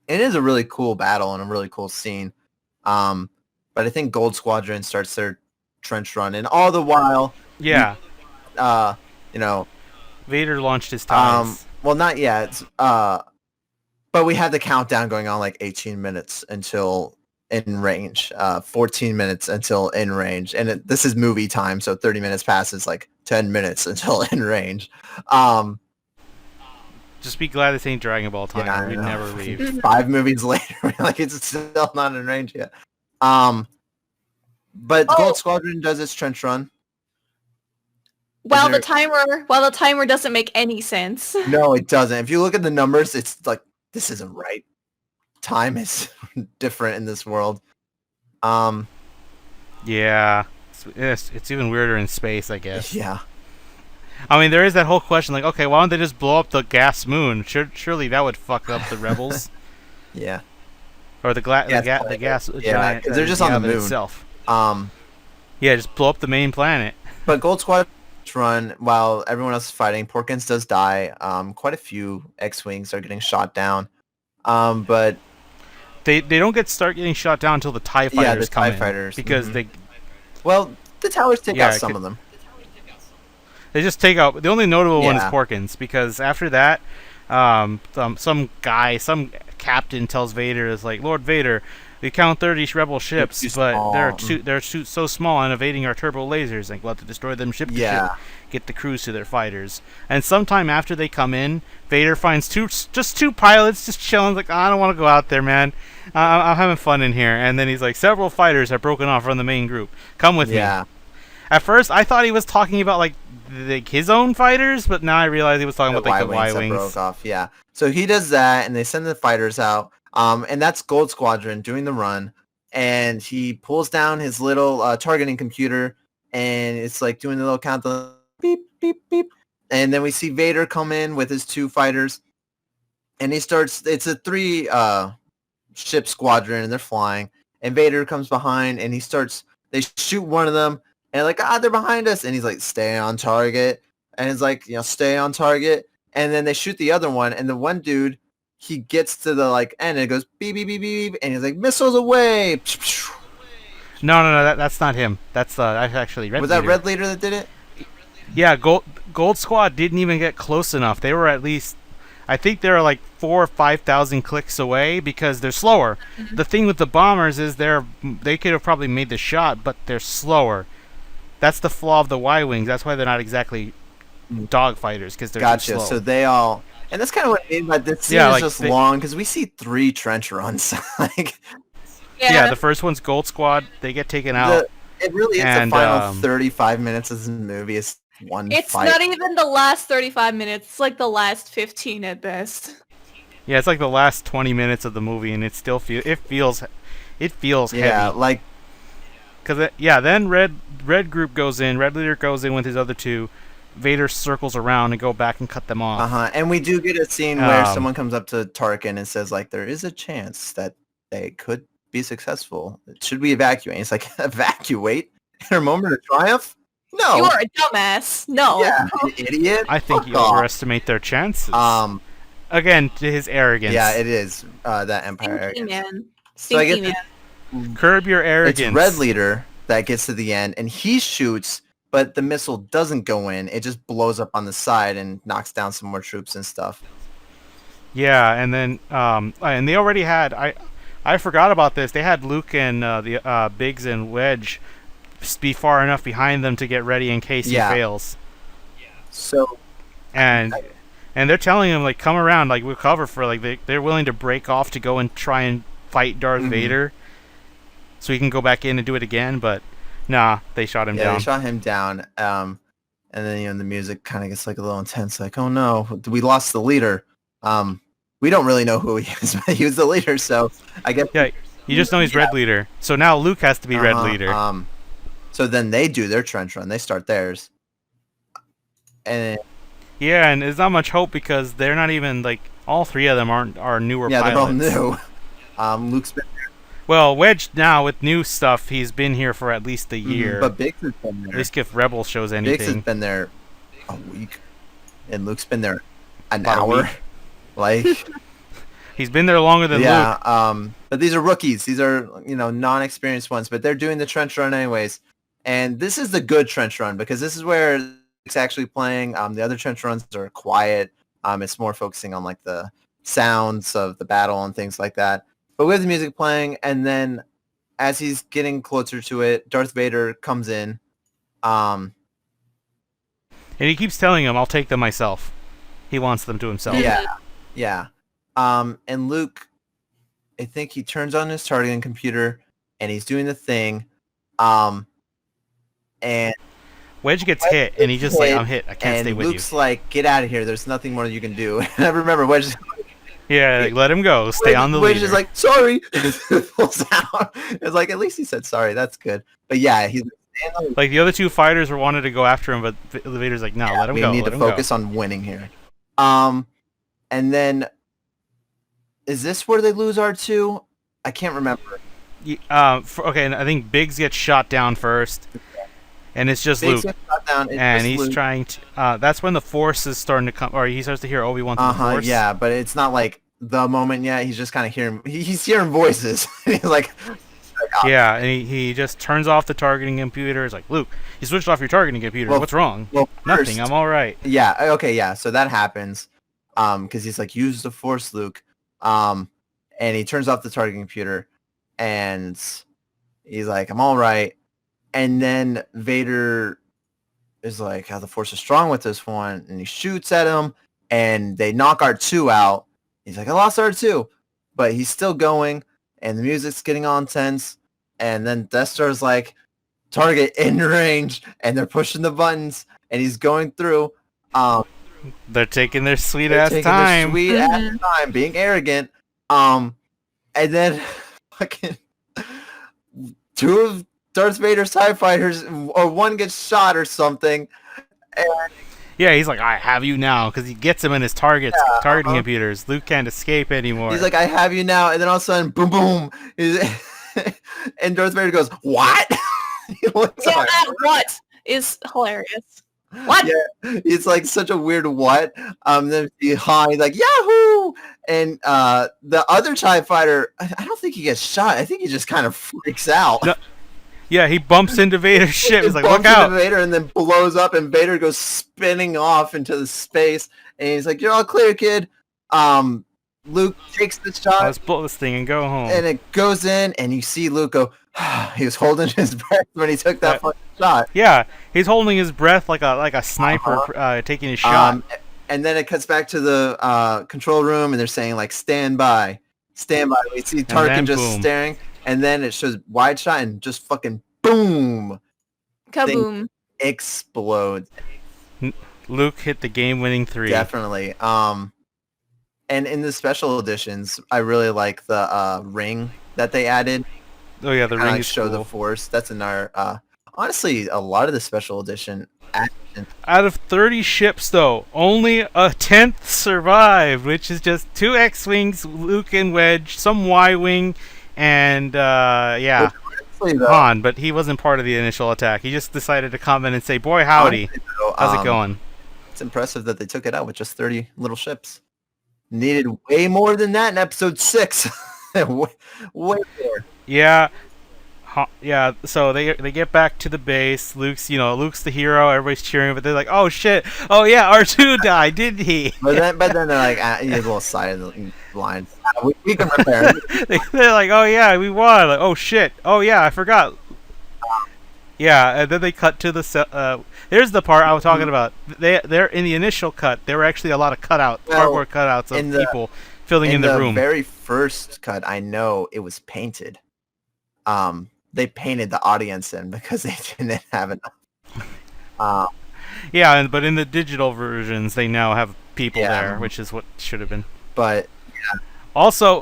It is a really cool battle and a really cool scene. But I think Gold Squadron starts their trench run, and all the while, Vader launched his ties. Well, not yet. But we have the countdown going on like 18 minutes until in range, 14 minutes until in range. And this is movie time, so 30 minutes passes like 10 minutes until in range. Just be glad this ain't Dragon Ball time. Yeah, We'd never leave. 5 movies later, like it's still not in range yet. But Gold Squadron does its trench run. While the timer doesn't make any sense. No, it doesn't. If you look at the numbers, it's like, this isn't right. Time is different in this world. Yeah. It's even weirder in space, I guess. Yeah. I mean, there is that whole question, like, okay, why don't they just blow up the gas moon? Surely that would fuck up the rebels. Yeah. Or the gas giant. Because they're just on the moon itself. Yeah, just blow up the main planet. But Gold Squadron run while everyone else is fighting. Porkins does die. Quite a few X-Wings are getting shot down. But They don't start getting shot down until the TIE fighters yeah, the come TIE in. fighters. Because well, the towers take out some of them. They just take out... The only notable one is Yeah. Porkins, because after that, some captain tells Vader, is like, Lord Vader, we count 30 rebel ships, too but small. they're so small and evading our turbo lasers. Like, we'll have to destroy them ship to Yeah. ship, get the crews to their fighters. And sometime after they come in, Vader finds just two pilots just chilling, like, I don't want to go out there, man. I'm having fun in here. And then he's like, several fighters have broken off from the main group. Come with me. Yeah. At first, I thought he was talking about like his own fighters, but now I realize he was talking about like the Y-Wings that Y-Wings. broke off. Yeah. So he does that, and they send the fighters out. And that's Gold Squadron doing the run. And he pulls down his little targeting computer, and it's like doing the little countdown, beep, beep, beep. And then we see Vader come in with his 2 fighters, and he starts. It's a 3 ship squadron, and they're flying. And Vader comes behind, and he starts. They shoot one of them, and like, they're behind us, and he's like, stay on target, and it's like, stay on target. And then they shoot the other one, and the one dude, he gets to the like end, and it goes beep beep beep beep, and he's like, missiles away. No, that's not him. That's actually Red. Was Leader. that Red Leader that did it? Yeah, Gold Squad didn't even get close enough. They were at least, I think they were like 4,000 or 5,000 clicks away because they're slower. The thing with the bombers is they could have probably made the shot, but they're slower. That's the flaw of the Y-Wings. That's why they're not exactly dogfighters, because they're Gotcha. too slow. So they all, and that's kind of what I mean by this scene is just long, because we see 3 trench runs. Like, yeah, the first one's Gold Squad. They get taken out. It really is the final 35 minutes of the movie. It's one It's fight. not even the last 35 minutes. It's like the last 15 at best. Yeah, it's like the last 20 minutes of the movie, and it still feels heavy. Yeah, like, because then Red Group goes in. Red Leader goes in with his other 2. Vader circles around and go back and cut them off. And we do get a scene where someone comes up to Tarkin and says, like, there is a chance that they could be successful. Should we evacuate? And it's like, evacuate in a moment of triumph? No. You are a dumbass. No. Yeah, you idiot. I think you overestimate their chances. Again, to his arrogance. Yeah, it is that Empire arrogance. Man. So I Stinky guess man. Curb your arrogance. It's Red Leader that gets to the end, and he shoots, but the missile doesn't go in. It just blows up on the side and knocks down some more troops and stuff. Yeah, and then and they already had I forgot about this. They had Luke and the Biggs and Wedge be far enough behind them to get ready in case he fails. So and they're telling him, like, come around, like, we'll cover for, like, they're willing to break off to go and try and fight Darth Vader so he can go back in and do it again, but nah, they shot him down. Yeah, they shot him down. And then the music kind of gets like a little intense, like, oh no, we lost the leader. We don't really know who he is, but he was the leader, so I guess. Yeah, you just know he's Red Leader. So now Luke has to be Red Leader. So then they do their trench run. They start theirs. And yeah, and there's not much hope because they're not even, like, all 3 of them are newer pilots. Yeah, they're all new. Luke's been there. Well, Wedge now with new stuff, he's been here for at least a year. But Biggs has been there. At least if Rebels shows anything. Biggs has been there a week, and Luke's been there an About a hour. week. Like, he's been there longer than Luke. But these are rookies. These are, non-experienced ones, but they're doing the trench run anyways. And this is the good trench run because this is where it's actually playing. The other trench runs are quiet. It's more focusing on like the sounds of the battle and things like that. But with the music playing, and then as he's getting closer to it, Darth Vader comes in. And he keeps telling him, I'll take them myself. He wants them to himself. Yeah. And Luke, I think he turns on his targeting computer, and he's doing the thing. And Wedge gets hit, and he's just like, I'm hit. I can't stay with you. Luke's like, get out of here. There's nothing more you can do. And I remember Wedge is like, let him go. Stay on the leader. Wedge is like, sorry. Pulls out. It's like, at least he said sorry. That's good. But yeah, he's like, the other 2 fighters wanted to go after him, but the Vader's like, no, let him go. We need to focus on winning here. And then, is this where they lose R2? I can't remember. Okay, and I think Biggs gets shot down first. and it's just Big Luke, Sam shot down. It's and just he's Luke. trying to. That's when the Force is starting to come, or he starts to hear Obi-Wan through the Force. Yeah, but it's not like the moment yet. He's just kind of hearing. He's hearing voices. He's like, Yeah, and he just turns off the targeting computer. It's like, Luke, you switched off your targeting computer. Well, What's wrong? well, Nothing. first- I'm all right. Yeah. Okay. Yeah. So that happens. Because he's like, use the Force, Luke. And he turns off the targeting computer, and he's like, I'm all right. And then Vader is like, how the Force is strong with this one, and he shoots at him, and they knock R2 out. He's like, I lost R2, but he's still going, and the music's getting all intense, and then Death Star's like, target in range, and they're pushing the buttons, and he's going through. They're taking their sweet They're ass taking their time. sweet ass time, being arrogant. And then fucking two of Darth Vader's TIE fighters, or one gets shot or something. And Yeah, he's like, I have you now, because he gets him in his targeting uh-huh. computers. Luke can't escape anymore. he's like, I have you now. And then all of a sudden, boom, boom. And Darth Vader goes, what? He looks Yeah, like- that what is hilarious. What? Yeah, it's like such a weird what. Then he's like Yahoo, and the other TIE fighter, I don't think he gets shot. I think he just kind of freaks out. No, yeah, he bumps into Vader's ship. He's like, look Bumps into out! Vader, and then blows up, and Vader goes spinning off into the space, and he's like, "You're all clear, kid." Luke takes the shot, Let's blow this thing and go home. and it goes in, and you see Luke go. He was holding his breath when he took that fucking shot. Yeah, he's holding his breath like a sniper taking a shot. And then it cuts back to the control room, and they're saying like stand by. We see Tarkin just boom. staring, and then it shows wide shot, and just fucking boom, Kaboom. explodes. Luke hit the game-winning 3. Definitely. And in the special editions, I really like the ring that they added. Oh yeah, the ring Like is show cool. the Force. That's another. Honestly, a lot of the special edition action. Out of 30 ships, though, only a 10th survived, which is just 2 X-wings, Luke and Wedge, some Y-wing, and yeah, Honestly, though, Han. But he wasn't part of the initial attack. He just decided to come in and say, "Boy, howdy, honestly, though, how's it going?" It's impressive that they took it out with just 30 little ships. Needed way more than that in episode 6. way more. Yeah. Yeah, so they get back to the base. Luke's the hero. Everybody's cheering, but they're like, "Oh shit! Oh yeah, R2 died, didn't he?" But then they're like, you need a little side of the line. We can repair it. They're like, "Oh yeah, we won!" Like, "Oh shit! Oh yeah, I forgot." Yeah, and then they cut to the. There's the part I was talking about. They're in the initial cut. There were actually a lot of cardboard cutouts of people filling in the room. Very first cut, I know it was painted. They painted the audience in because they didn't have enough. Yeah, but in the digital versions, they now have people Yeah. there, which is what should have been. But Also,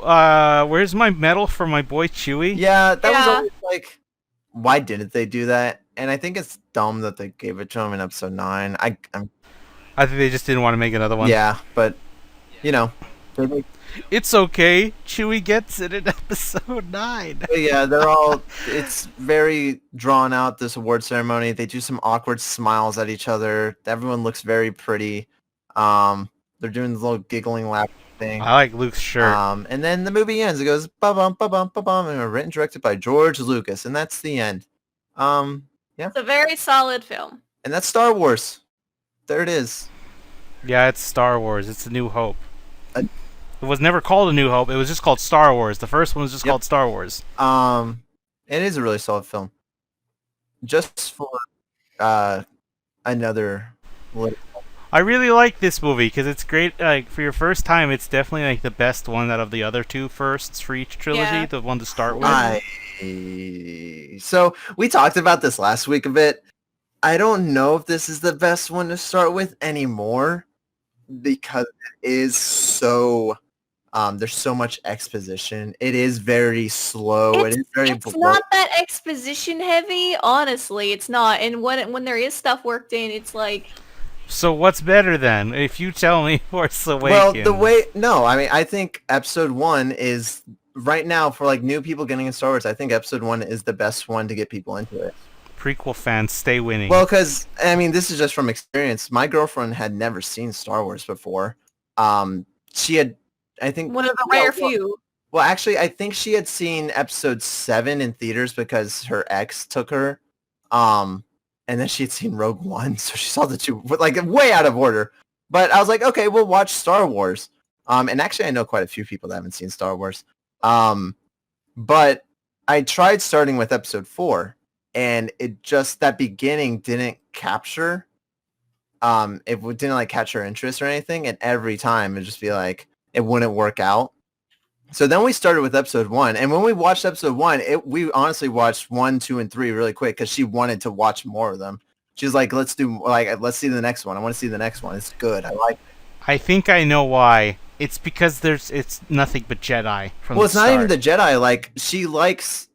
where's my medal for my boy Chewie? yeah, that was Yeah. always like, why didn't they do that? And I think it's dumb that they gave it to him in episode 9. I think they just didn't want to make another one. Yeah, but you know, It's okay. Chewie gets it in episode 9. yeah, they're all. It's very drawn out. This award ceremony. They do some awkward smiles at each other. Everyone looks very pretty. They're doing the little giggling laugh thing. I like Luke's shirt. And then the movie ends. It goes ba bum ba bum ba bum, and written and directed by George Lucas, and that's the end. Yeah, It's a very solid film. and that's Star Wars. There it is. Yeah, it's Star Wars. It's A New Hope. Uh, It was never called A New Hope. It was just called Star Wars. The first one was just Yep. called Star Wars. It is a really solid film. Just for another. I really like this movie because it's great. Like for your first time, it's definitely like the best one out of the other 2 firsts for each trilogy. Yeah. The one to start with. So we talked about this last week a bit. I don't know if this is the best one to start with anymore because it is so. There's so much exposition. It is very slow. It is very. It's not that exposition heavy, honestly. It's not. And when there is stuff worked in, it's like So what's better then? If you tell me Force Well, Awakens. I think episode 1 is right now for like new people getting in Star Wars. I think episode 1 is the best one to get people into it. prequel fans stay winning. Well, because I mean, this is just from experience. My girlfriend had never seen Star Wars before. She had, I think, One of the rare few. Well, actually, I think she had seen episode 7 in theaters because her ex took her. And then she had seen Rogue One, so she saw the two, like, way out of order. But I was like, okay, we'll watch Star Wars. And actually, I know quite a few people that haven't seen Star Wars. But I tried starting with episode 4, and it just, that beginning didn't capture, it didn't, like, catch her interest or anything. And every time it'd just be like, it wouldn't work out. So then we started with episode 1, and when we watched episode 1, we honestly watched 1, 2, and 3 really quick because she wanted to watch more of them. She's like, let's see the next one. I want to see the next one. It's good. I like it. I think I know why. It's because it's nothing but Jedi from the Well, it's start. not even the Jedi. Like, she likes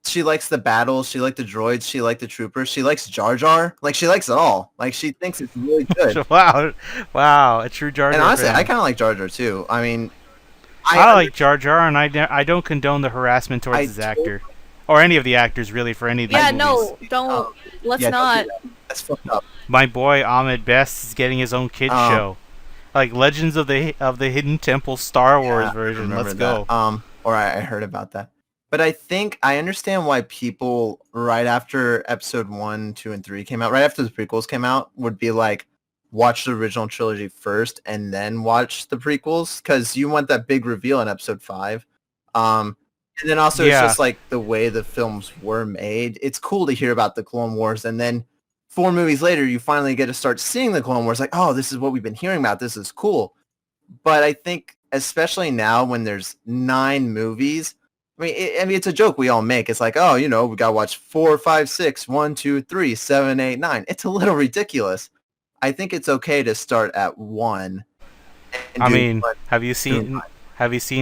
the battles. She likes the droids. She likes the troopers. She likes Jar Jar. Like, she likes it all. Like, she thinks it's really good. Wow, a true Jar Jar And honestly, fan. I kind of like Jar Jar too. I mean, I like Jar Jar, and I don't condone the harassment towards his actor. Or any of the actors, really, for any of these movies. No, don't. Let's not. Don't do that. That's fucked up. My boy Ahmed Best is getting his own kids show. Like Legends of the Hidden Temple Star Wars version. Let's go. Or I heard about that. But I think I understand why people right after episode 1, 2, and 3 came out, right after the prequels came out, would be like, watch the original trilogy first and then watch the prequels, because you want that big reveal in episode 5. And then also it's just like the way the films were made. It's cool to hear about the Clone Wars, and then 4 movies later you finally get to start seeing the Clone Wars, like, oh, this is what we've been hearing about. This is cool. But I think especially now when there's 9 movies, I mean, it's a joke we all make. It's like, oh, we gotta watch 4, 5, 6, 1, 2, 3, 7, 8, 9. It's a little ridiculous. I think it's okay to start at 1. I mean, have you seen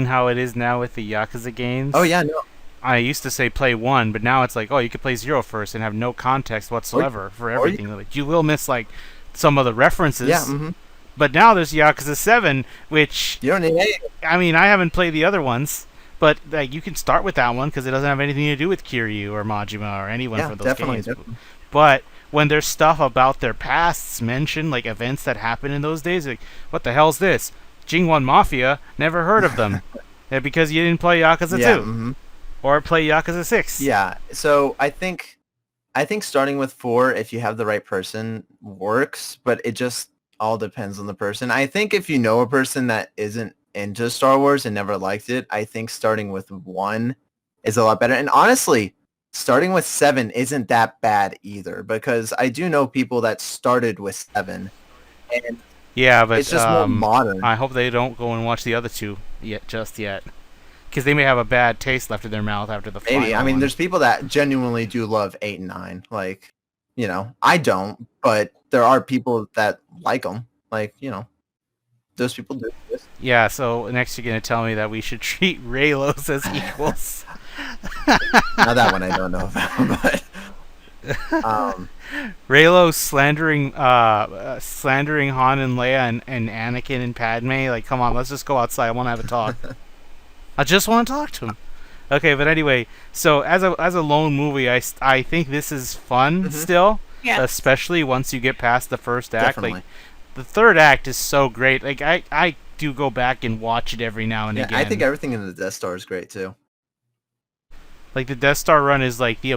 how it is now with the Yakuza games? Oh yeah, no. I used to say play 1, but now it's like, oh, you could play 0 first and have no context whatsoever for everything. Like, you will miss like some of the references. Yeah. Mm-hmm. But now there's Yakuza 7, which you don't need any. I mean, I haven't played the other ones, but like you can start with that one because it doesn't have anything to do with Kiryu or Majima or anyone for those games. Definitely. But when there's stuff about their pasts mentioned, like events that happened in those days, like, what the hell's this? Jingwon Mafia, never heard of them. Because you didn't play Yakuza 2. Mm-hmm. Or play Yakuza 6. Yeah, so I think starting with 4, if you have the right person, works, but it just all depends on the person. I think if you know a person that isn't into Star Wars and never liked it, I think starting with 1 is a lot better. And honestly, starting with 7 isn't that bad either, because I do know people that started with 7, and yeah, but it's just more modern. I hope they don't go and watch the other 2 yet, because they may have a bad taste left in their mouth after the final. Maybe. I mean, there's people that genuinely do love 8 and 9. Like, I don't, but there are people that like them. Like, those people do this. Yeah. So next, you're gonna tell me that we should treat Raylos as equals. Now that one I don't know about, but Raylo slandering Han and Leia and Anakin and Padme. Like, come on, let's just go outside. I want to have a talk. I just want to talk to him. Okay, but anyway, so as a lone movie, I think this is fun still. Yeah. Especially once you get past the first act. Definitely. Like, the third act is so great. Like, I do go back and watch it every now and again. I think everything in the Death Star is great too. Like, the Death Star run is like the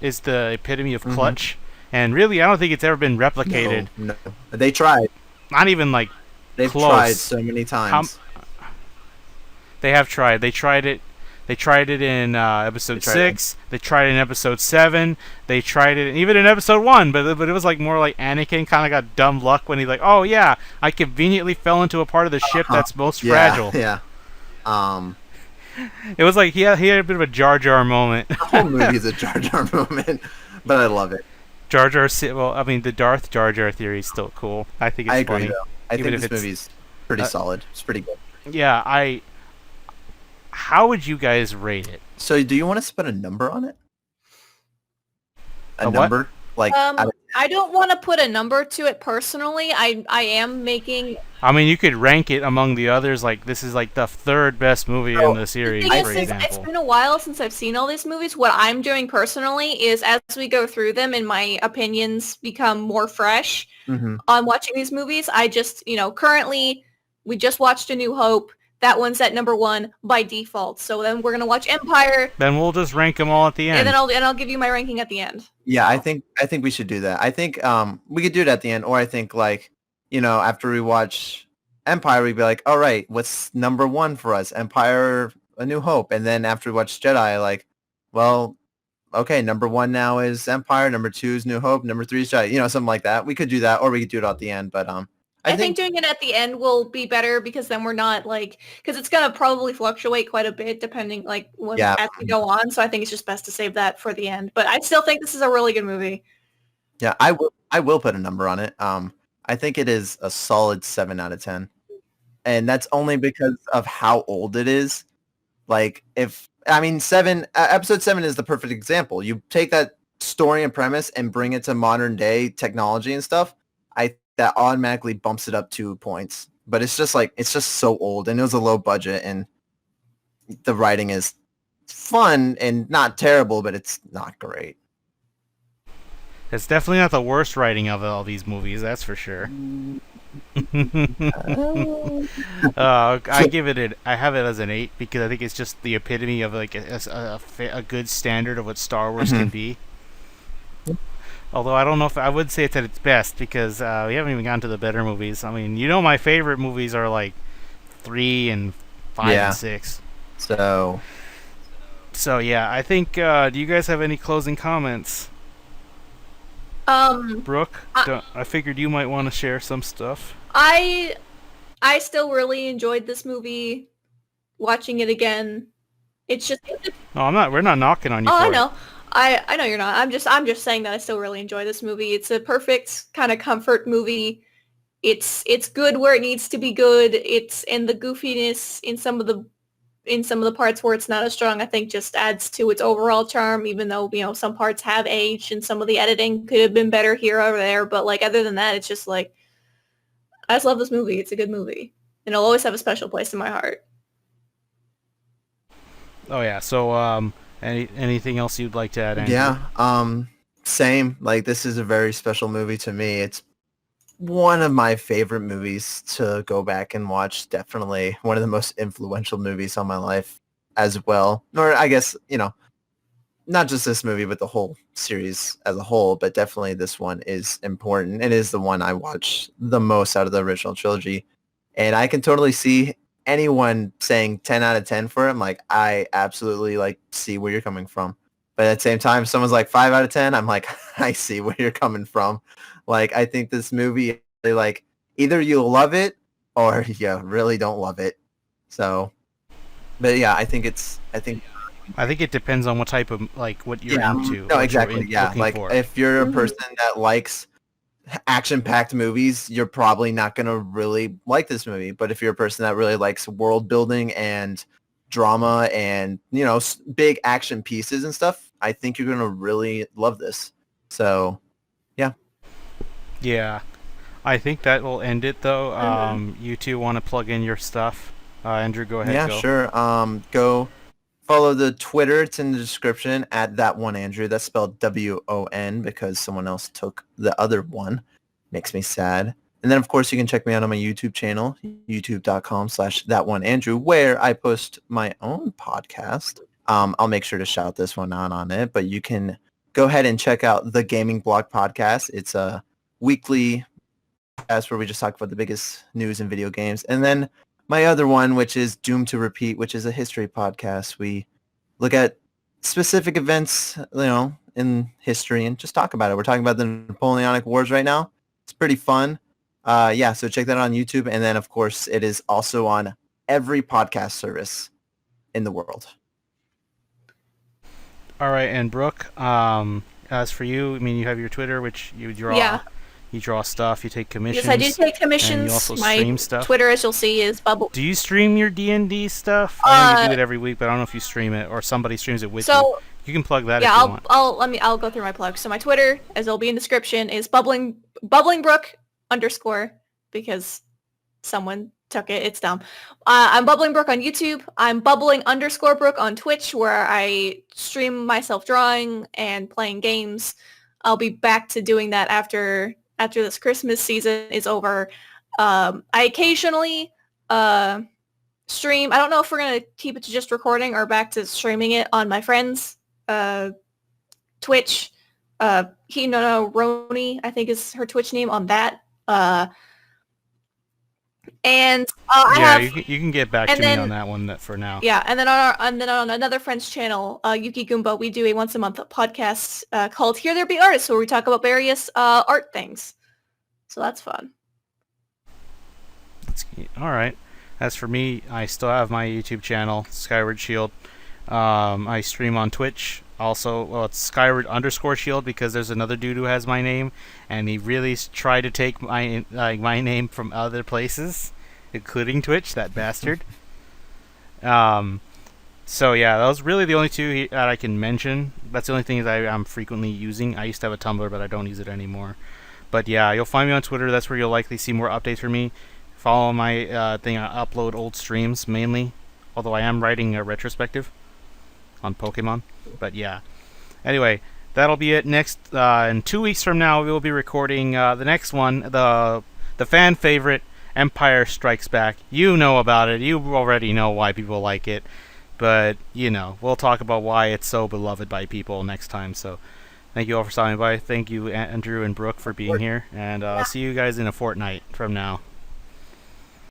epitome of clutch, and really, I don't think it's ever been replicated. No. They tried. Not even like They've close. tried so many times. They have tried. They tried it. They tried it in episode 6. They tried it in episode 7. They tried it even in episode 1. But it was like more like Anakin kind of got dumb luck when he's like, oh yeah, I conveniently fell into a part of the ship that's most fragile. Yeah. It was like he had a bit of a Jar Jar moment. The whole movie is a Jar Jar moment, but I love it. Jar Jar. Well, I mean, the Darth Jar Jar theory is still cool. I think it's funny. Though. I think this movie's pretty solid. It's pretty good. Yeah, How would you guys rate it? So, do you want us to put a number on it? A what? number? Like, out of I don't want to put a number to it personally. I am making. I mean, you could rank it among the others. Like this is like the third best movie in the The series, thing for is, it's example. been a while since I've seen all these movies. What I'm doing personally is, as we go through them and my opinions become more fresh Mhm. on watching these movies, I just, currently we just watched A New Hope. That one's at number 1 by default. So then we're gonna watch Empire, Then we'll just rank them all at the end. and then I'll give you my ranking at the end. Yeah, I think we should do that. I think we could do it at the end, or I think after we watch Empire, we'd be like, all right, what's number 1 for us? Empire, A New Hope, and then after we watch Jedi, like, well, okay, number 1 now is Empire, number 2 is New Hope, number 3 is Jedi, something like that. We could do that, or we could do it at the end. But I think doing it at the end will be better because then we're not because it's gonna probably fluctuate quite a bit depending as we go on. So I think it's just best to save that for the end. But I still think this is a really good movie. Yeah, I will put a number on it. I think it is a solid 7 out of 10, and that's only because of how old it is. Like, episode 7 is the perfect example. You take that story and premise and bring it to modern day technology and stuff. That automatically bumps it up 2 points. But it's just so old, and it was a low budget, and the writing is fun and not terrible, but it's not great. It's definitely not the worst writing of all these movies, that's for sure. I give it I have it as an 8 because I think it's just the epitome of like a good standard of what Star Wars can be. Although I don't know if I would say it's at its best because we haven't even gotten to the better movies. I mean, my favorite movies are like 3 and 5 and 6. So yeah, I think. Do you guys have any closing comments? Brooke, I figured you might want to share some stuff. I still really enjoyed this movie. Watching it again, it's just. No, I'm not. We're not knocking on you. I know. I know you're not. I'm just saying that I still really enjoy this movie. It's a perfect kind of comfort movie. It's good where it needs to be good. It's and the goofiness in some of the parts where it's not as strong, I think just adds to its overall charm, even though, some parts have aged and some of the editing could have been better here or there. But other than that, it's just I just love this movie. It's a good movie. And it'll always have a special place in my heart. Oh yeah. So anything else you'd like to add, Andrew? Yeah, same. This is a very special movie to me. It's one of my favorite movies to go back and watch. Definitely one of the most influential movies on my life as well. Or I guess, not just this movie, but the whole series as a whole. But definitely this one is important. It is the one I watch the most out of the original trilogy. And I can totally see anyone saying 10 out of 10 for it. I'm like, I absolutely see where you're coming from. But at the same time, someone's like 5 out of 10. I'm like, I see where you're coming from. I think this movie, either you love it or you really don't love it. So, but yeah, I think it depends on what type of what you're into. No, exactly. Yeah, for. If you're a person that likes action-packed movies, you're probably not gonna really like this movie. But if you're a person that really likes world building and drama and big action pieces and stuff, I think you're gonna really love this. So, yeah. Yeah, I think that will end it though. You two want to plug in your stuff? Andrew, go ahead. Yeah, go. Sure. Go follow the Twitter. It's in the description at ThatWonAndrew. That's spelled WON because someone else took the other one. Makes me sad. And then, of course, you can check me out on my YouTube channel, youtube.com/ThatOneAndrew, where I post my own podcast. I'll make sure to shout this one out on it, but you can go ahead and check out the Gaming Blog Podcast. It's a weekly podcast where we just talk about the biggest news in video games. And then my other one, which is Doomed to Repeat, which is a history podcast. We look at specific events, in history and just talk about it. We're talking about the Napoleonic Wars right now. It's pretty fun. So check that out on YouTube. And then, of course, it is also on every podcast service in the world. All right, and Brooke, as for you, I mean, you have your Twitter, which you draw. Yeah. You draw stuff. You take commissions. Yes, I do take commissions. And you also stream stuff. Twitter, as you'll see, is Bubble. Do you stream your D&D stuff? I know you do it every week, but I don't know if you stream it or somebody streams it with you. You can plug that Yeah, if you want. I'll go through my plugs. So my Twitter, as it'll be in the description, is BubblingBrooke _ because someone took it. It's dumb. I'm BubblingBrooke on YouTube. I'm Bubbling_Brooke on Twitch, where I stream myself drawing and playing games. I'll be back to doing that after this Christmas season is over. I occasionally stream. I don't know if we're gonna keep it to just recording or back to streaming it on my friends' Twitch. Hinono Roni, I think is her Twitch name on that. And You can get back to me on that one for now. Yeah, and then on another friend's channel, Yuki Goomba, we do a once a month podcast called Here There Be Artists, where we talk about various art things. So that's fun. All right. As for me, I still have my YouTube channel, Skyward Shield. I stream on Twitch. Also, well, it's Skyward_Shield because there's another dude who has my name, and he really tried to take my name from other places, including Twitch. That bastard. So yeah, those really the only two that I can mention. That's the only thing that I'm frequently using. I used to have a Tumblr, but I don't use it anymore. But yeah, you'll find me on Twitter. That's where you'll likely see more updates from me. Follow my thing. I upload old streams mainly, although I am writing a retrospective on Pokemon. But yeah. Anyway, that'll be it. Next, in 2 weeks from now, we will be recording the next one, the fan favorite, Empire Strikes Back. You know about it. You already know why people like it. But, you know, we'll talk about why it's so beloved by people next time. So, thank you all for stopping by. Thank you, Andrew and Brooke, for being here. And I'll see you guys in a fortnight from now.